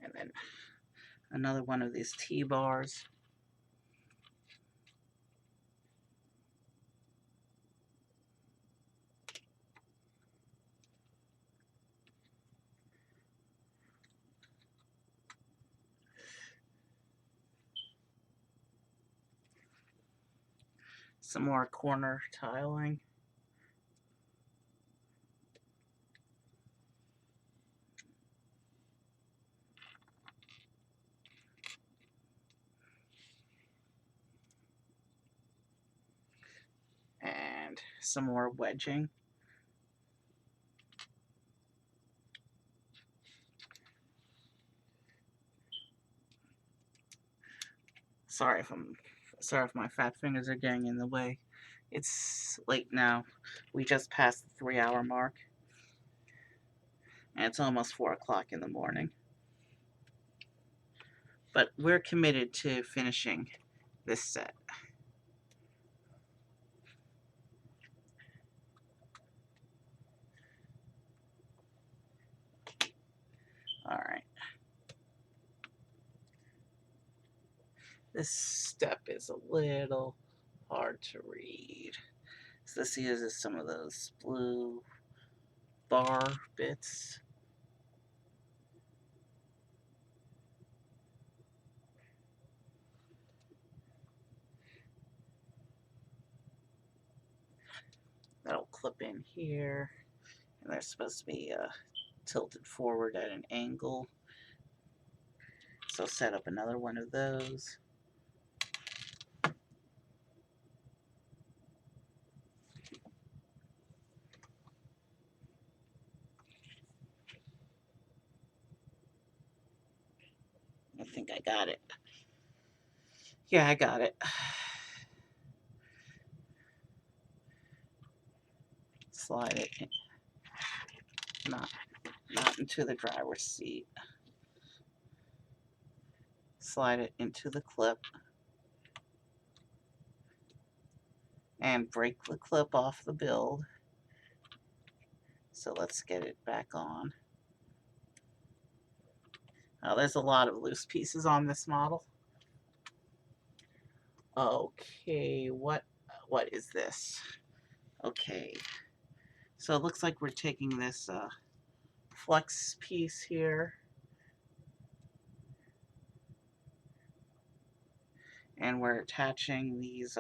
and then another one of these T-bars. Some more corner tiling. And some more wedging. Sorry if my fat fingers are getting in the way. It's late now. We just passed the 3-hour mark. And it's almost 4 o'clock in the morning. But we're committed to finishing this set. Alright. This step is a little hard to read. So this uses some of those blue bar bits. That'll clip in here. And they're supposed to be tilted forward at an angle. So set up another one of those. I think I got it. Yeah, I got it. Slide it in. Not into the driver's seat. Slide it into the clip. And break the clip off the build. So let's get it back on. Oh, there's a lot of loose pieces on this model. Okay, what is this? Okay, so it looks like we're taking this flex piece here and we're attaching these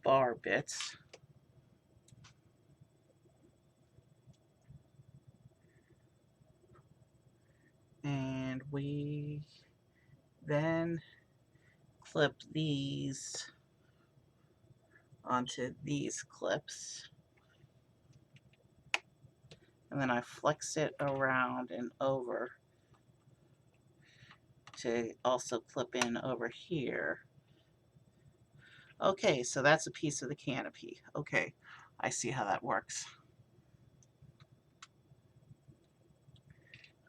bar bits. And we then clip these onto these clips. And then I flex it around and over to also clip in over here. Okay, so that's a piece of the canopy. Okay, I see how that works.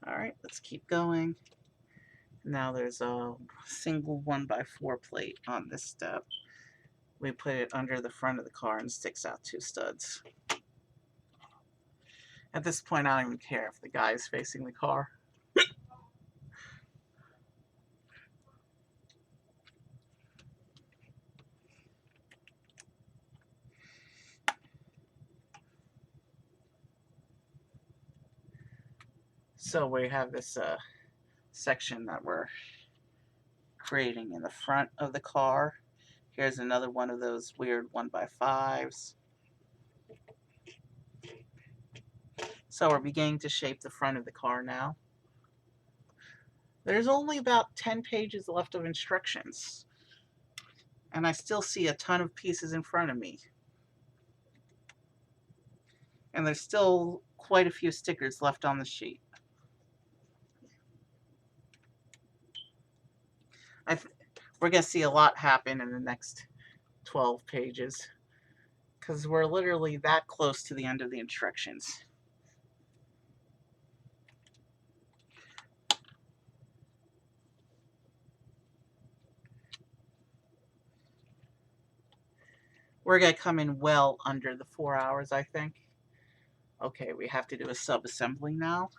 Alright, let's keep going. Now there's a single 1x4 plate on this step. We put it under the front of the car and sticks out 2 studs. At this point, I don't even care if the guy is facing the car. So we have this section that we're creating in the front of the car. Here's another one of those weird 1x5s. So we're beginning to shape the front of the car now. There's only about 10 pages left of instructions, and I still see a ton of pieces in front of me. And there's still quite a few stickers left on the sheet. We're going to see a lot happen in the next 12 pages, because we're literally that close to the end of the instructions. We're going to come in well under the 4 hours, I think. Okay, we have to do a sub-assembly now.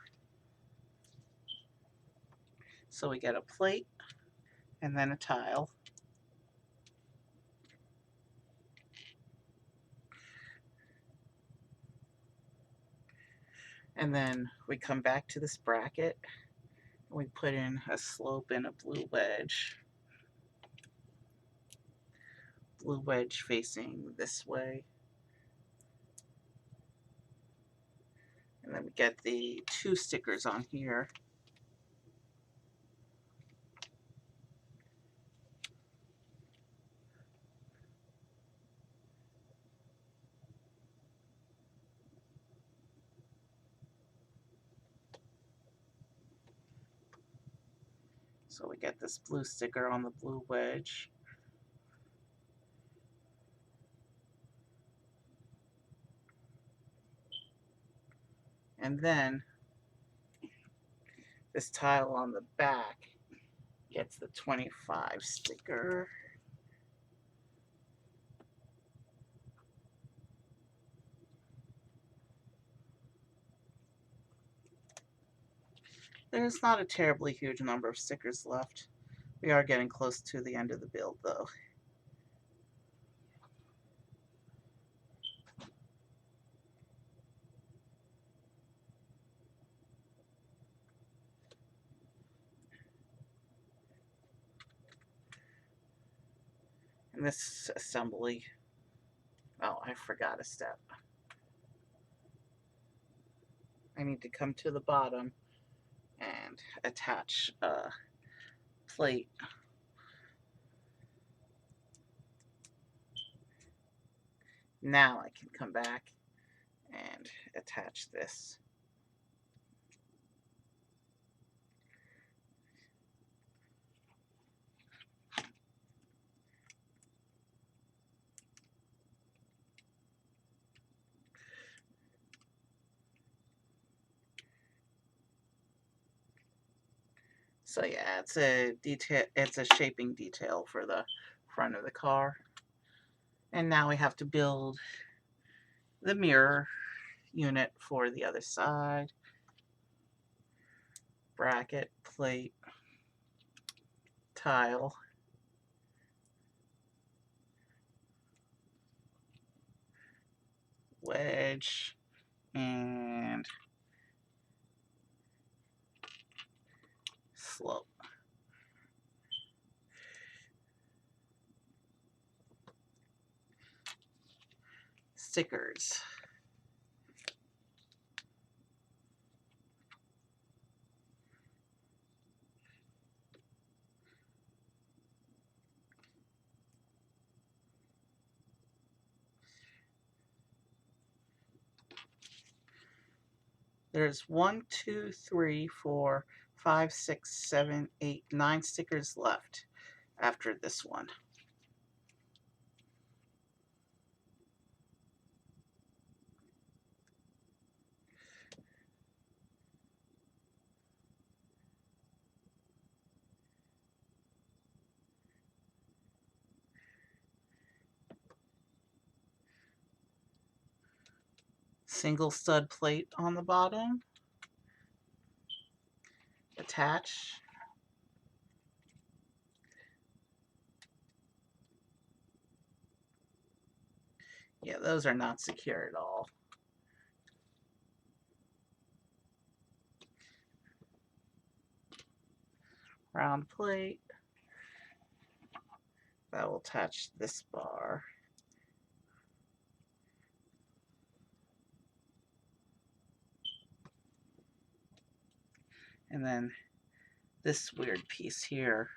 So we get a plate and then a tile. And then we come back to this bracket. And we put in a slope and a blue wedge. Blue wedge facing this way. And then we get the 2 stickers on here. So we get this blue sticker on the blue wedge. And then this tile on the back gets the 25 sticker. There's not a terribly huge number of stickers left. We are getting close to the end of the build, though. In this assembly, oh, I forgot a step. I need to come to the bottom and attach a plate. Now I can come back and attach this. So yeah, it's a detail. It's a shaping detail for the front of the car. And now we have to build the mirror unit for the other side. Bracket, plate, tile, wedge, and slope. Stickers. There's 1, 2, 3, 4, 5, 6, 7, 8, 9 stickers left after this one. single stud plate on the bottom. Attach. Yeah, those are not secure at all. Round plate. That will attach this bar. And then this weird piece here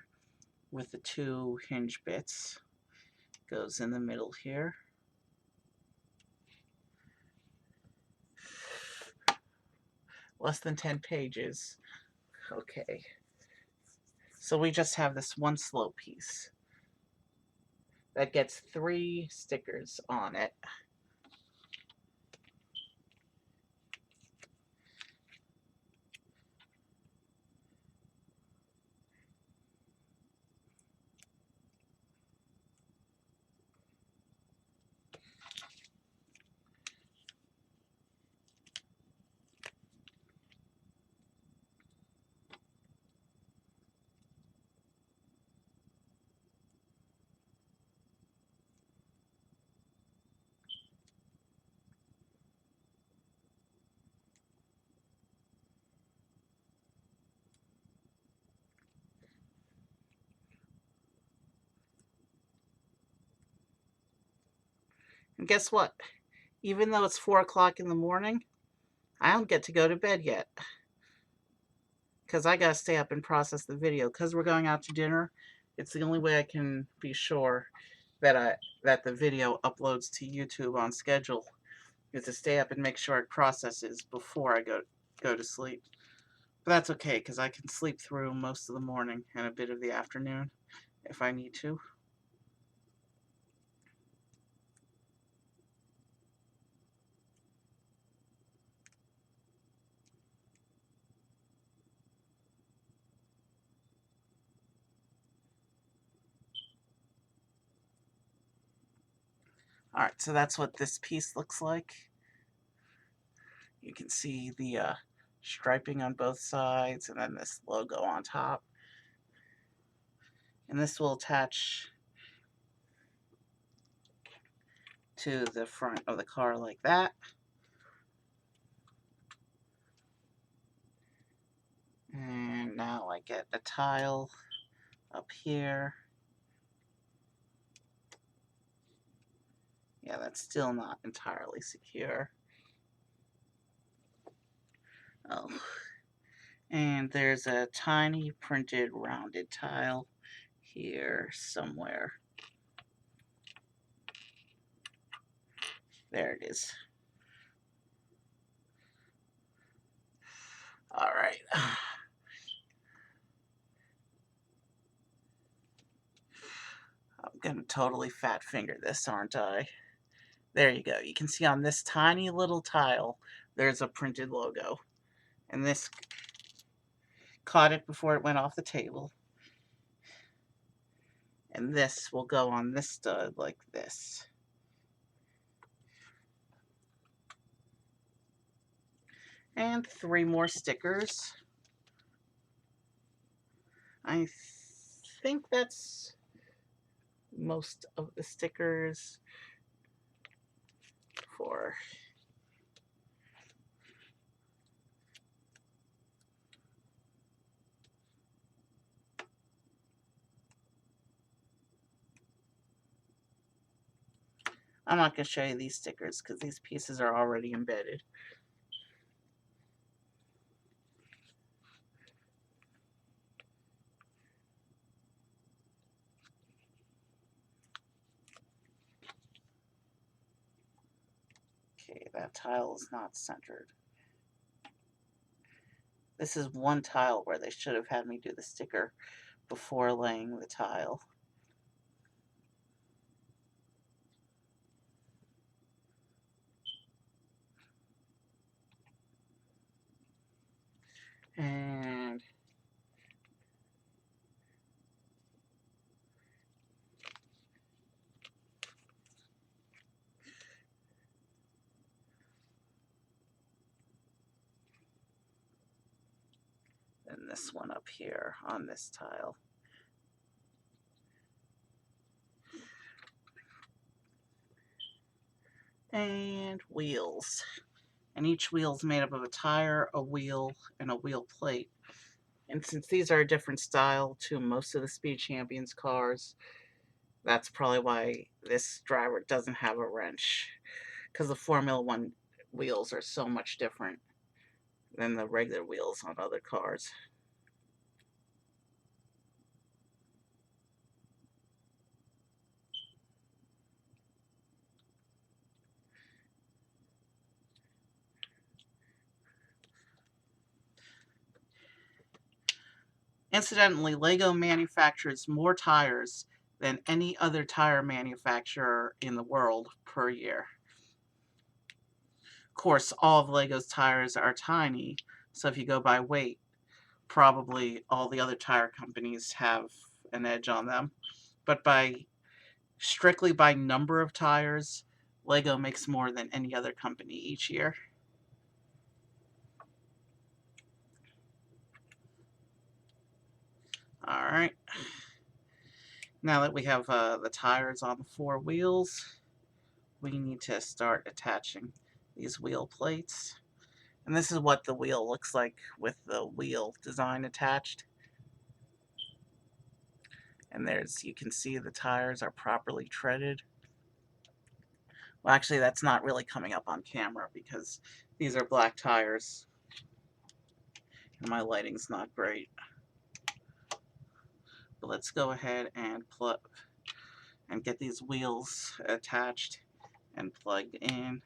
with the two hinge bits goes in the middle here. Less than 10 pages. Okay. So we just have this one slope piece that gets 3 stickers on it. And guess what? Even though it's 4 o'clock in the morning, I don't get to go to bed yet. Because I got to stay up and process the video. Because we're going out to dinner, it's the only way I can be sure that the video uploads to YouTube on schedule, is to stay up and make sure it processes before I go to sleep. But that's okay, because I can sleep through most of the morning and a bit of the afternoon if I need to. Alright, so that's what this piece looks like. You can see the striping on both sides, and then this logo on top. And this will attach to the front of the car like that. And now I get a tile up here. Yeah, that's still not entirely secure. Oh. And there's a tiny printed rounded tile here somewhere. There it is. All right. I'm going to totally fat finger this, aren't I? There you go. You can see on this tiny little tile, there's a printed logo. And this caught it before it went off the table. And this will go on this stud like this. And 3 more stickers. I think that's most of the stickers for I'm not going to show you these stickers because these pieces are already embedded. Okay, that tile is not centered. This is one tile where they should have had me do the sticker before laying the tile. And this one up here on this tile. And wheels. And each wheel is made up of a tire, a wheel, and a wheel plate. And since these are a different style to most of the Speed Champions cars, that's probably why this driver doesn't have a wrench. Because the Formula One wheels are so much different than the regular wheels on other cars. Incidentally, Lego manufactures more tires than any other tire manufacturer in the world per year. Of course, all of Lego's tires are tiny, so if you go by weight, probably all the other tire companies have an edge on them. But strictly by number of tires, Lego makes more than any other company each year. Alright. Now that we have the tires on the 4 wheels, we need to start attaching these wheel plates. And this is what the wheel looks like with the wheel design attached. And you can see the tires are properly treaded. Well, actually, that's not really coming up on camera because these are black tires and my lighting's not great. But let's go ahead and get these wheels attached and plugged in.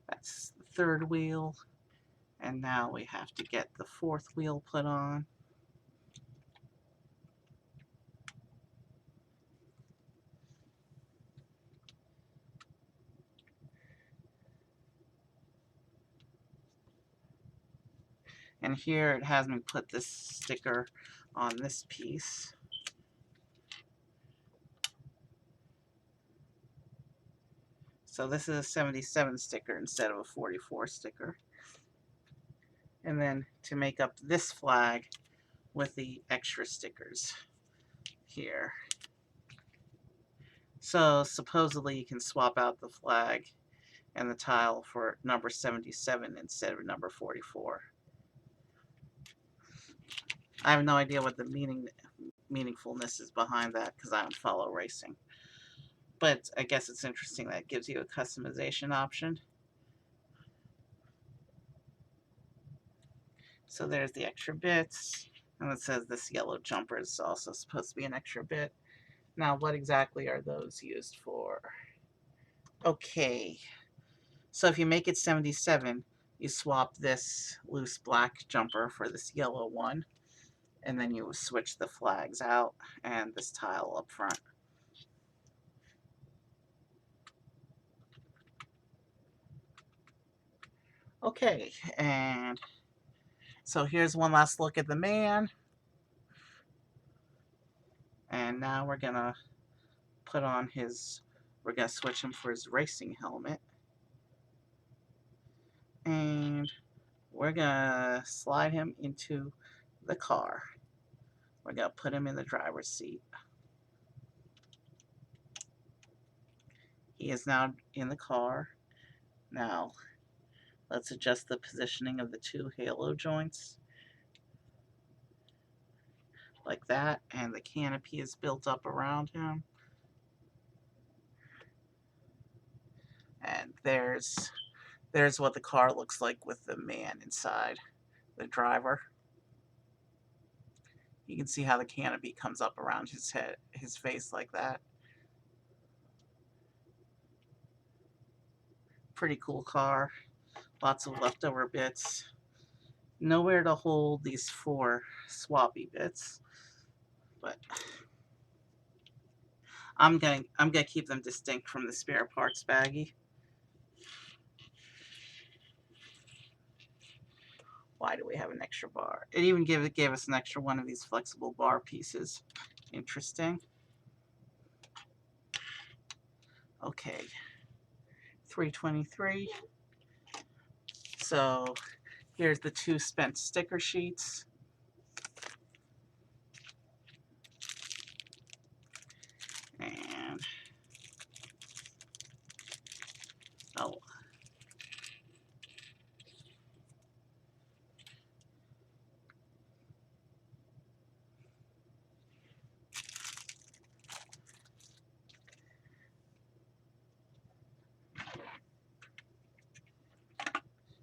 That's the 3rd wheel. And now we have to get the 4th wheel put on. And here it has me put this sticker on this piece. So this is a 77 sticker instead of a 44 sticker. And then to make up this flag with the extra stickers here. So supposedly you can swap out the flag and the tile for number 77 instead of number 44. I have no idea what the meaningfulness is behind that because I don't follow racing. But I guess it's interesting that it gives you a customization option. So there's the extra bits. And it says this yellow jumper is also supposed to be an extra bit. Now, what exactly are those used for? Okay. So if you make it 77, you swap this loose black jumper for this yellow one. And then you switch the flags out and this tile up front. Okay, and so here's one last look at the man. And now we're gonna we're gonna switch him for his racing helmet. And we're gonna slide him into the car. We're gonna put him in the driver's seat. He is now in the car. Now, let's adjust the positioning of the 2 halo joints. Like that, and the canopy is built up around him. And there's what the car looks like with the man inside, the driver. You can see how the canopy comes up around his face like that. Pretty cool car. Lots of leftover bits. Nowhere to hold these 4 swappy bits, but I'm gonna keep them distinct from the spare parts baggie. Why do we have an extra bar? It even gave us an extra one of these flexible bar pieces. Interesting. Okay, 323. So here's the 2 spent sticker sheets. And, oh,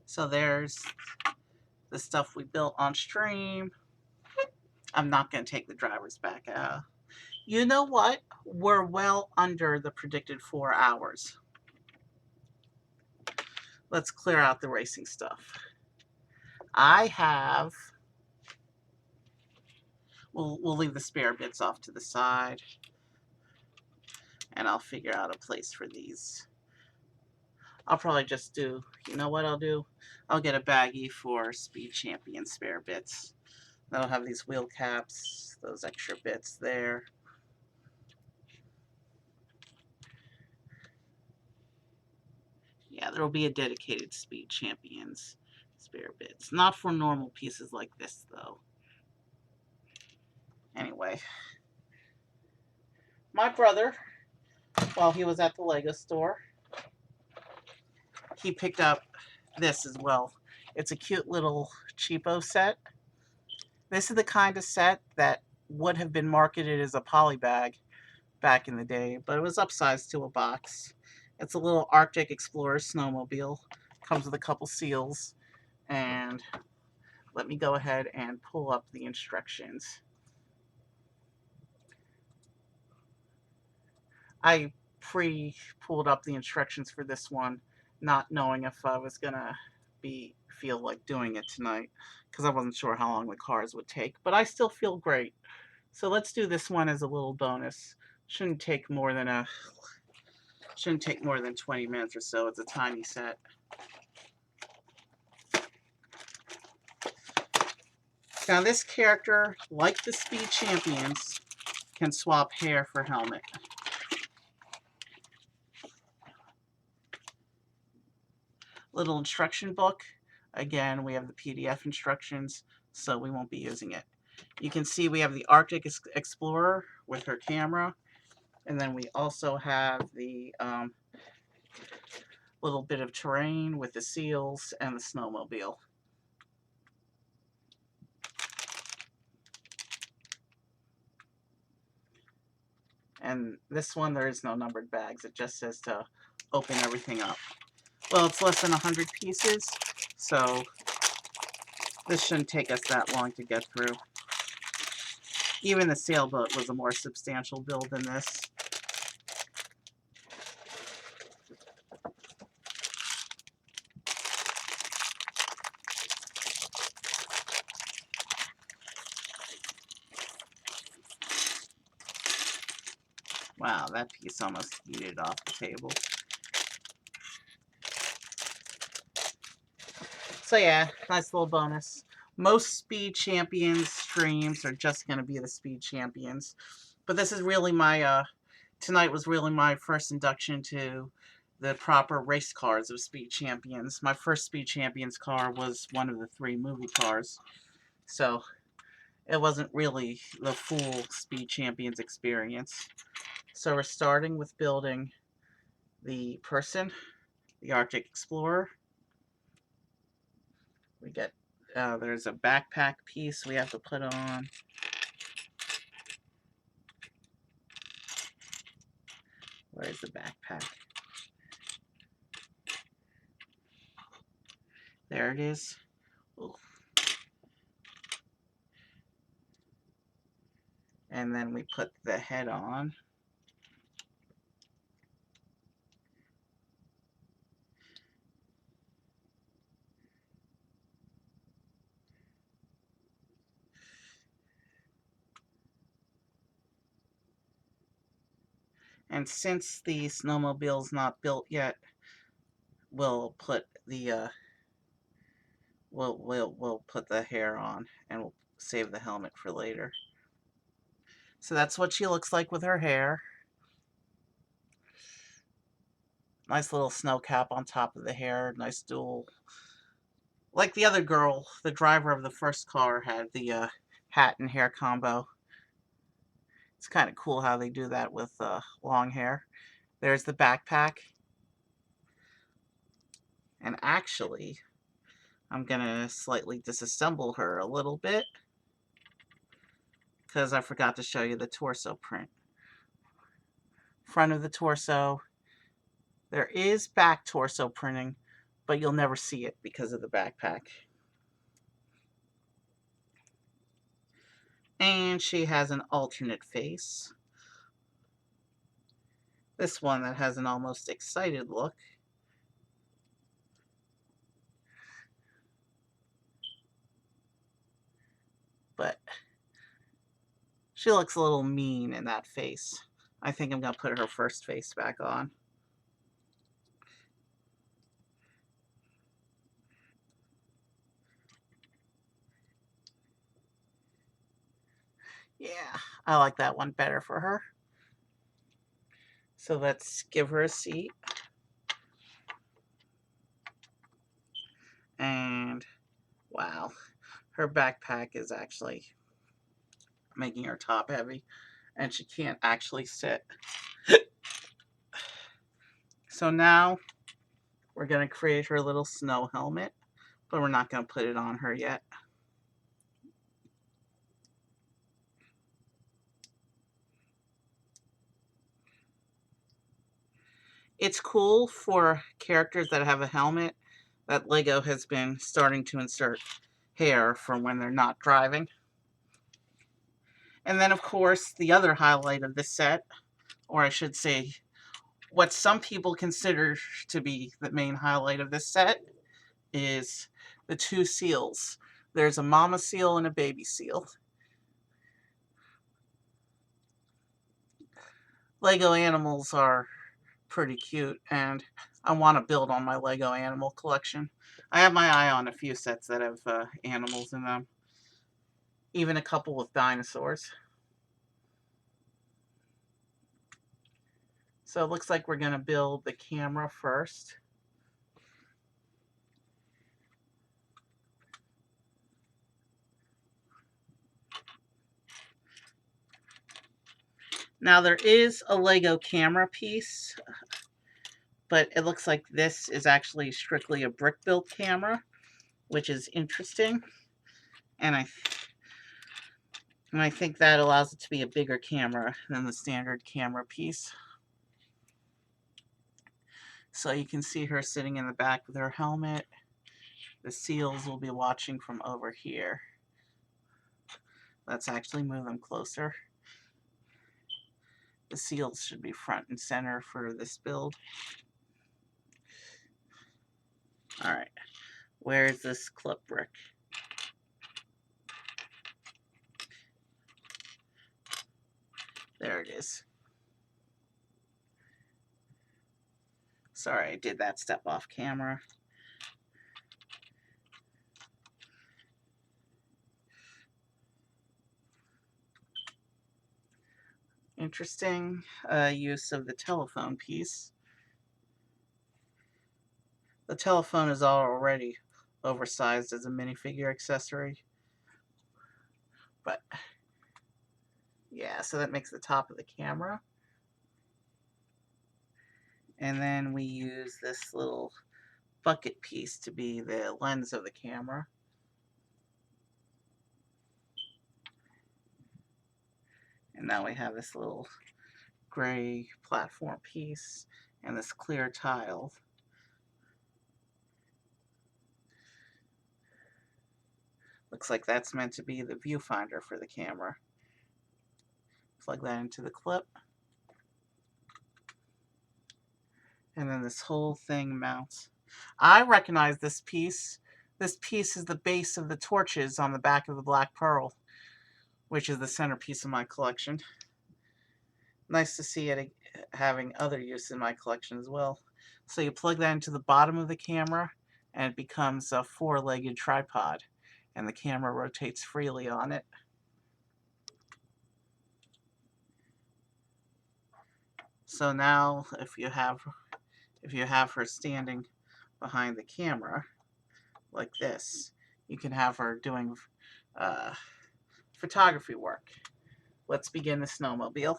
so there's the stuff we built on stream. I'm not going to take the drivers back out. You know what? We're well under the predicted 4 hours. Let's clear out the racing stuff. I have... We'll leave the spare bits off to the side. And I'll figure out a place for these. I'll probably just do... You know what I'll do? I'll get a baggie for Speed Champion spare bits. That'll have these wheel caps, those extra bits there. Yeah, there will be a dedicated Speed Champions spare bits. Not for normal pieces like this, though. Anyway. My brother, while he was at the Lego store, he picked up this as well. It's a cute little cheapo set. This is the kind of set that would have been marketed as a poly bag back in the day, but it was upsized to a box. It's a little Arctic Explorer snowmobile. Comes with a couple seals. And let me go ahead and pull up the instructions. I pre-pulled up the instructions for this one, not knowing if I was gonna feel like doing it tonight, because I wasn't sure how long the cars would take, but I still feel great. So let's do this one as a little bonus. Shouldn't take more than 20 minutes or so. It's a tiny set. Now this character, like the Speed Champions, can swap hair for helmet. Little instruction book. Again, we have the PDF instructions, so we won't be using it. You can see we have the Arctic Explorer with her camera, and then we also have the little bit of terrain with the seals and the snowmobile. And this one, there is no numbered bags. It just says to open everything up. Well, it's less than 100 pieces, so this shouldn't take us that long to get through. Even the sailboat was a more substantial build than this. Wow, that piece almost yeeted off the table. So yeah, nice little bonus. Most Speed Champions streams are just going to be the Speed Champions. But this is really my, tonight was really my first induction to the proper race cars of Speed Champions. My first Speed Champions car was one of the 3 movie cars. So it wasn't really the full Speed Champions experience. So we're starting with building the person, the Arctic Explorer. We get, there's a backpack piece we have to put on. Where's the backpack? There it is. Ooh. And then we put the head on. And since the snowmobile's not built yet, we'll put the we'll put the hair on, and we'll save the helmet for later. So that's what she looks like with her hair. Nice little snow cap on top of the hair. Nice dual. Like the other girl, the driver of the first car had the hat and hair combo. It's kind of cool how they do that with long hair. There's the backpack. And actually, I'm going to slightly disassemble her a little bit because I forgot to show you the torso print. Front of the torso. There is back torso printing, but you'll never see it because of the backpack. And she has an alternate face. This one that has an almost excited look. But she looks a little mean in that face. I think I'm going to put her first face back on. Yeah, I like that one better for her. So let's give her a seat. And wow, her backpack is actually making her top heavy. And she can't actually sit. So now we're going to create her little snow helmet. But we're not going to put it on her yet. It's cool for characters that have a helmet that Lego has been starting to insert hair for when they're not driving. And then, of course, the other highlight of this set, or I should say, what some people consider to be the main highlight of this set, is the two seals. There's a mama seal and a baby seal. Lego animals are pretty cute, and I want to build on my Lego animal collection. I have my eye on a few sets that have animals in them, even a couple with dinosaurs. So it looks like we're going to build the camera first. Now there is a Lego camera piece, but it looks like this is actually strictly a brick-built camera, which is interesting. And I think that allows it to be a bigger camera than the standard camera piece. So you can see her sitting in the back with her helmet. The seals will be watching from over here. Let's actually move them closer. The seals should be front and center for this build. Alright, where's this clip brick? There it is. Sorry, I did that step off camera. Interesting use of the telephone piece. The telephone is already oversized as a minifigure accessory. But yeah, so that makes the top of the camera. And then we use this little bucket piece to be the lens of the camera. And now we have this little gray platform piece and this clear tile. Looks like that's meant to be the viewfinder for the camera. Plug that into the clip. And then this whole thing mounts. I recognize this piece. This piece is the base of the torches on the back of the Black Pearl, which is the centerpiece of my collection. Nice to see it having other use in my collection as well. So you plug that into the bottom of the camera, and it becomes a four-legged tripod, and the camera rotates freely on it. So now, if you have if you have her standing behind the camera like this, you can have her doing uh, photography work. Let's begin the snowmobile.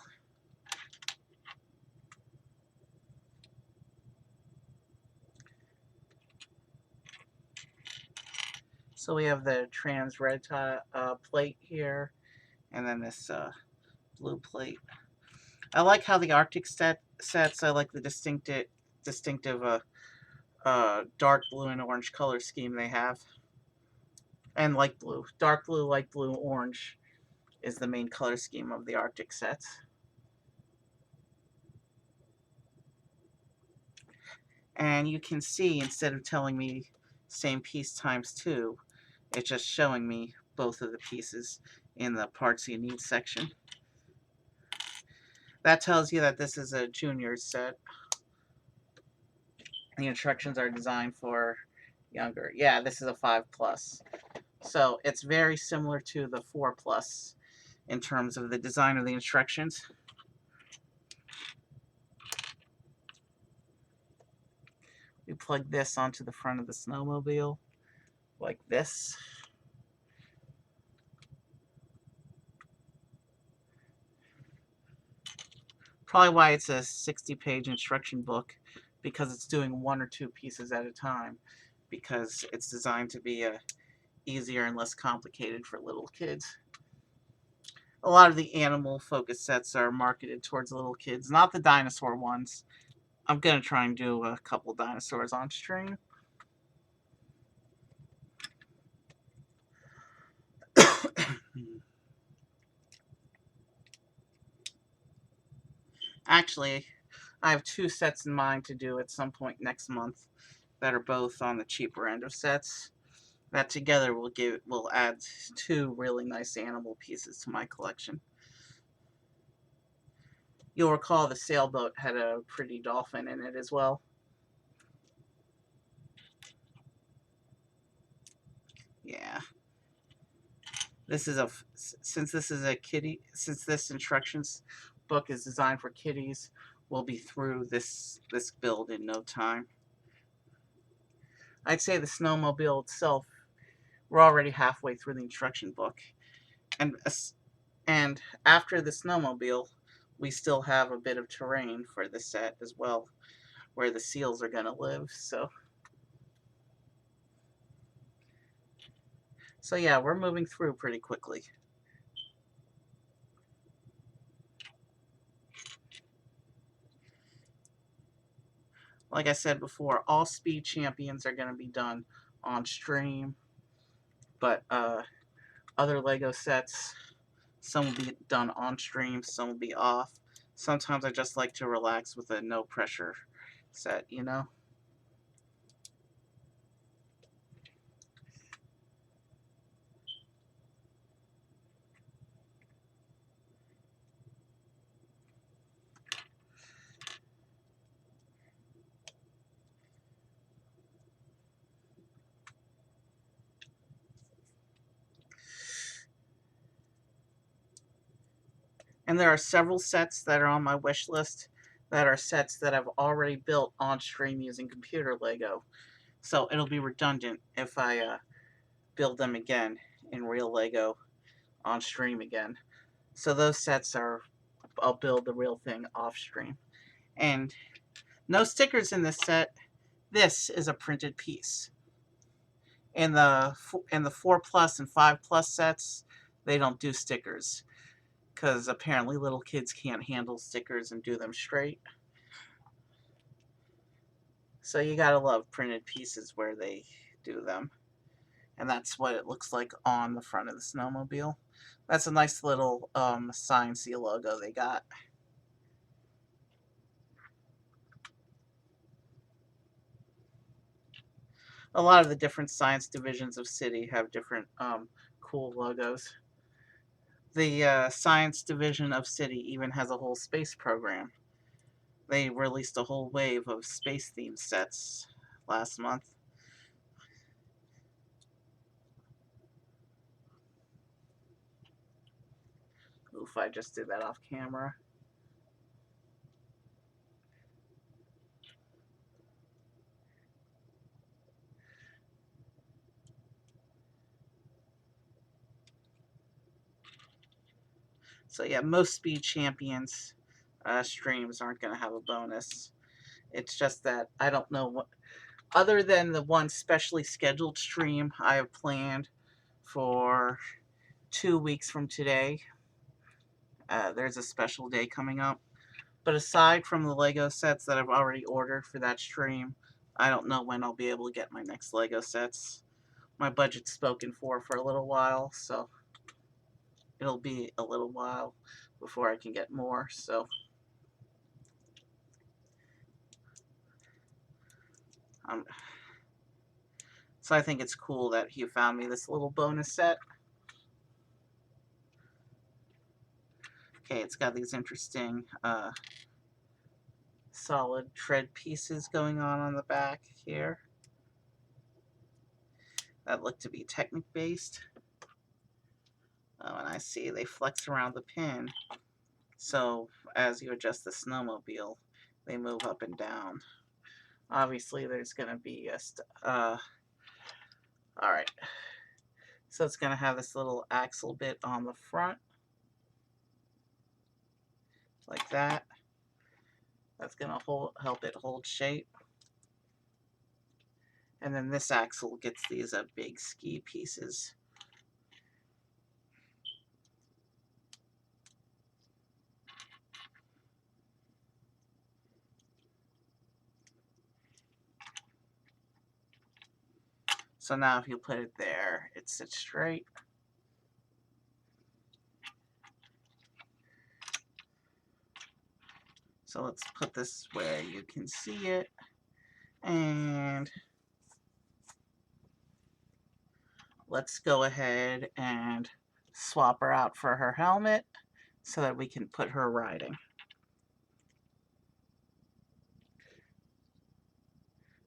So we have the trans red plate here, and then this blue plate. I like how the Arctic sets. I like the distinctive dark blue and orange color scheme they have, and light blue, dark blue, light blue, orange is the main color scheme of the Arctic sets. And you can see, instead of telling me same piece times 2, it's just showing me both of the pieces in the parts you need section. That tells you that this is a junior set. The instructions are designed for younger. Yeah, this is a 5+. So it's very similar to the 4+ in terms of the design of the instructions. We plug this onto the front of the snowmobile like this. Probably why it's a 60-page instruction book, because it's doing 1 or 2 pieces at a time, because it's designed to be easier and less complicated for little kids. A lot of the animal focus sets are marketed towards little kids, not the dinosaur ones. I'm going to try and do a couple dinosaurs on stream. Actually, I have 2 sets in mind to do at some point next month that are both on the cheaper end of sets. That together will add 2 really nice animal pieces to my collection. You'll recall the sailboat had a pretty dolphin in it as well. Yeah. This is since this instructions book is designed for kiddies, we'll be through this build in no time. I'd say the snowmobile itself, we're already halfway through the instruction book, and after the snowmobile, we still have a bit of terrain for the set as well, where the seals are going to live. So yeah, we're moving through pretty quickly. Like I said before, all speed champions are going to be done on stream, but other Lego sets, some will be done on stream, some will be off. Sometimes I just like to relax with a no pressure set, you know? And there are several sets that are on my wish list that are sets that I've already built on stream using computer Lego. So it'll be redundant if I build them again in real Lego on stream again. So those sets I'll build the real thing off stream. And no stickers in this set. This is a printed piece. In the 4+ and 5+ sets, they don't do stickers because apparently little kids can't handle stickers and do them straight. So you gotta love printed pieces where they do them. And that's what it looks like on the front of the snowmobile. That's a nice little Science-y logo they got. A lot of the different science divisions of City have different cool logos. The science division of City even has a whole space program. They released a whole wave of space-themed sets last month. Oof, I just did that off camera. So yeah, most Speed Champions streams aren't going to have a bonus. It's just that I don't know what, other than the one specially scheduled stream I have planned for 2 weeks from today. There's a special day coming up. But aside from the Lego sets that I've already ordered for that stream, I don't know when I'll be able to get my next Lego sets. My budget's spoken for a little while, so it'll be a little while before I can get more. So um, so I think it's cool that he found me this little bonus set. Okay, it's got these interesting solid tread pieces going on the back here that look to be Technic based. And I see they flex around the pin, so as you adjust the snowmobile, they move up and down. Obviously, there's going to be alright, so it's going to have this little axle bit on the front, like that. That's going to help it hold shape. And then this axle gets these big ski pieces. So now if you put it there, it sits straight. So let's put this where you can see it. And let's go ahead and swap her out for her helmet so that we can put her riding.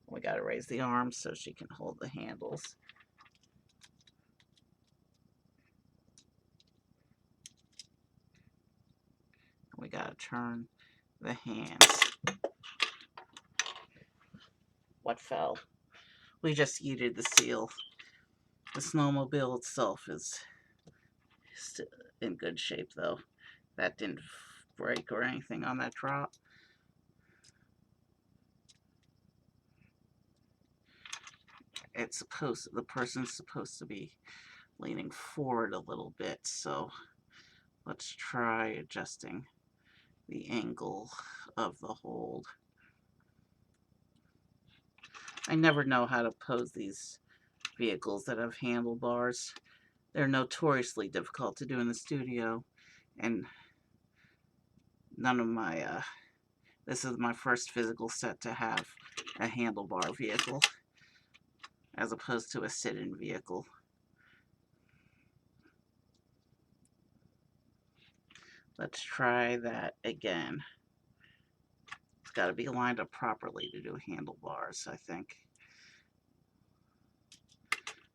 We got to raise the arms so she can hold the handles. We got to turn the hands. What fell? We just yeeted the seal. The snowmobile itself is still in good shape, though. That didn't break or anything on that drop. The person's supposed to be leaning forward a little bit, so let's try adjusting the angle of the hold. I never know how to pose these vehicles that have handlebars. They're notoriously difficult to do in the studio, and none of my this is my first physical set to have a handlebar vehicle as opposed to a sit-in vehicle. Let's try that again. It's got to be lined up properly to do handlebars, I think.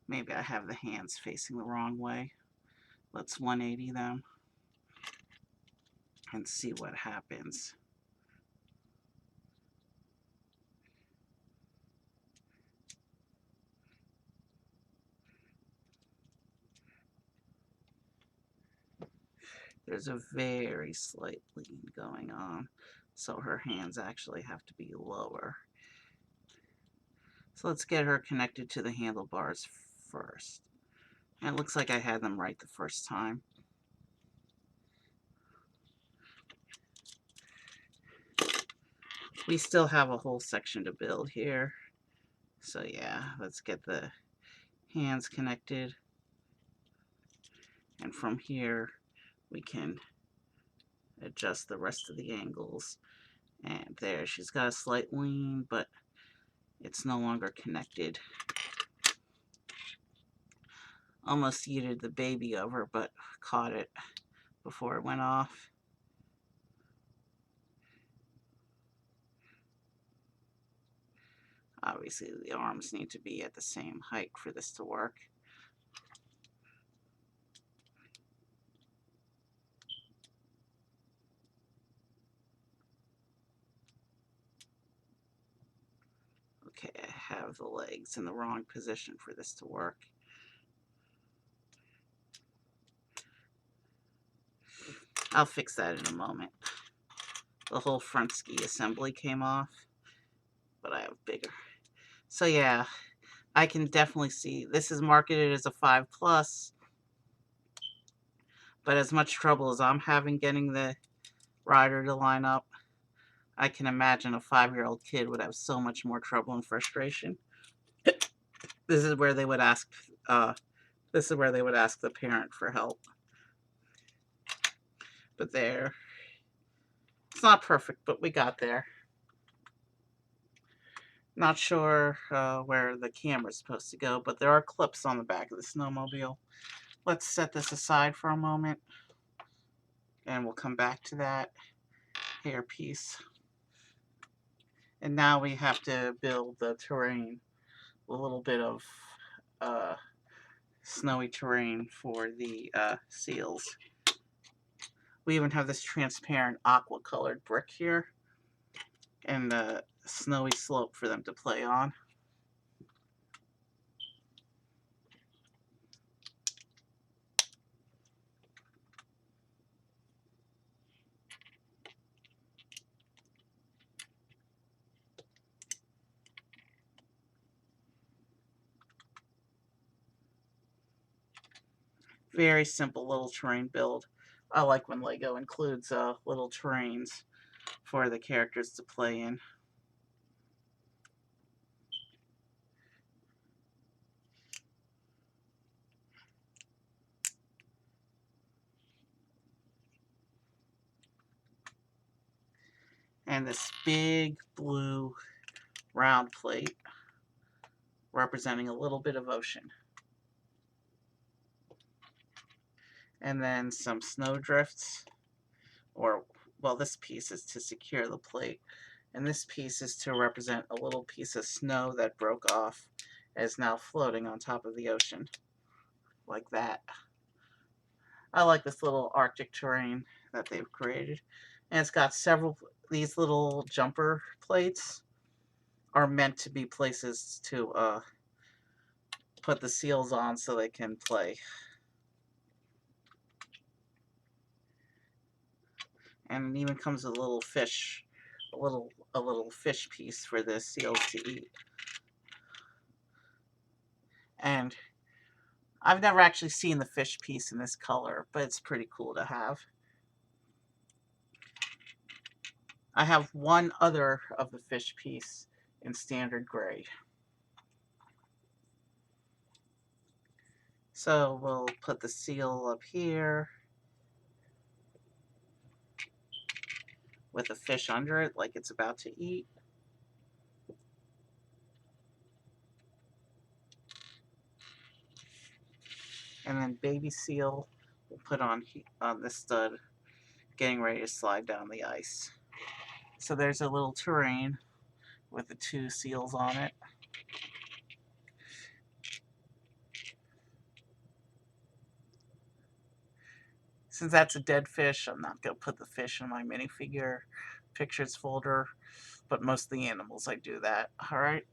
Maybe I have the hands facing the wrong way. Let's 180 them and see what happens. There's a very slight lean going on, so her hands actually have to be lower. So let's get her connected to the handlebars first. And it looks like I had them right the first time. We still have a whole section to build here. So yeah, let's get the hands connected. And from here, we can adjust the rest of the angles. And there, she's got a slight lean, but it's no longer connected. Almost yeeted the baby over, but caught it before it went off. Obviously, the arms need to be at the same height for this to work. Okay, I have the legs in the wrong position for this to work. I'll fix that in a moment. The whole front ski assembly came off, but I have bigger. So yeah, I can definitely see this is marketed as a 5 plus, but as much trouble as I'm having getting the rider to line up, I can imagine a 5-year-old kid would have so much more trouble and frustration. This is where they would ask. This is where they would ask the parent for help. But there, it's not perfect, but we got there. Not sure where the camera's supposed to go, but there are clips on the back of the snowmobile. Let's set this aside for a moment, and we'll come back to that hairpiece. And now we have to build the terrain, a little bit of snowy terrain for the seals. We even have this transparent aqua colored brick here and the snowy slope for them to play on. Very simple little terrain build. I like when Lego includes little terrains for the characters to play in. And this big blue round plate representing a little bit of ocean. And then some snow drifts, or, well, this piece is to secure the plate. And this piece is to represent a little piece of snow that broke off and is now floating on top of the ocean, like that. I like this little Arctic terrain that they've created. And it's got several, these little jumper plates are meant to be places to put the seals on so they can play. And it even comes with a little fish, a little fish piece for the seals to eat. And I've never actually seen the fish piece in this color, but it's pretty cool to have. I have one other of the fish piece in standard gray. So we'll put the seal up here with a fish under it like it's about to eat. And then baby seal we'll put on this stud, getting ready to slide down the ice. So there's a little terrain with the 2 seals on it. Since that's a dead fish, I'm not going to put the fish in my minifigure pictures folder, but most of the animals I do that. Alright,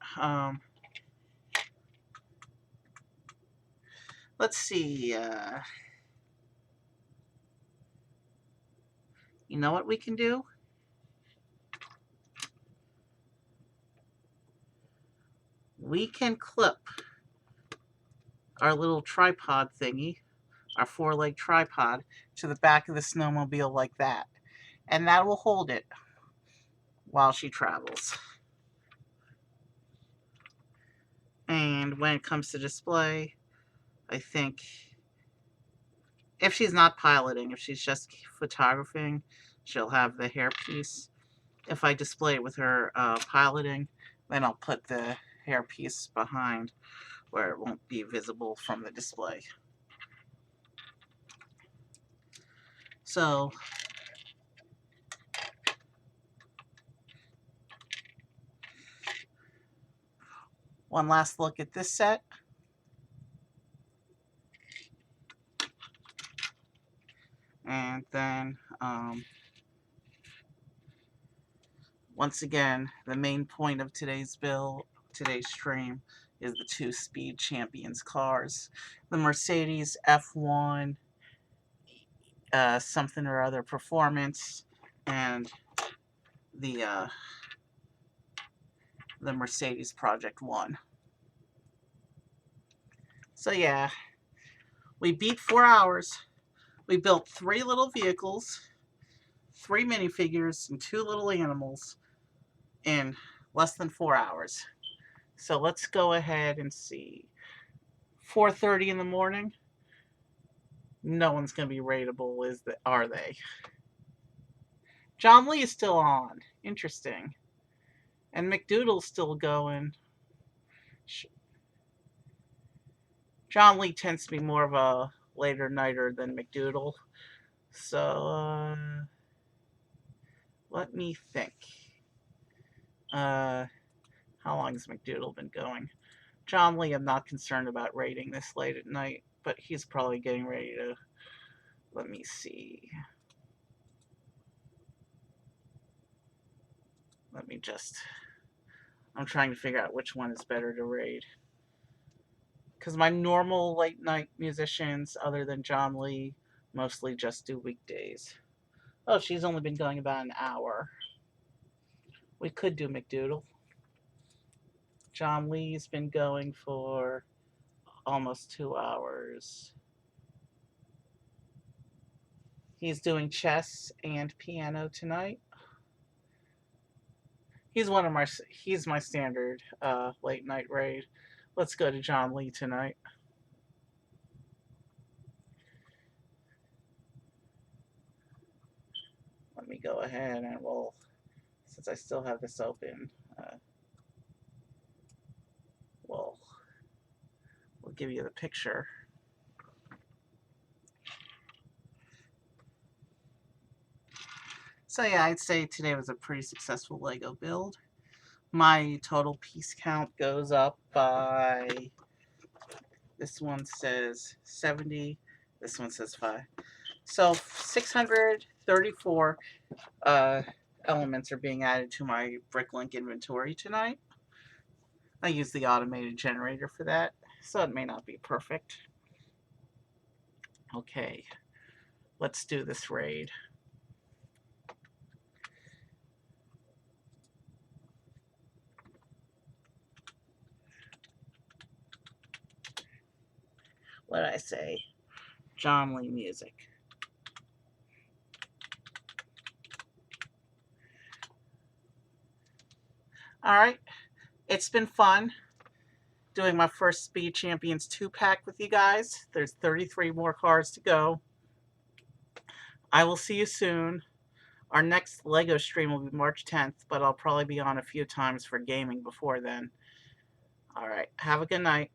let's see, you know what we can do? We can clip our little tripod thingy, our 4-leg tripod, to the back of the snowmobile like that. And that will hold it while she travels. And when it comes to display, I think if she's not piloting, if she's just photographing, she'll have the hairpiece. If I display it with her piloting, then I'll put the hairpiece behind where it won't be visible from the display. So one last look at this set. And then once again, the main point of today's stream, is the 2 Speed Champions cars. The Mercedes F1 something or other performance, and the Mercedes Project 1. So yeah, we beat 4 hours. We built 3 little vehicles, 3 minifigures, and 2 little animals in less than 4 hours. So let's go ahead and see. 4:30 in the morning. No one's going to be rateable, are they? John Lee is still on. Interesting. And McDoodle's still going. John Lee tends to be more of a later nighter than McDoodle. So, let me think. How long has McDoodle been going? John Lee, I'm not concerned about rating this late at night, but he's probably getting ready to. Let me see. Let me just. I'm trying to figure out which one is better to raid. Because my normal late night musicians, other than John Lee, mostly just do weekdays. Oh, she's only been going about an hour. We could do McDoodle. John Lee's been going for almost 2 hours. He's doing chess and piano tonight. He's my standard late night raid. Let's go to John Lee tonight. Let me go ahead and since I still have this open, we'll give you the picture. So yeah, I'd say today was a pretty successful Lego build. My total piece count goes up by, this one says 70, this one says 5. So 634 elements are being added to my Bricklink inventory tonight. I use the automated generator for that, so it may not be perfect. Okay, let's do this raid. What did I say? John Lee music. Alright, it's been fun doing my first Speed Champions 2-pack with you guys. There's 33 more cars to go. I will see you soon. Our next LEGO stream will be March 10th, but I'll probably be on a few times for gaming before then. Alright, have a good night.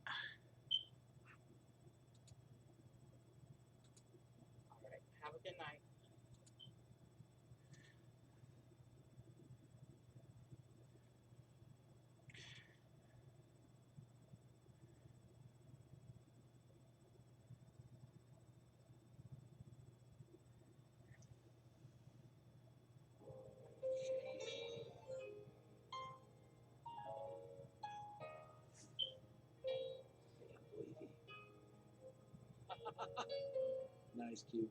Alright, have a good night. Nice cube.